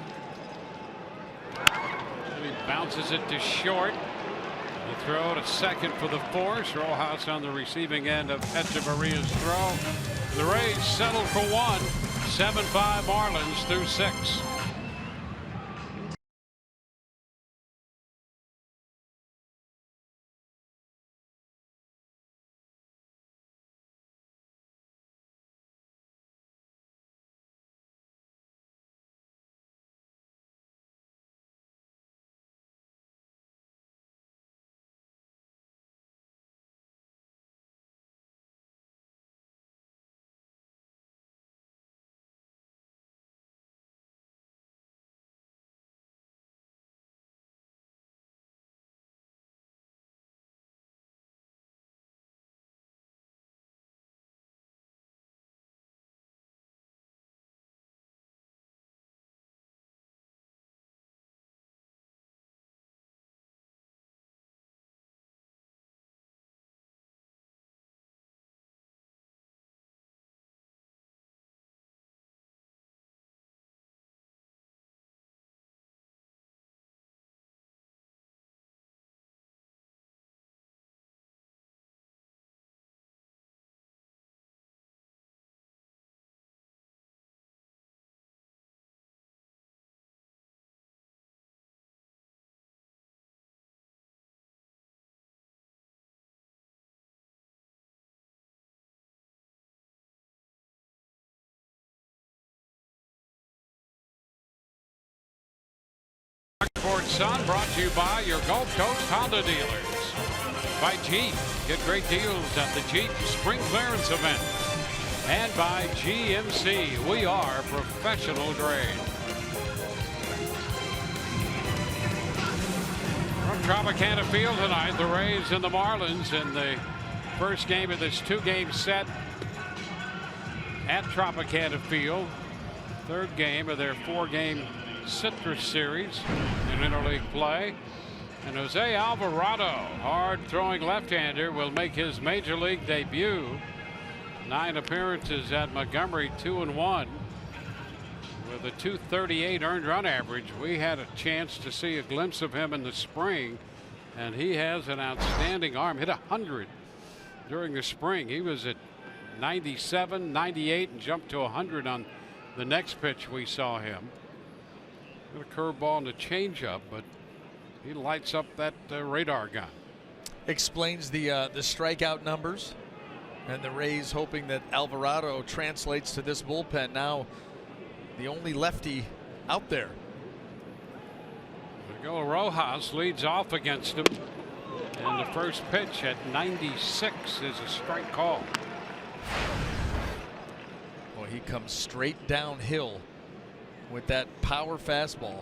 And he bounces it to short. The throw to second for the force. Rojas on the receiving end of Echeverria's throw. The Rays settle for one. 7-5 Marlins through 6. Sports Sun brought to you by your Gulf Coast Honda dealers. By Jeep, get great deals at the Jeep Spring Clearance event. And by GMC, we are professional grade. From Tropicana Field tonight, the Rays and the Marlins in the first game of this 2-game set at Tropicana Field. Third game of their 4-game Citrus Series in interleague play. And Jose Alvarado, hard-throwing left-hander, will make his major league debut. 9 appearances at Montgomery, 2-1. With a .238 earned run average. We had a chance to see a glimpse of him in the spring, and he has an outstanding arm. Hit 100 during the spring. He was at 97, 98, and jumped to 100 on the next pitch we saw him. A curveball and a changeup, but he lights up that radar gun. Explains the strikeout numbers, and the Rays hoping that Alvarado translates to this bullpen. Now the only lefty out there. Miguel Rojas leads off against him, and the first pitch at 96 is a strike call. Well, he comes straight downhill with that power fastball.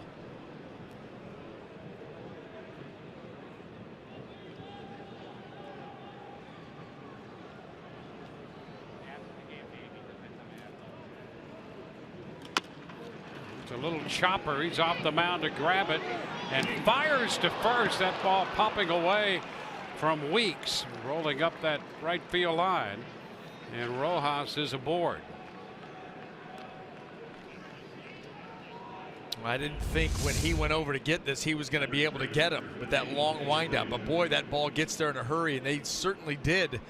It's a little chopper. He's off the mound to grab it and fires to first. That ball popping away from Weeks, rolling up that right field line, and Rojas is aboard. I didn't think when he went over to get this he was going to be able to get him with that long windup. But boy, that ball gets there in a hurry, and they certainly did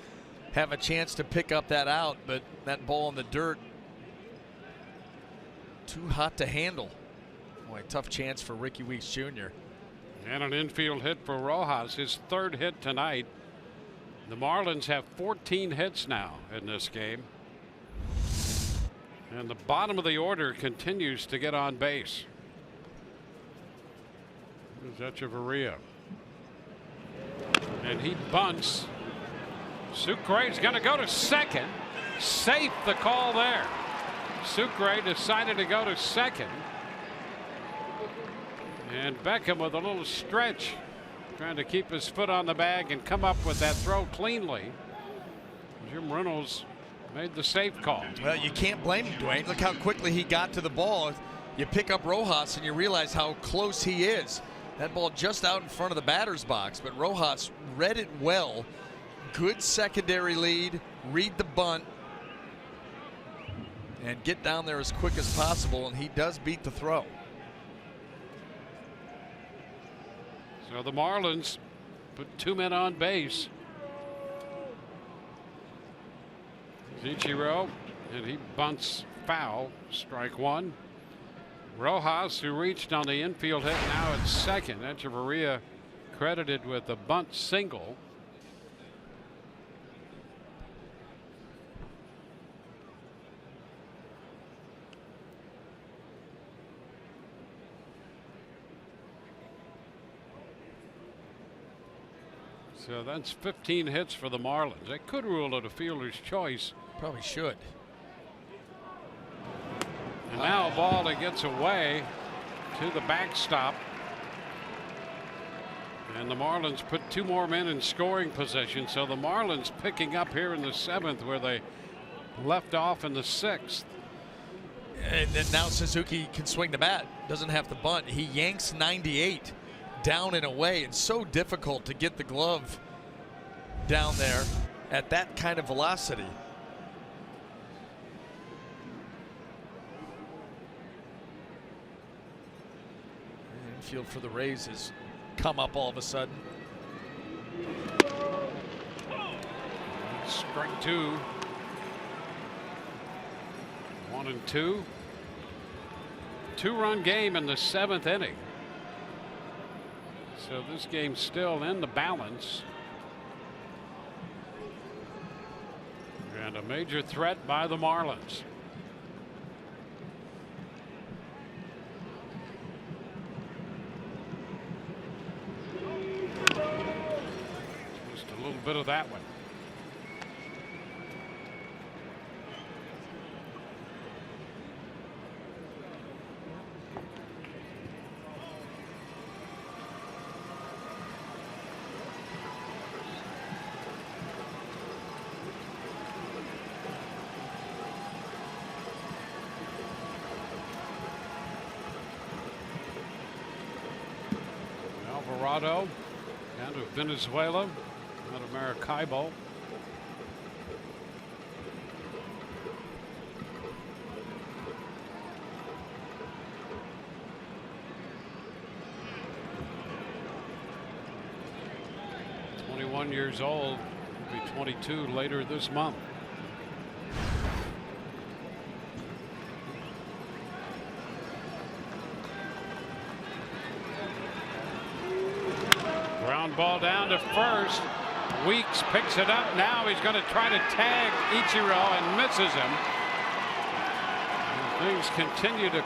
have a chance to pick up that out. But that ball in the dirt, too hot to handle. Boy, tough chance for Ricky Weeks Jr. And an infield hit for Rojas, his 3rd hit tonight. The Marlins have 14 hits now in this game. And the bottom of the order continues to get on base. Here's Echeverria. And he bunts. Sucre's going to go to second. Safe the call there. Sucre decided to go to second. And Beckham with a little stretch, trying to keep his foot on the bag and come up with that throw cleanly. Jim Reynolds made the safe call. Well, you can't blame him, Dwayne. Look how quickly he got to the ball. You pick up Rojas and you realize how close he is. That ball just out in front of the batter's box, but Rojas read it well. Good secondary lead, read the bunt, and get down there as quick as possible, and he does beat the throw. So the Marlins put 2 men on base. Ichiro, and he bunts foul, strike 1. Rojas, who reached on the infield hit, now at second. Echeverria credited with a bunt single. So that's 15 hits for the Marlins. They could rule it a fielder's choice. Probably should. And now a ball that gets away to the backstop. And the Marlins put 2 more men in scoring position. So the Marlins picking up here in the 7th where they left off in the 6th. And then now Suzuki can swing the bat. Doesn't have to bunt. He yanks 98 down and away. It's so difficult to get the glove down there at that kind of velocity. Infield for the Rays has come up all of a sudden. Strike 2. 1-2. 2-run game in the 7th inning. So this game's still in the balance. And a major threat by the Marlins. Just a little bit of that one. Alvarado down to Venezuela, out of Maracaibo. Years old, will be 22 later this month. Ground ball down to first. Weeks picks it up. Now he's going to try to tag Ichiro and misses him. And things continue to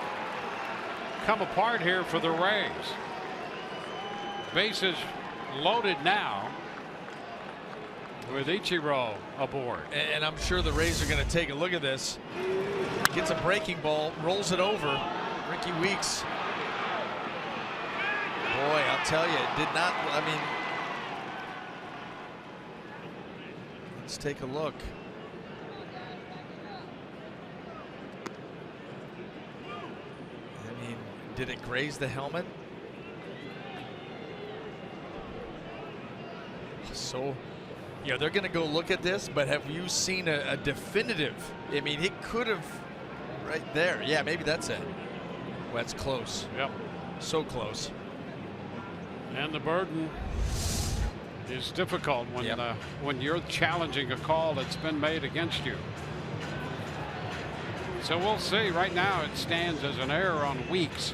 come apart here for the Rays. Bases loaded now, with Ichiro aboard. And I'm sure the Rays are going to take a look at this. Gets a breaking ball, rolls it over. Ricky Weeks. Boy, I'll tell you, it did not, I mean, let's take a look. I mean, did it graze the helmet? So, you know, they're going to go look at this, but have you seen a definitive? I mean, it could have right there. Yeah, maybe that's it. Well, that's close. Yep. So close. And the burden is difficult when you're challenging a call that's been made against you. So we'll see. Right now it stands as an error on Weeks,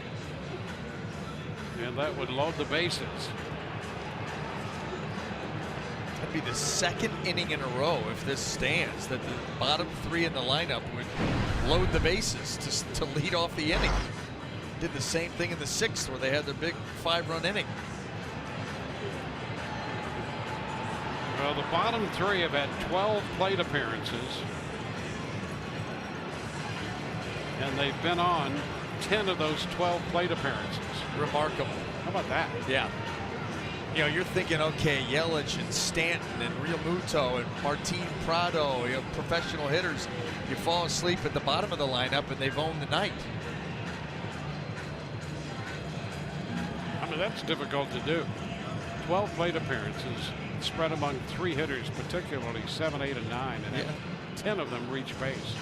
and that would load the bases. That'd be the second inning in a row if this stands that the bottom three in the lineup would load the bases to lead off the inning. Did the same thing in the sixth where they had their big 5-run inning. Well, the bottom three have had 12 plate appearances, and they've been on 10 of those 12 plate appearances. Remarkable. How about that? Yeah. You know, you're thinking, okay, Yelich and Stanton and Real Muto and Martin Prado, you know, professional hitters. You fall asleep at the bottom of the lineup and they've owned the night. I mean, that's difficult to do. 12 plate appearances spread among 3 hitters, particularly 7, 8, and 9, and 10 of them reach base.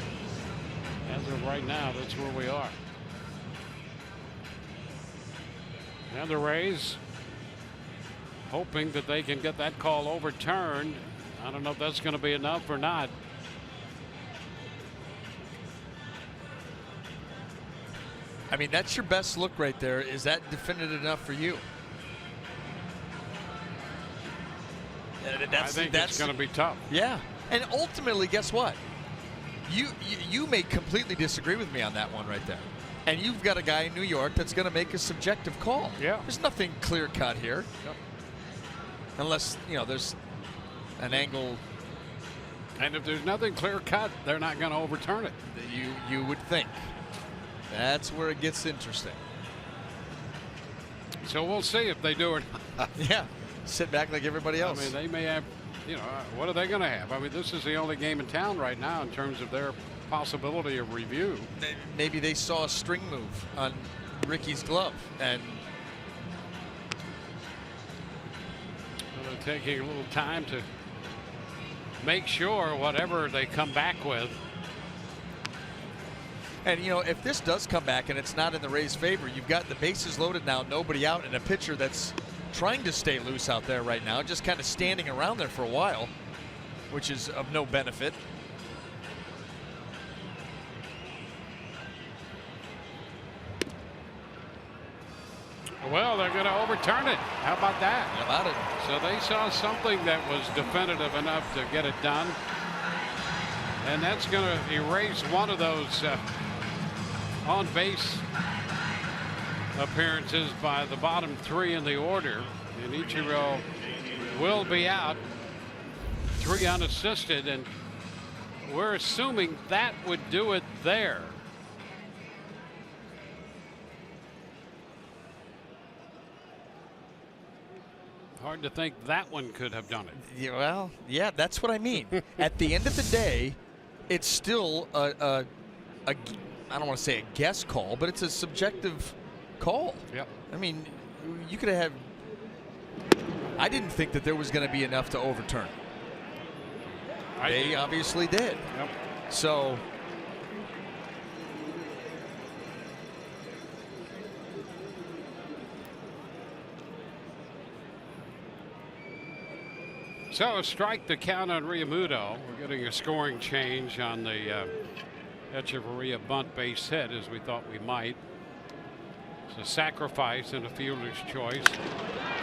As of right now, that's where we are. And the Rays hoping that they can get that call overturned. I don't know if that's going to be enough or not. I mean, that's your best look right there. Is that definitive enough for you? I think that's going to be tough. Yeah. And ultimately, guess what? You may completely disagree with me on that one right there. And you've got a guy in New York that's going to make a subjective call. Yeah. There's nothing clear cut here. Yep. Unless, you know, there's an angle. And if there's nothing clear cut, they're not going to overturn it. You would think. That's where it gets interesting. So we'll see if they do or not. Yeah. Sit back like everybody else. I mean, they may have, you know, what are they going to have? I mean, this is the only game in town right now in terms of their possibility of review. Maybe they saw a string move on Ricky's glove and they're taking a little time to make sure whatever they come back with. And, you know, if this does come back and it's not in the Rays' favor, you've got the bases loaded now, nobody out, and a pitcher that's trying to stay loose out there right now, just kind of standing around there for a while, which is of no benefit. Well, they're going to overturn it. How about that? How about it? So they saw something that was definitive enough to get it done. And that's going to erase one of those on-base appearances by the bottom 3 in the order. And Ichiro will be out, 3 unassisted, and we're assuming that would do it there. Hard to think that one could have done it. Yeah, well, yeah, that's what I mean. At the end of the day, it's still a I don't want to say a guess call, but it's a subjective call. Yep. I mean, you could have. I didn't think that there was going to be enough to overturn. They obviously did. Yep. So. So a strike to count on Realmuto. We're getting a scoring change on the Echeverria bunt base hit, as we thought we might. It's a sacrifice and a fielder's choice.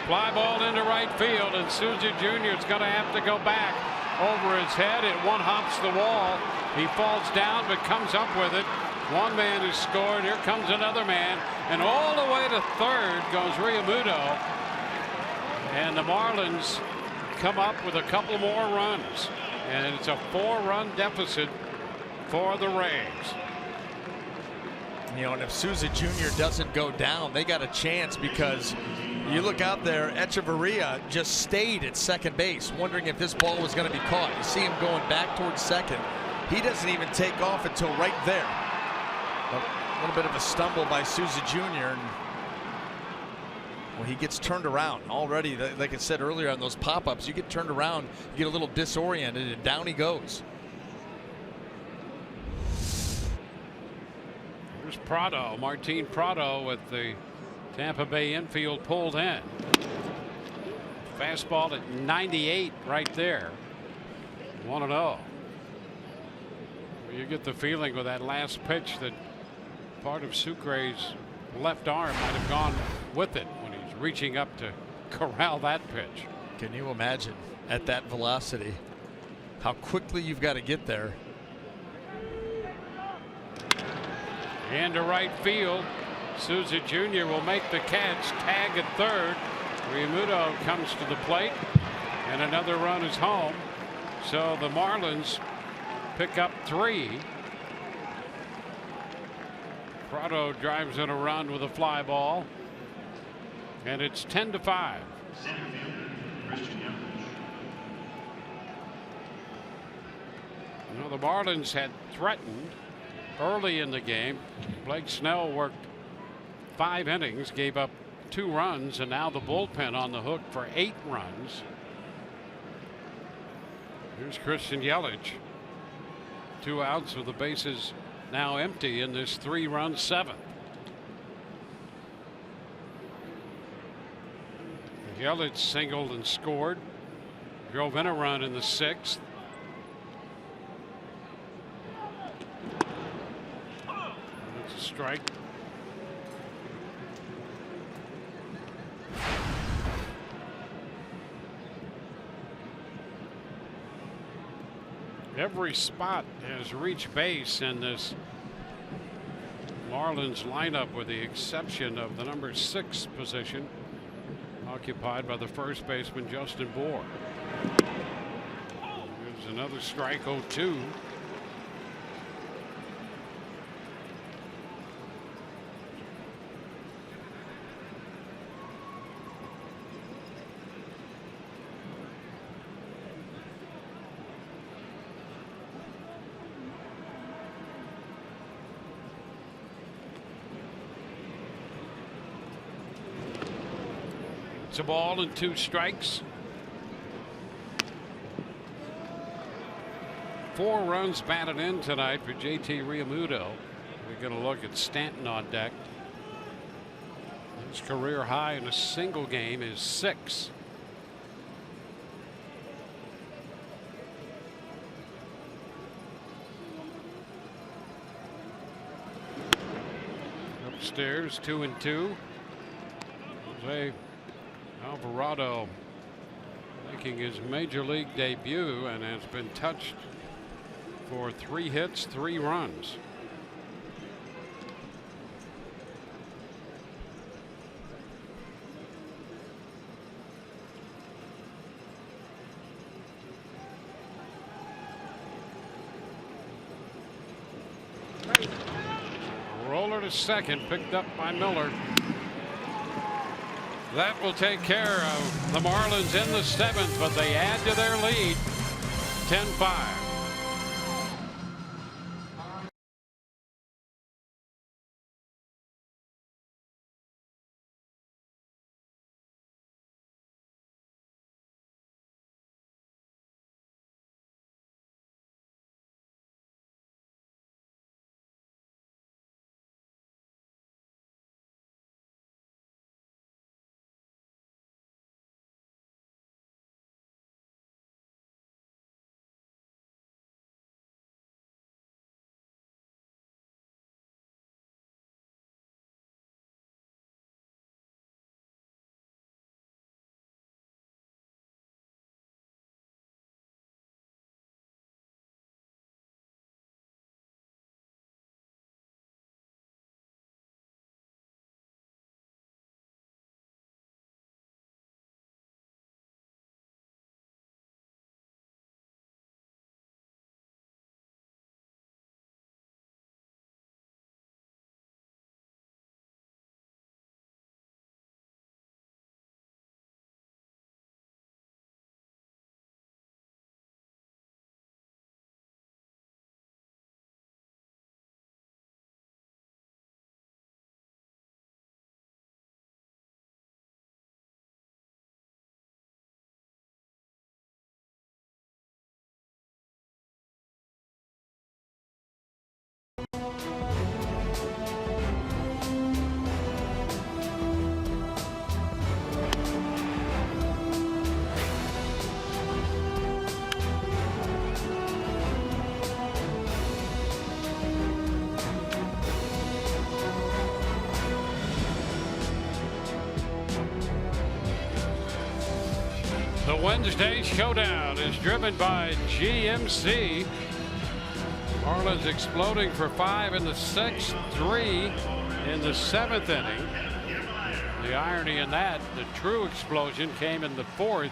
Fly ball into right field, and Souza Jr. is going to have to go back over his head. It one-hops the wall. He falls down but comes up with it. One man has scored. Here comes another man. And all the way to third goes Realmuto. And the Marlins come up with a couple more runs, and it's a 4-run deficit for the Rays. You know, and if Souza Jr. doesn't go down, they got a chance, because you look out there, Echeverria just stayed at second base, wondering if this ball was going to be caught. You see him going back towards second. He doesn't even take off until right there. A little bit of a stumble by Souza Jr. And Well, he gets turned around already. Like I said earlier on those pop-ups, you get turned around, you get a little disoriented, and down he goes. Here's Prado, Martin Prado with the Tampa Bay infield pulled in. Fastball at 98 right there. 1-0. You get the feeling with that last pitch that part of Sucre's left arm might have gone with it when he's reaching up to corral that pitch. Can you imagine at that velocity how quickly you've got to get there? Into right field. Souza Jr. will make the catch. Tag at third. Realmuto comes to the plate, and another run is home. So the Marlins pick up 3. Prado drives in a run with a fly ball, and it's 10-5. The Marlins had threatened early in the game. Blake Snell worked 5 innings, gave up 2 runs, and now the bullpen on the hook for 8 runs. Here's Christian Yelich. 2 outs with the bases now empty in this 3-run 7th. Yelich singled and scored. Drove in a run in the 6th. It's a strike. Every spot has reached base in this Marlins lineup, with the exception of the number 6 position, occupied by the first baseman Justin Bour. There's another strike, 0-2. It's a ball and 2 strikes. 4 runs batted in tonight for JT Realmuto. We're going to look at Stanton on deck. His career high in a single game is 6. Upstairs, 2-2. Jose Alvarado making his major league debut and has been touched for 3 hits, 3 runs. Roller to second, picked up by Miller. That will take care of the Marlins in the 7th, but they add to their lead, 10-5. Wednesday showdown is driven by GMC. Marlins exploding for 5 in the 6th, 3 in the 7th inning. The irony in that, the true explosion came in the 4th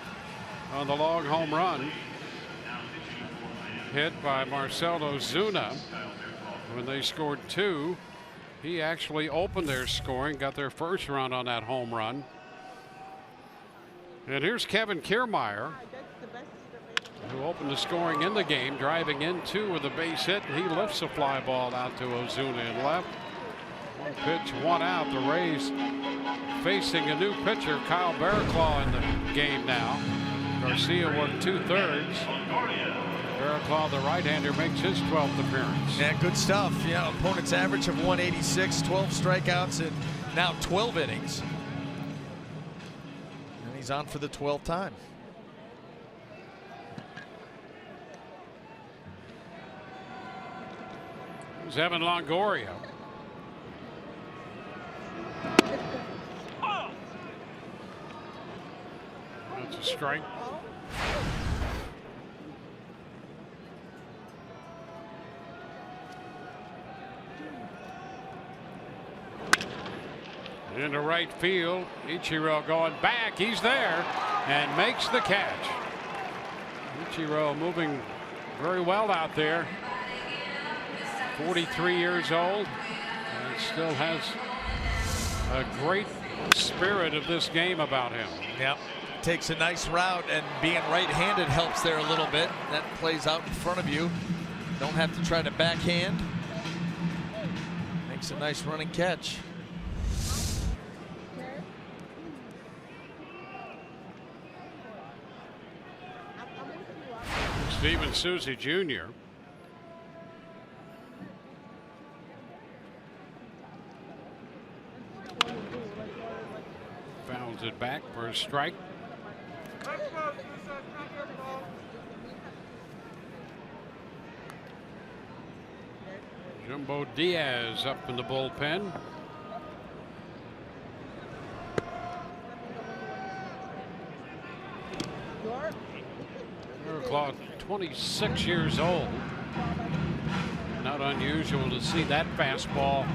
on the long home run hit by Marcell Ozuna. When they scored 2, he actually opened their scoring, got their first run on that home run. And here's Kevin Kiermaier, who opened the scoring in the game, driving in 2 with a base hit, and he lifts a fly ball out to Ozuna in left. 1 pitch, 1 out. The Rays facing a new pitcher, Kyle Barraclough, in the game now. Garcia worked 2/3. Barraclough, the right-hander, makes his 12th appearance. Yeah, good stuff. Yeah, opponent's average of 186, 12 strikeouts, and now 12 innings. And he's on for the 12th time. Here's Evan Longoria. That's a strike. Into right field, Ichiro going back. He's there and makes the catch. Ichiro moving very well out there. 43 years old and still has a great spirit of this game about him. Yep. Takes a nice route, and being right-handed helps there a little bit. That plays out in front of you. Don't have to try to backhand. Makes a nice running catch. Steven Souza Jr. Fouls it back for a strike. Jumbo Diaz up in the bullpen. Barraclough, 26 years old. Not unusual to see that fastball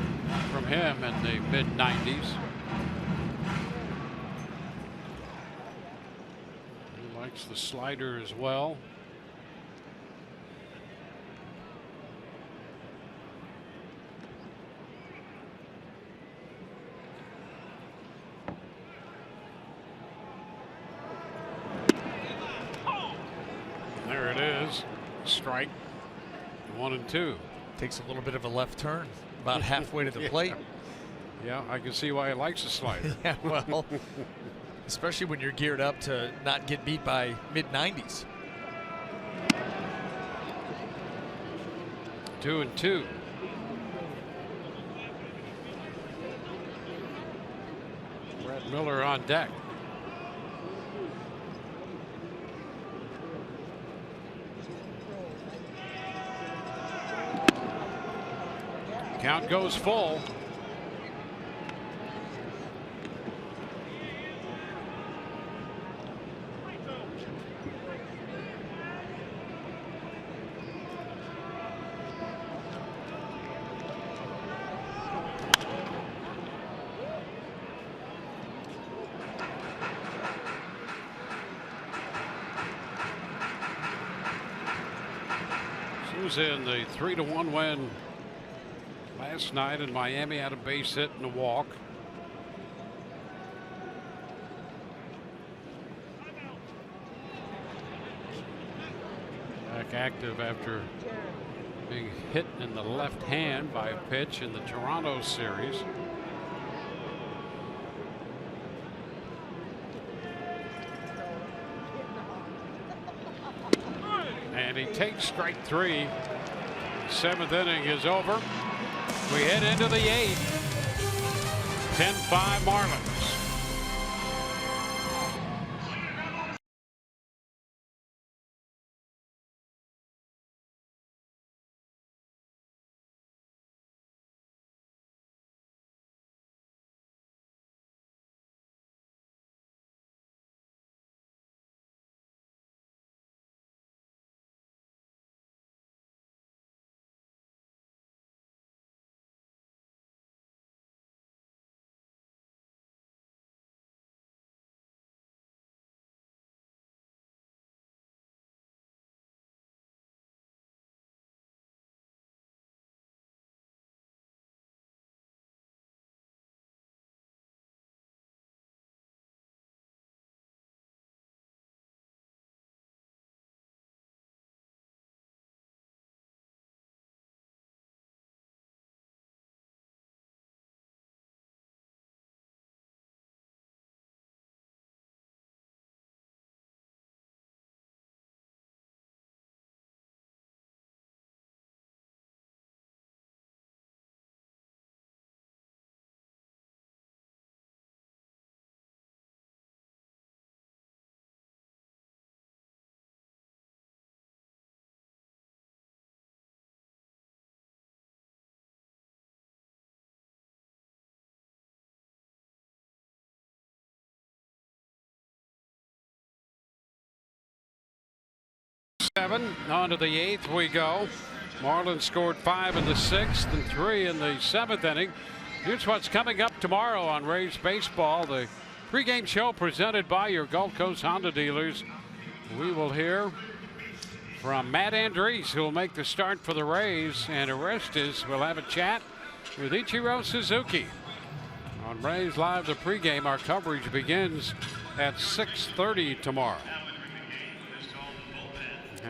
from him in the mid-90s. He likes the slider as well. There it is. Strike. 1 and 2. Takes a little bit of a left turn, about halfway to the plate. Yeah, I can see why he likes a slider. Yeah, well, especially when you're geared up to not get beat by mid-90s. 2 and 2. Brett Miller on deck. Count goes full. Souza in the 3-1 win last night in Miami, had a base hit and a walk. Back active after being hit in the left hand by a pitch in the Toronto series. And he takes strike 3. 7th inning is over. We head into the 8th. 10-5 Marlins. 7 on to the 8th we go. Marlins scored 5 in the 6th and 3 in the 7th inning. Here's what's coming up tomorrow on Rays Baseball. The pregame show presented by your Gulf Coast Honda dealers. We will hear from Matt Andriese, who will make the start for the Rays, and Orestes will have a chat with Ichiro Suzuki. On Rays Live, the pregame, our coverage begins at 6:30 tomorrow.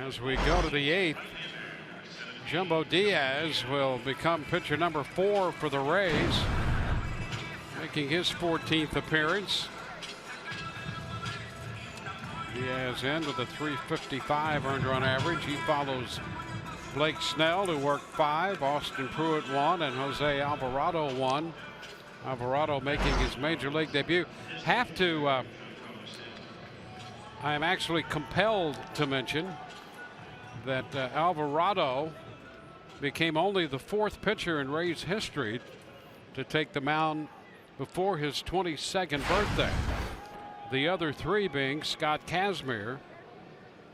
As we go to the 8th, Jumbo Diaz will become pitcher number 4 for the Rays, making his 14th appearance. Diaz in with a .355 earned run average. He follows Blake Snell, who worked 5, Austin Pruitt 1, and Jose Alvarado 1. Alvarado making his major league debut. I am actually compelled to mention that Alvarado became only the 4th pitcher in Rays history to take the mound before his 22nd birthday. The other 3 being Scott Kazmir,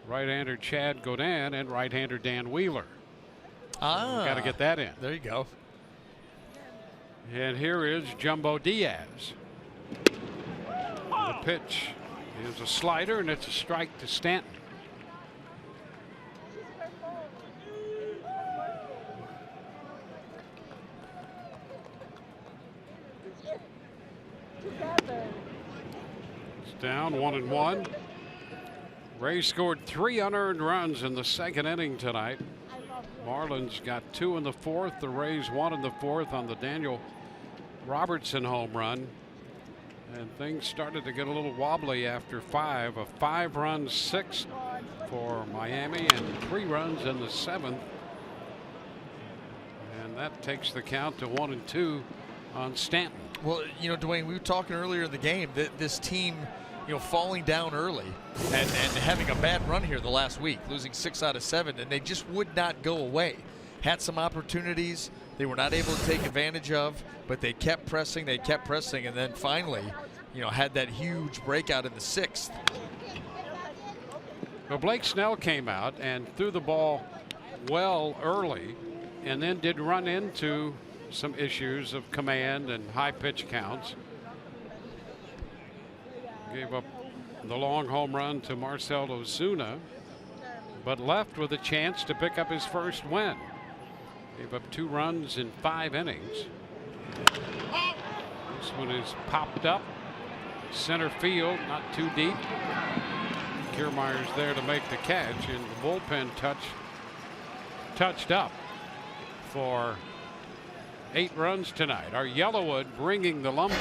right-hander Chad Godin, and right-hander Dan Wheeler. Got to get that in. There you go. And here is Jumbo Diaz. The pitch is a slider, and it's a strike to Stanton. It's down 1-1. Rays scored 3 unearned runs in the 2nd inning tonight. Marlins got 2 in the 4th. The Rays 1 in the 4th on the Daniel Robertson home run. And things started to get a little wobbly after 5. A 5-run 6th for Miami and 3 runs in the 7th. And that takes the count to 1-2 on Stanton. Well, you know, Dwayne, we were talking earlier in the game that this team, you know, falling down early and having a bad run here the last week, losing 6 out of 7, and they just would not go away. Had some opportunities they were not able to take advantage of, but they kept pressing, and then finally, you know, had that huge breakout in the 6th. Well, Blake Snell came out and threw the ball well early, and then did run into some issues of command and high pitch counts. Gave up the long home run to Marcell Ozuna, but left with a chance to pick up his first win. Gave up 2 runs in 5 innings. This one is popped up center field, not too deep. Kiermaier's there to make the catch, and the bullpen touched up for 8 runs tonight. Our Yellowwood bringing the lumber.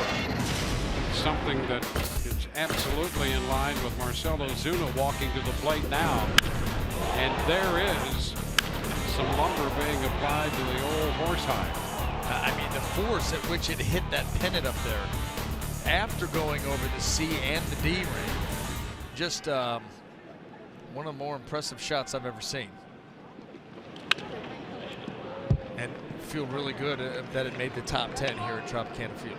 Something that is absolutely in line with Marcell Ozuna walking to the plate now. And there is some lumber being applied to the old horsehide. I mean, the force at which it hit that pennant up there after going over the C and the D ring. Just one of the more impressive shots I've ever seen. And feel really good that it made the top 10 here at Tropicana Field.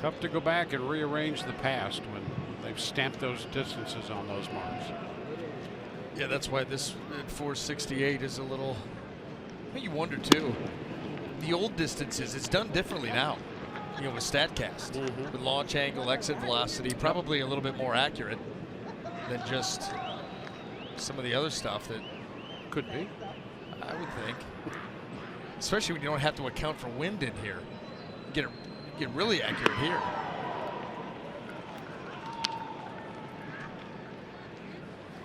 Tough to go back and rearrange the past when they've stamped those distances on those marks. Yeah, that's why this at 468 is a little. I think you wonder too. The old distances, it's done differently now. You know, with StatCast, with launch angle, exit velocity, probably a little bit more accurate than just some of the other stuff that could be. I would think, especially when you don't have to account for wind in here. Get really accurate here.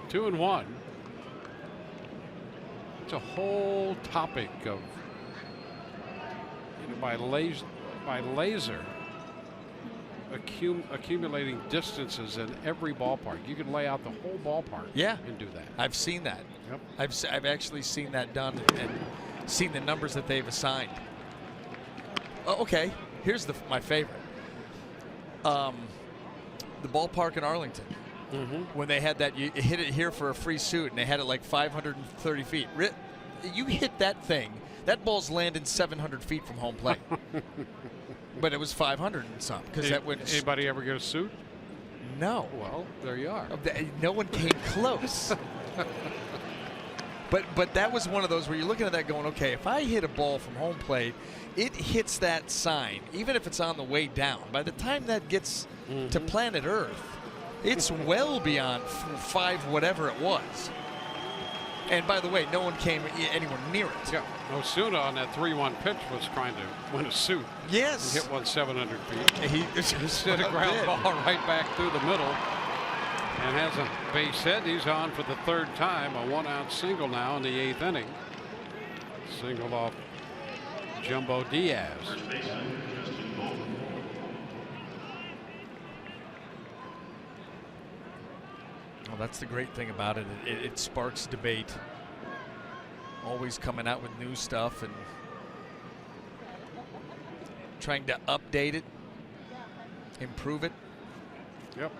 Two and one. It's a whole topic of, you know, by laser accumulating distances in every ballpark. You can lay out the whole ballpark. Yeah, and do that. I've seen that. Yep. I've actually seen that done and seen the numbers that they've assigned. Oh, okay, here's my favorite. The ballpark in Arlington. When they had that, you hit it here for a free suit, and they had it like 530 feet. You hit that thing, that ball's landing 700 feet from home plate. But it was 500 and some because that would. Anybody ever get a suit? No. Well, there you are. No one came close. But that was one of those where you're looking at that going, okay, if I hit a ball from home plate, it hits that sign, even if it's on the way down. By the time that gets to planet Earth, it's well beyond 5 whatever it was. And by the way, no one came anywhere near it. Yeah, Ozuna on that 3-1 pitch was trying to win a suit. Yes. He hit one 700 feet. He just hit a ground ball right back through the middle. And has a base hit. He's on for the 3rd time. A 1-out single now in the 8th inning. Single off Jumbo Diaz. Well, that's the great thing about it. It sparks debate. Always coming out with new stuff and trying to update it, improve it. Yep.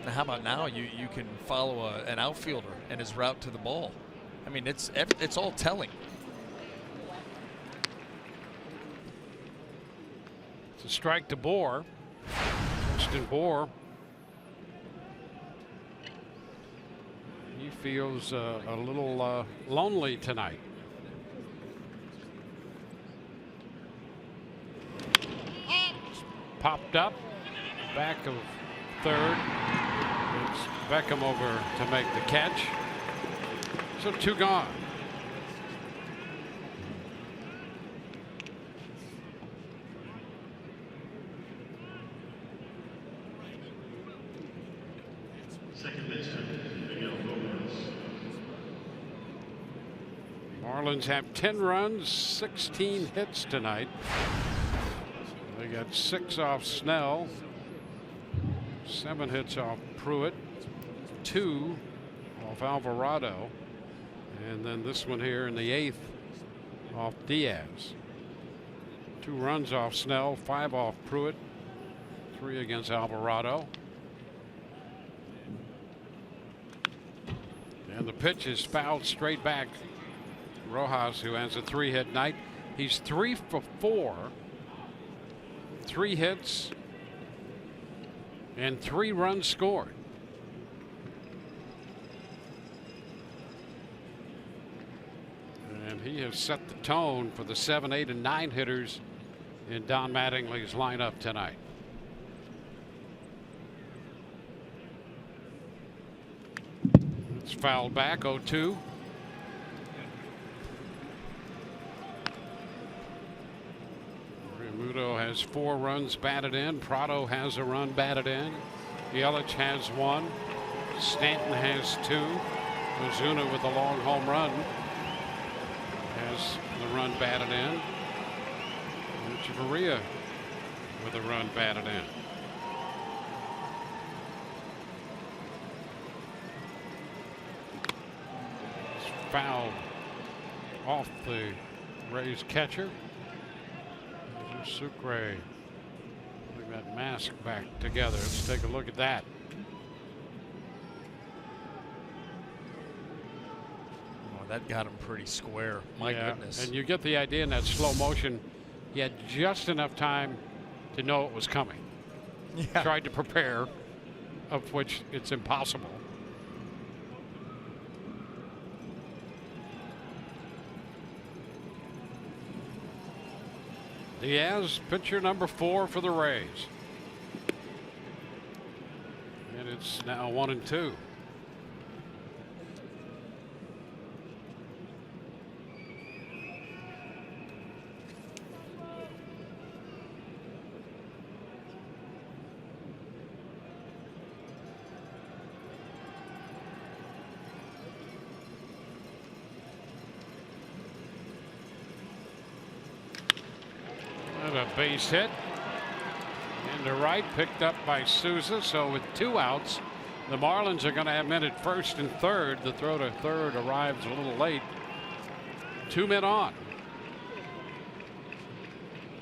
Now, how about now you can follow an outfielder and his route to the ball. I mean, it's all telling. It's a strike to Bohr. Justin Bohr. He feels a little lonely tonight. Popped up, back of 3rd. It's Beckham over to make the catch. So 2 gone. Marlins have 10 runs, 16 hits tonight. They got 6 off Snell, 7 hits off Pruitt, 2 off Alvarado, and then this one here in the 8th off Diaz. 2 runs off Snell, 5 off Pruitt, 3 against Alvarado. And the pitch is fouled straight back. Rojas, who has a 3-hit night, he's 3 for 4, 3 hits, and 3 runs scored. And he has set the tone for the 7, 8, and 9 hitters in Don Mattingly's lineup tonight. It's fouled back, 0-2. Muto has 4 runs batted in. Prado has a run batted in. Yelich has 1. Stanton has 2. Ozuna with a long home run has the run batted in. And Chavarria with a run batted in. It's fouled off the Rays catcher. Sucre, putting that mask back together. Let's take a look at that. Oh, that got him pretty square. My goodness. And you get the idea in that slow motion. He had just enough time to know it was coming. Yeah. Tried to prepare, of which it's impossible. Diaz, pitcher number 4 for the Rays. And it's now 1-2. A base hit into right, picked up by Souza. So with 2 outs, the Marlins are going to have men at 1st and 3rd. The throw to 3rd arrives a little late. 2 men on.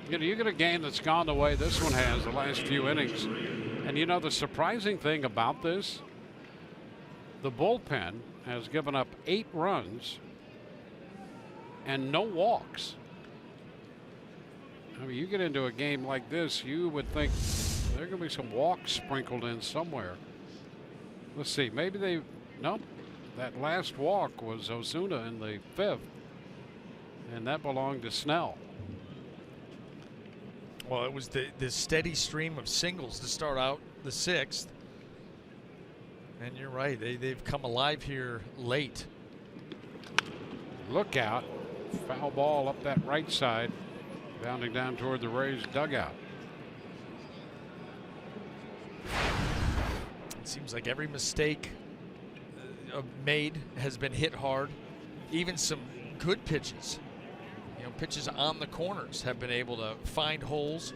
You get a game that's gone the way this one has the last few innings. And you know the surprising thing about this, the bullpen has given up 8 runs and no walks. I mean, you get into a game like this, you would think there are going to be some walks sprinkled in somewhere. Let's see. Maybe they. Nope. That last walk was Ozuna in the 5th, and that belonged to Snell. Well, it was the steady stream of singles to start out the 6th. And you're right. They've come alive here late. Look out. Foul ball up that right side, bounding down toward the Rays dugout. It seems like every mistake made has been hit hard. Even some good pitches, pitches on the corners have been able to find holes.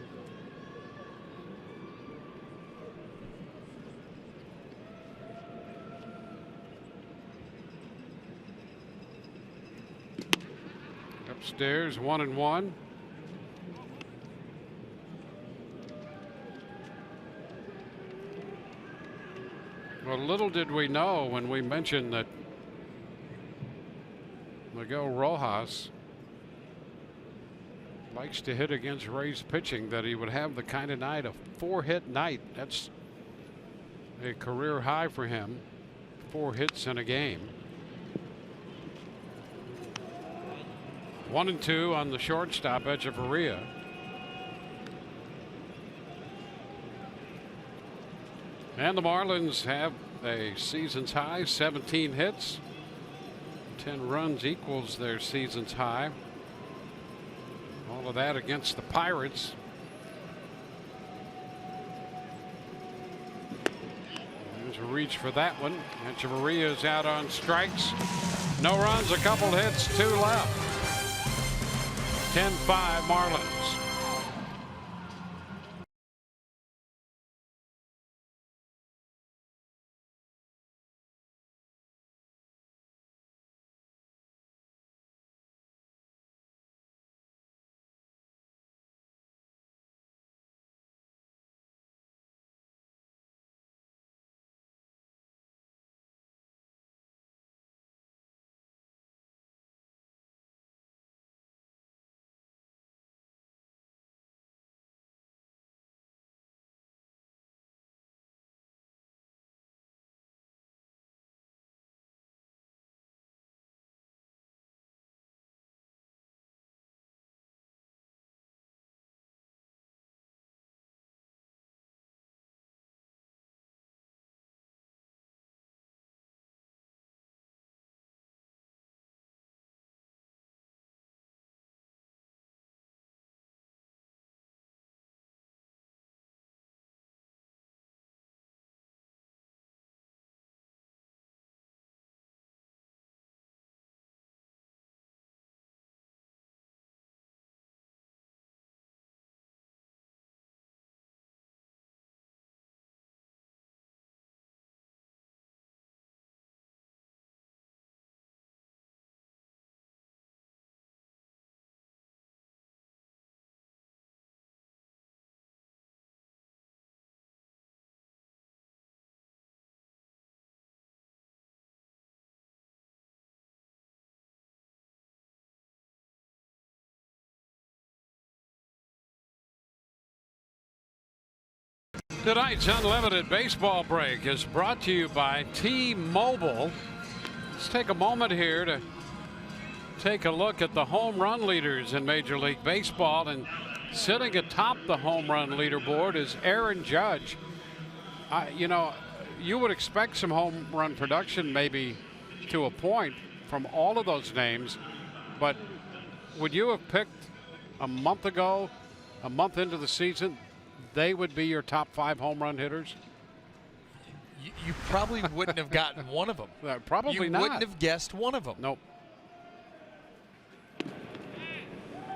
Upstairs, 1-1. Well, little did we know when we mentioned that Miguel Rojas likes to hit against Rays pitching, that he would have the kind of night, a 4-hit night. That's a career high for him. 4 hits in a game. 1-2 on the shortstop, Echeverria. And the Marlins have a season's high, 17 hits. 10 runs equals their season's high. All of that against the Pirates. There's a reach for that one. Echeverria is out on strikes. No runs, a couple hits, 2 left. 10-5 Marlins. Tonight's Unlimited Baseball Break is brought to you by T-Mobile. Let's take a moment here to take a look at the home run leaders in Major League Baseball. And sitting atop the home run leaderboard is Aaron Judge. You would expect some home run production maybe to a point from all of those names. But would you have picked a month ago, a month into the season, they would be your top 5 home run hitters? You probably wouldn't have gotten one of them. Probably not. You wouldn't have guessed one of them. Nope.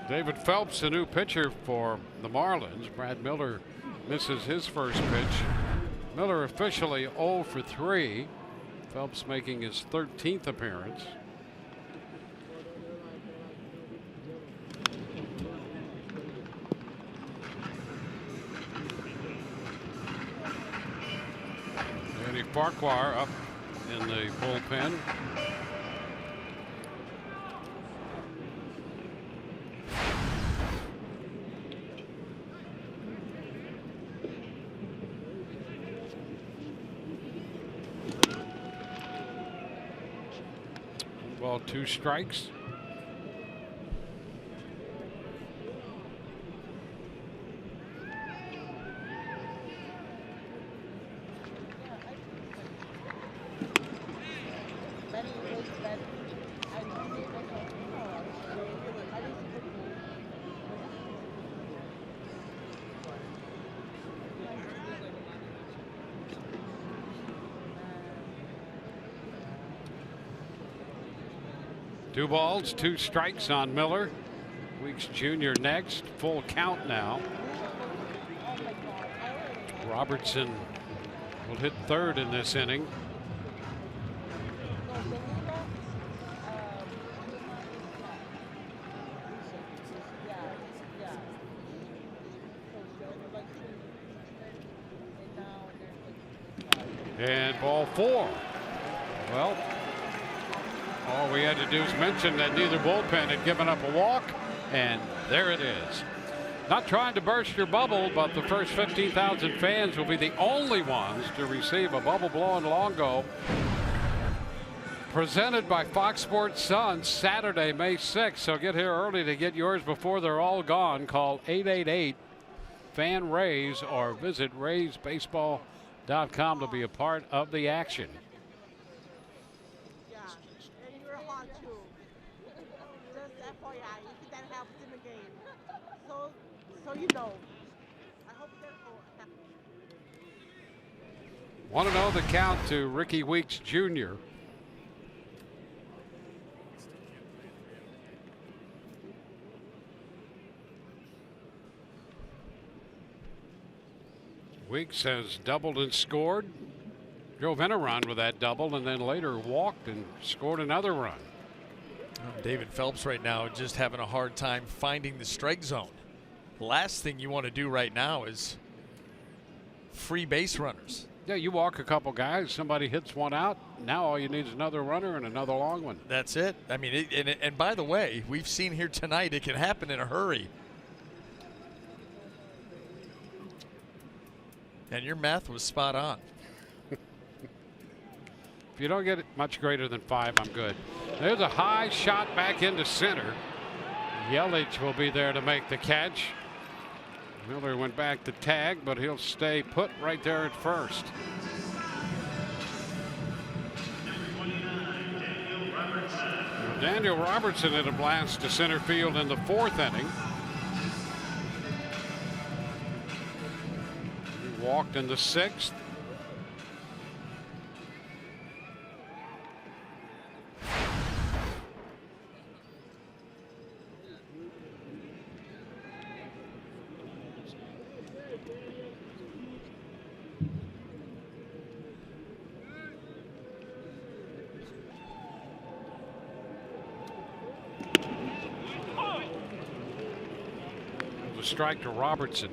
David Phelps, the new pitcher for the Marlins. Brad Miller misses his first pitch. Miller officially 0 for 3. Phelps making his 13th appearance. Farquhar up in the bullpen. Ball, 2 strikes. Two balls, 2 strikes on Miller. Weeks Jr. next. Full count now. Robertson will hit 3rd in this inning. And ball 4. Well, all we had to do is mention that neither bullpen had given up a walk, and there it is. Not trying to burst your bubble, but the first 15,000 fans will be the only ones to receive a bubble blowing Longo. Presented by Fox Sports Sun, Saturday, May 6th. So get here early to get yours before they're all gone. Call 888-FAN-RAYS or visit RaysBaseball.com to be a part of the action. You know. I hope Want to know the count to Ricky Weeks Jr. Weeks has doubled and scored. Drove in a run with that double and then later walked and scored another run. David Phelps right now just having a hard time finding the strike zone. Last thing you want to do right now is free base runners. Yeah, you walk a couple guys, somebody hits one out. Now all you need is another runner and another long one. That's it. I mean, and by the way, we've seen here tonight it can happen in a hurry. And your math was spot on. If you don't get it much greater than 5, I'm good. There's a high shot back into center. Yelich will be there to make the catch. Miller went back to tag, but he'll stay put right there at first. Daniel Robertson hit a blast to center field in the 4th inning. He walked in the 6th. Strike to Robertson.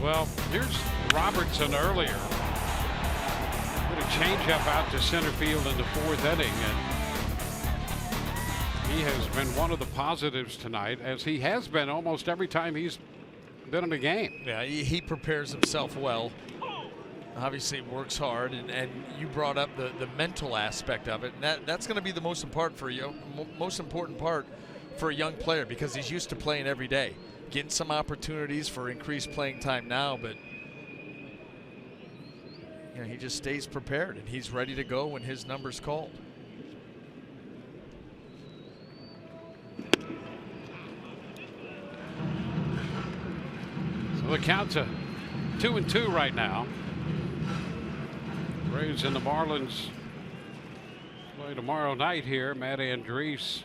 Well, here's Robertson earlier. Put a changeup out to center field in the 4th inning, and he has been one of the positives tonight, as he has been almost every time he's been in a game. Yeah, he prepares himself well. Obviously works hard, and you brought up the mental aspect of it, and that's going to be the most important part for a young player, because he's used to playing every day, getting some opportunities for increased playing time now, but you know, he just stays prepared and he's ready to go when his number's called. The count's a 2-2 right now. Braves and the Marlins play tomorrow night here. Matt Andrees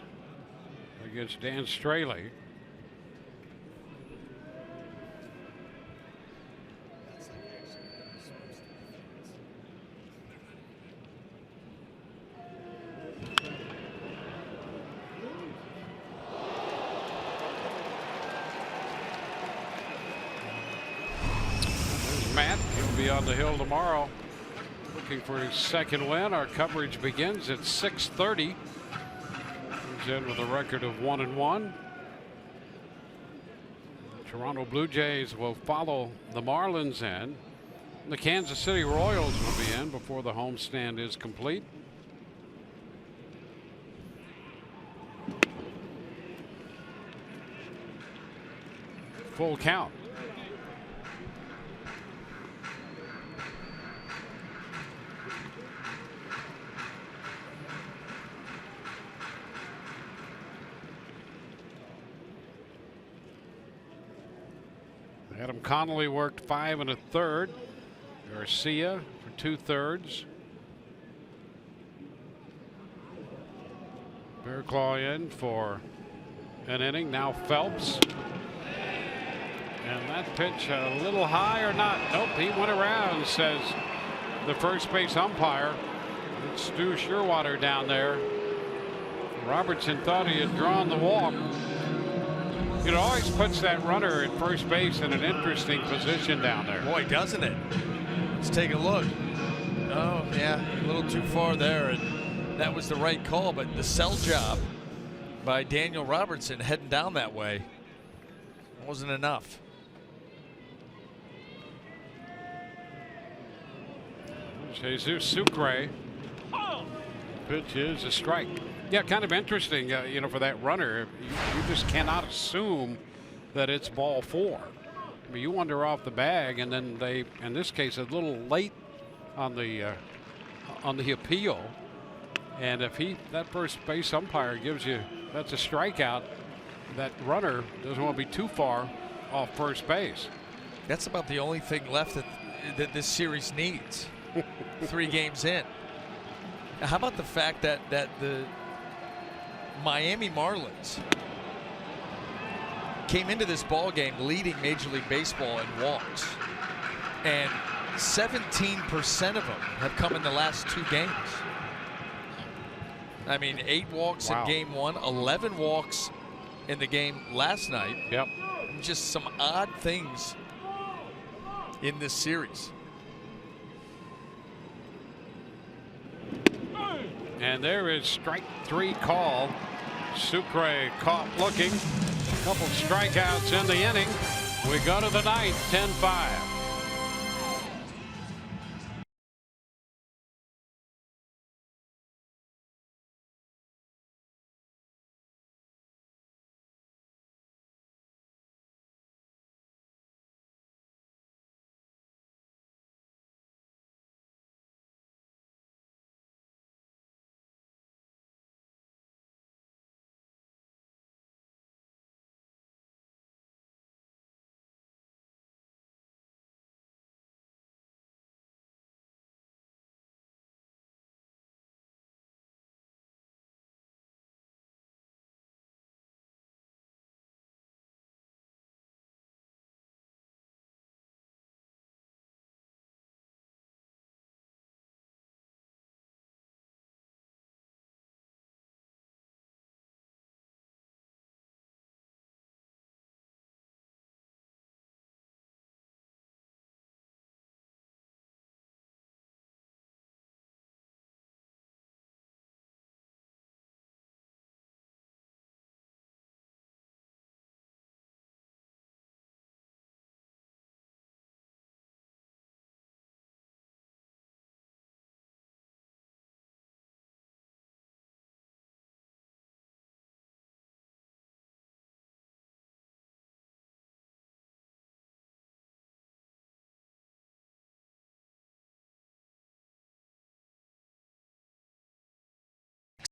against Dan Straley. Matt, he'll be on the hill tomorrow. looking for his second win. Our coverage begins at 6:30. He's in with a record of 1-1. The Toronto Blue Jays will follow the Marlins in. The Kansas City Royals will be in before the homestand is complete. Full count. Adam Connolly worked 5 1/3. Garcia for 2/3. Bearclaw in for an inning. Now Phelps. And that pitch a little high or not? Nope, he went around, says the first base umpire. It's Stu Sherwater down there. Robertson thought he had drawn the walk. It always puts that runner at first base in an interesting position down there. Boy, doesn't it? Let's take a look. Oh, yeah, a little too far there, and that was the right call, but the sell job by Daniel Robertson heading down that way wasn't enough. Jesus Sucre. Pitch is a strike. Yeah, kind of interesting, you know, for that runner. You just cannot assume that it's ball 4. I mean, you wander off the bag, and then they, in this case, a little late on the appeal. And if that first base umpire gives you, that's a strikeout, that runner doesn't want to be too far off first base. That's about the only thing left that this series needs. 3 games in. Now, how about the fact that the Miami Marlins came into this ball game leading Major League Baseball in walks, and 17% of them have come in the last 2 games. I mean, 8 walks in game 1, 11 walks in the game last night. Yep. Just some odd things in this series. And there is strike 3 call. Sucre caught looking. A couple strikeouts in the inning. We go to the 9th, 10-5.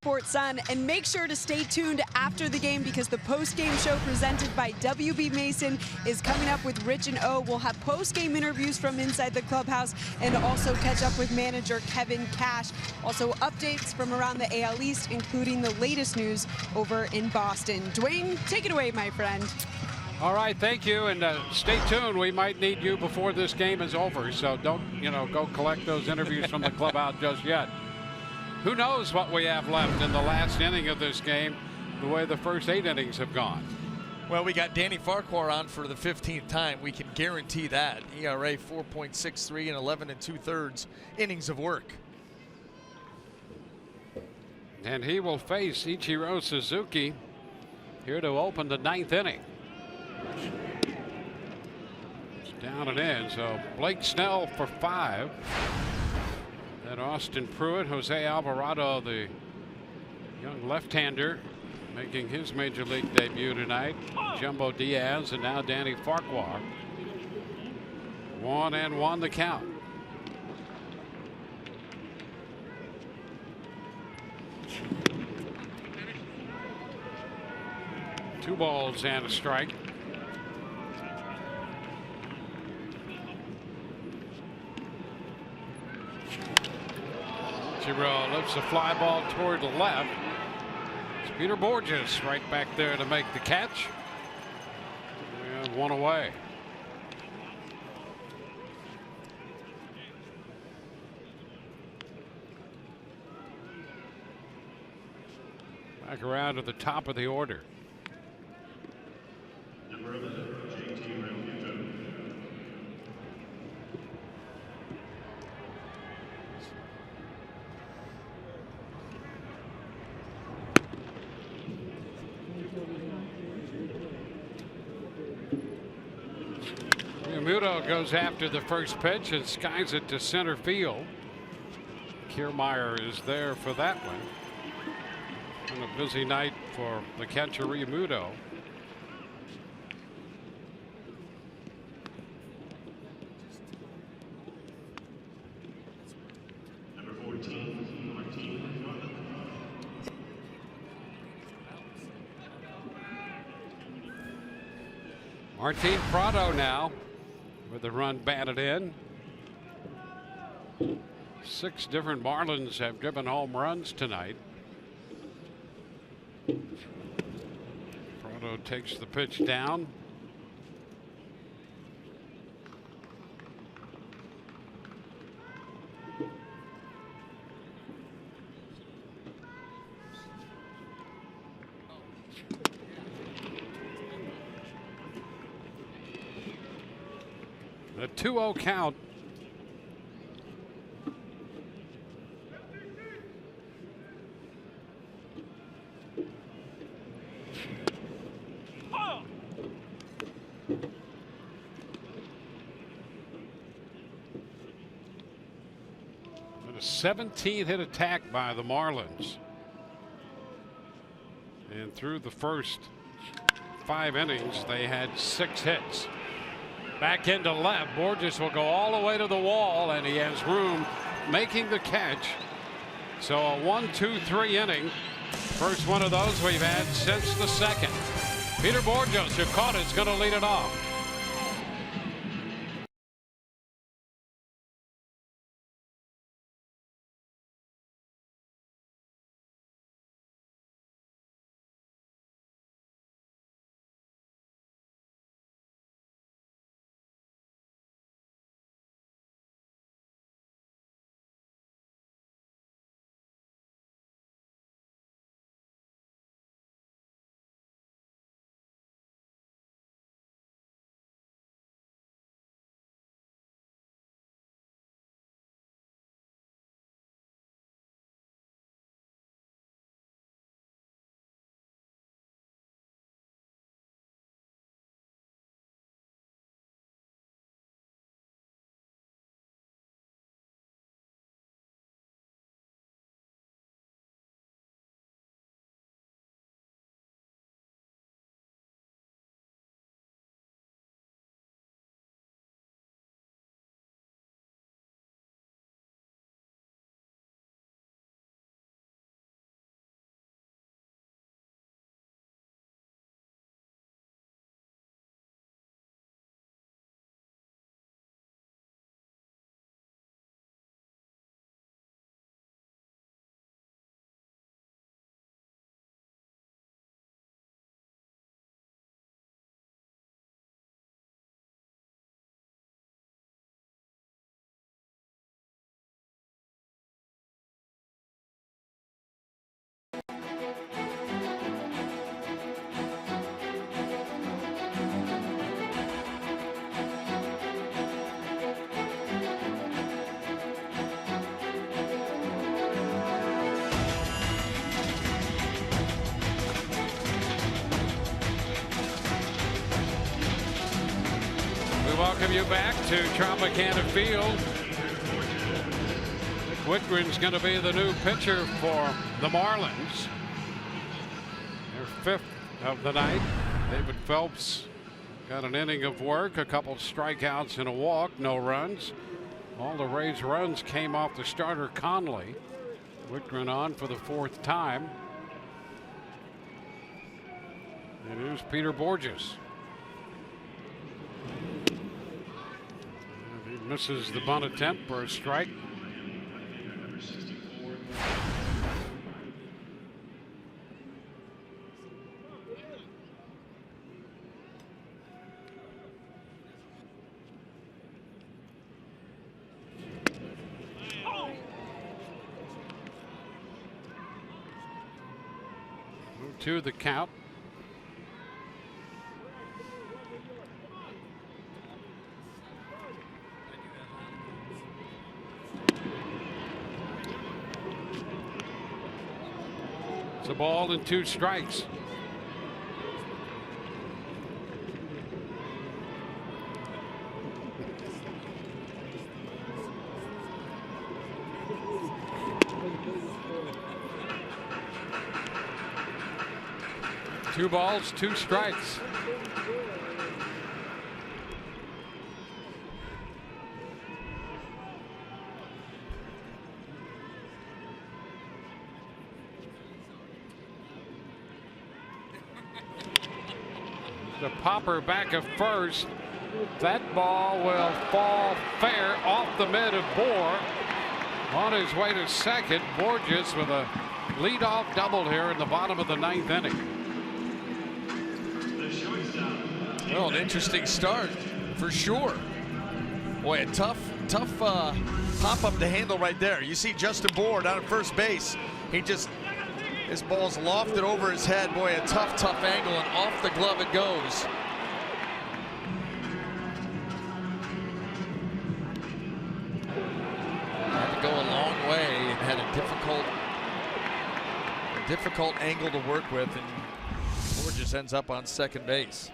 Sports Sun, and make sure to stay tuned after the game because the post-game show presented by WB Mason is coming up with Rich and O. We'll have post-game interviews from inside the clubhouse and also catch up with manager Kevin Cash. Also updates from around the AL East, including the latest news over in Boston. Dwayne, take it away, my friend. All right, thank you, and stay tuned. We might need you before this game is over, so don't, go collect those interviews from the clubhouse just yet. Who knows what we have left in the last inning of this game, the way the first 8 innings have gone. Well, we got Danny Farquhar on for the 15th time. We can guarantee that. ERA 4.63 and 11 2/3 innings of work. And he will face Ichiro Suzuki here to open the 9th inning. It's down and in, so Blake Snell for 5. Then Austin Pruitt, Jose Alvarado, the young left-hander, making his major league debut tonight. Jumbo Diaz, and now Danny Farquhar. 1-1 the count. Two balls and a strike. Ichiro lifts a fly ball toward the left. It's Peter Borges right back there to make the catch. And 1 away. Back around to the top of the order. Muto goes after the first pitch and skies it to center field. Kiermaier is there for that one. And a busy night for the catcher Realmuto. Number 14, Martin. Martin Prado now with the run batted in. 6 different Marlins have driven home runs tonight. Prado takes the pitch down. A 2-0 count. And a 17th hit attack by the Marlins. And through the first 5 innings, they had 6 hits. Back into left. Borges will go all the way to the wall, and he has room making the catch. So a 1-2-3 inning. First one of those we've had since the second. Peter Borges, who caught it, is going to lead it off. We welcome you back to Tropicana Field. Whitgren's going to be the new pitcher for the Marlins. Their fifth of the night. David Phelps got an inning of work, a couple strikeouts and a walk, no runs. All the Rays' runs came off the starter Conley. Whitgren on for the fourth time. And here's Peter Borges. And he misses the bunt attempt for a strike. To the count. It's a ball and 2 strikes. Two balls, 2 strikes. The popper back at first. That ball will fall fair off the mid of Bohr. On his way to second, Borges with a leadoff double here in the bottom of the 9th inning. Well, an interesting start for sure. Boy, a tough pop-up to handle right there. You see Justin Bohr down at first base. His ball's lofted over his head. Boy, a tough angle, and off the glove it goes. Had to go a long way and had a difficult angle to work with, and Borges ends up on second base.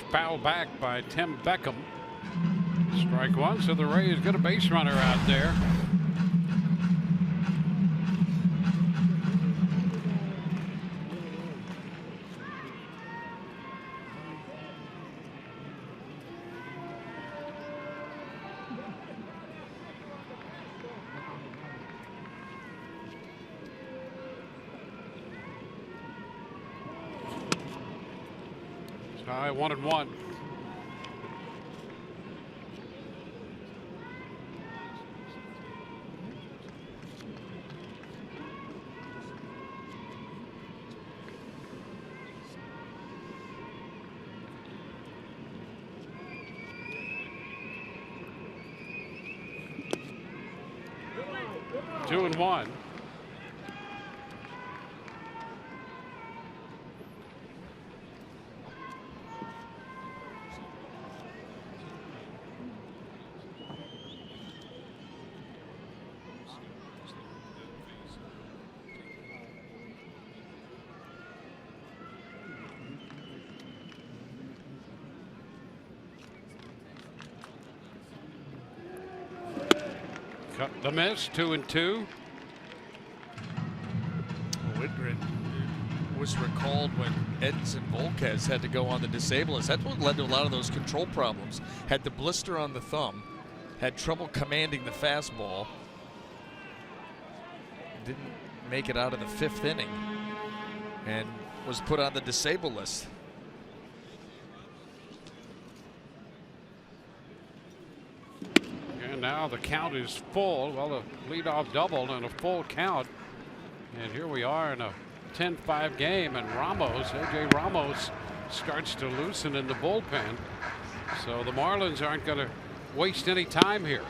Foul back by Tim Beckham. Strike one, so the Rays get a base runner out there. High 1-1. Two and one. Cut the miss, 2-2. Whitgren was recalled when Edinson Volquez had to go on the disabled list. That's what led to a lot of those control problems. Had the blister on the thumb, had trouble commanding the fastball, didn't make it out of the 5th inning, and was put on the disabled list. And now the count is full. Well, a leadoff double and a full count. And here we are in a 10-5 game, and AJ Ramos starts to loosen in the bullpen. So the Marlins aren't going to waste any time here.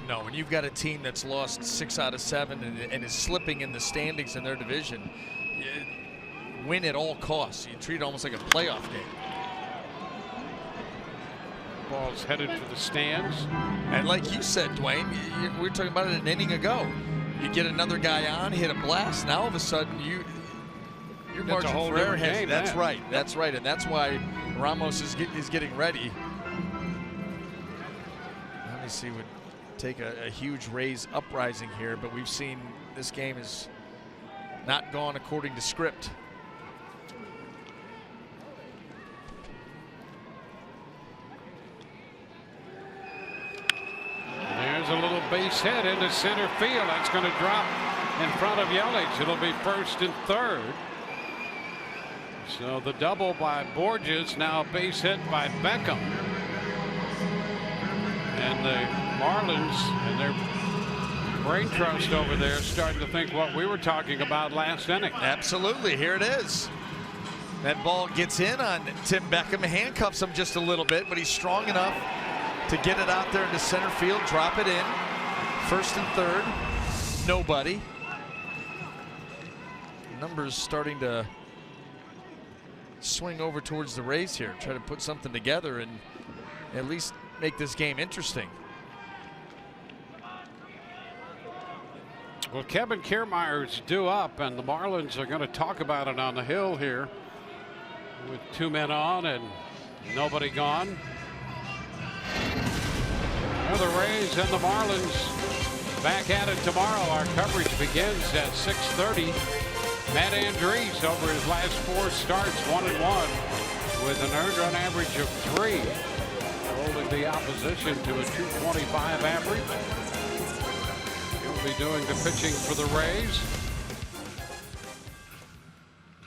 No, when you've got a team that's lost 6 out of 7 and is slipping in the standings in their division, you win at all costs. You treat it almost like a playoff game. Ball's headed for the stands. And like you said, Dwayne, we were talking about it an inning ago. You get another guy on, hit a blast, now all of a sudden you're marching for airheads. That's right. That's right. And that's why Ramos is getting ready. Obviously would take a huge Rays uprising here, but we've seen this game has not gone according to script. There's a little base hit into center field. That's going to drop in front of Yelich. It'll be first and third. So the double by Borges, now a base hit by Beckham. And the Marlins and their brain trust over there starting to think what we were talking about last inning. Absolutely. Here it is. That ball gets in on Tim Beckham, handcuffs him just a little bit, but he's strong enough to get it out there into center field, drop it in. First and third, nobody. Numbers starting to swing over towards the Rays here, try to put something together and at least make this game interesting. Well, Kevin Kiermaier's due up, and the Marlins are going to talk about it on the hill here with 2 men on and nobody gone. Well, the Rays and the Marlins back at it tomorrow. Our coverage begins at 6:30. Matt Andriese over his last 4 starts, 1-1 with an earned run average of 3, holding the opposition to a .225 average. He'll be doing the pitching for the Rays.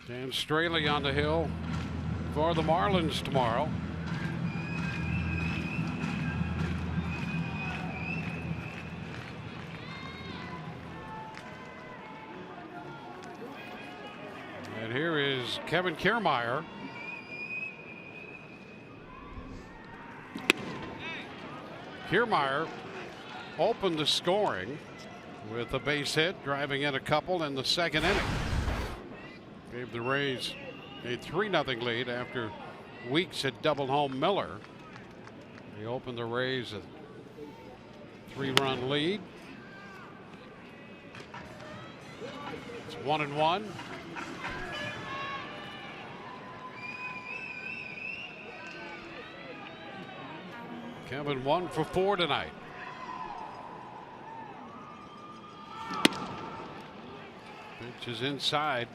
Dan Straley on the hill for the Marlins tomorrow. And here is Kevin Kiermaier. Kiermaier opened the scoring with a base hit, driving in a couple in the second inning. Gave the Rays a 3-0 lead after Weeks had doubled home Miller. He opened the Rays a 3-run lead. It's 1-1. Kevin 1 for 4 tonight. Pitch is inside.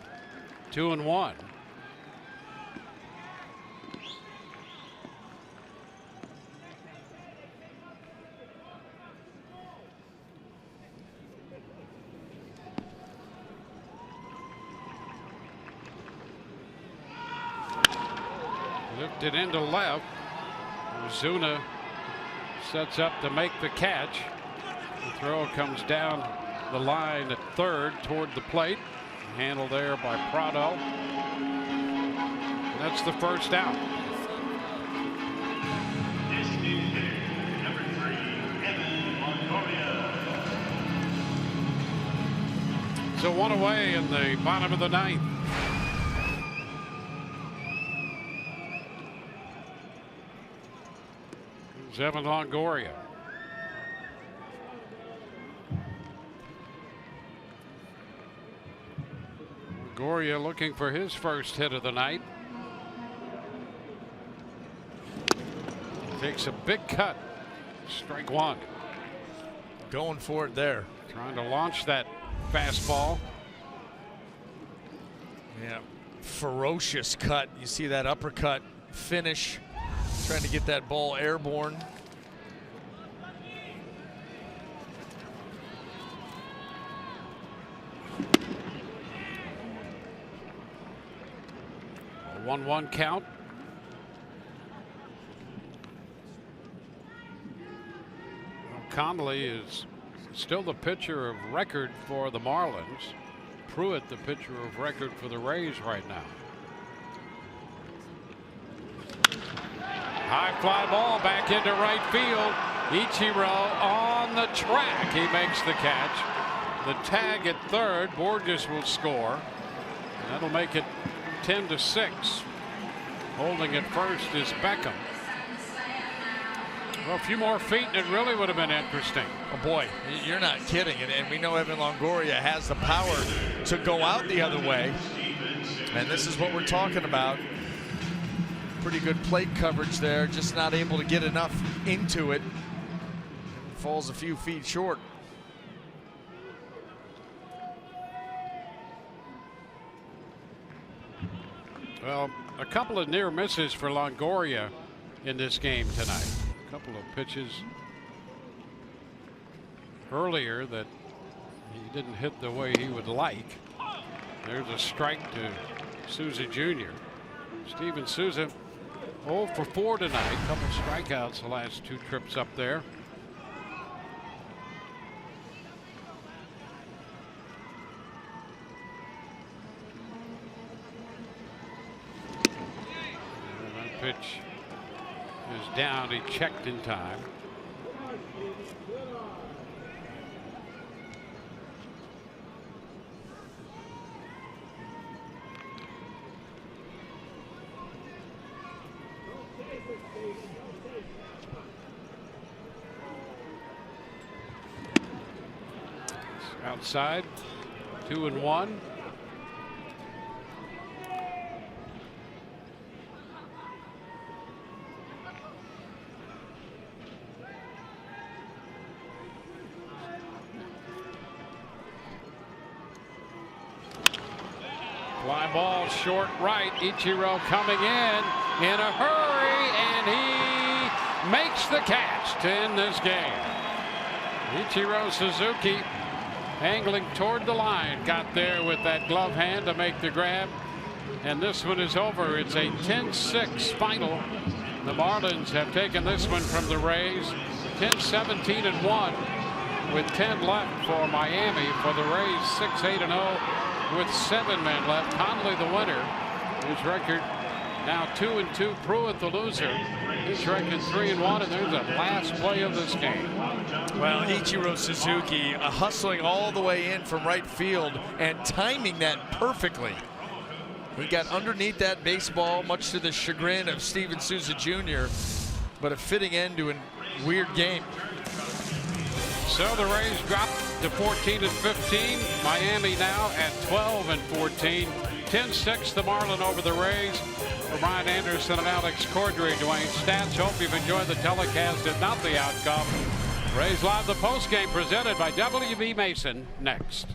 2-1. Lifted into left. Ozuna sets up to make the catch. The throw comes down the line at third toward the plate. Handled there by Prado. That's the first out. Number 3, Longoria. So 1 away in the bottom of the 9th. Here's Evan Longoria. Longoria looking for his first hit of the night. Takes a big cut. Strike 1. Going for it there. Trying to launch that fastball. Yeah, ferocious cut. You see that uppercut finish. Trying to get that ball airborne. A 1-1 count. Connolly is still the pitcher of record for the Marlins. Pruitt the pitcher of record for the Rays right now. High fly ball back into right field. Ichiro on the track. He makes the catch. The tag at third. Borges will score. That'll make it 10-6. Holding at first is Beckham. Well, a few more feet and it really would have been interesting. Oh boy, you're not kidding. And we know Evan Longoria has the power to go out the other way. And this is what we're talking about. Pretty good plate coverage there, just not able to get enough into it. Falls a few feet short. Well, a couple of near misses for Longoria in this game tonight. A couple of pitches earlier that he didn't hit the way he would like. There's a strike to Souza Jr. Steven Souza 0 for 4 tonight. A couple strikeouts the last 2 trips up there. Pitch is down. He checked in time. Outside, 2-1. Fly ball short right. Ichiro coming in a hurry, and he makes the catch to end this game. Ichiro Suzuki angling toward the line, got there with that glove hand to make the grab, and this one is over. It's a 10-6 final. The Marlins have taken this one from the Rays, 10-17-1 with 10 left for Miami. For the Rays, 6-8-0 with 7 men left. Conley the winner. His record now 2-2. Pruitt the loser. His record 3-1, and there's the last play of this game. Well, Ichiro Suzuki hustling all the way in from right field and timing that perfectly. He got underneath that baseball, much to the chagrin of Steven Souza Jr., but a fitting end to a weird game. So the Rays dropped to 14-15. Miami now at 12-14. 10-6 the Marlin over the Rays. For Brian Anderson and Alex Cordray, Dwayne Stats. Hope you've enjoyed the telecast and not the outcome. Rays Live, the postgame presented by W.B. Mason. Next.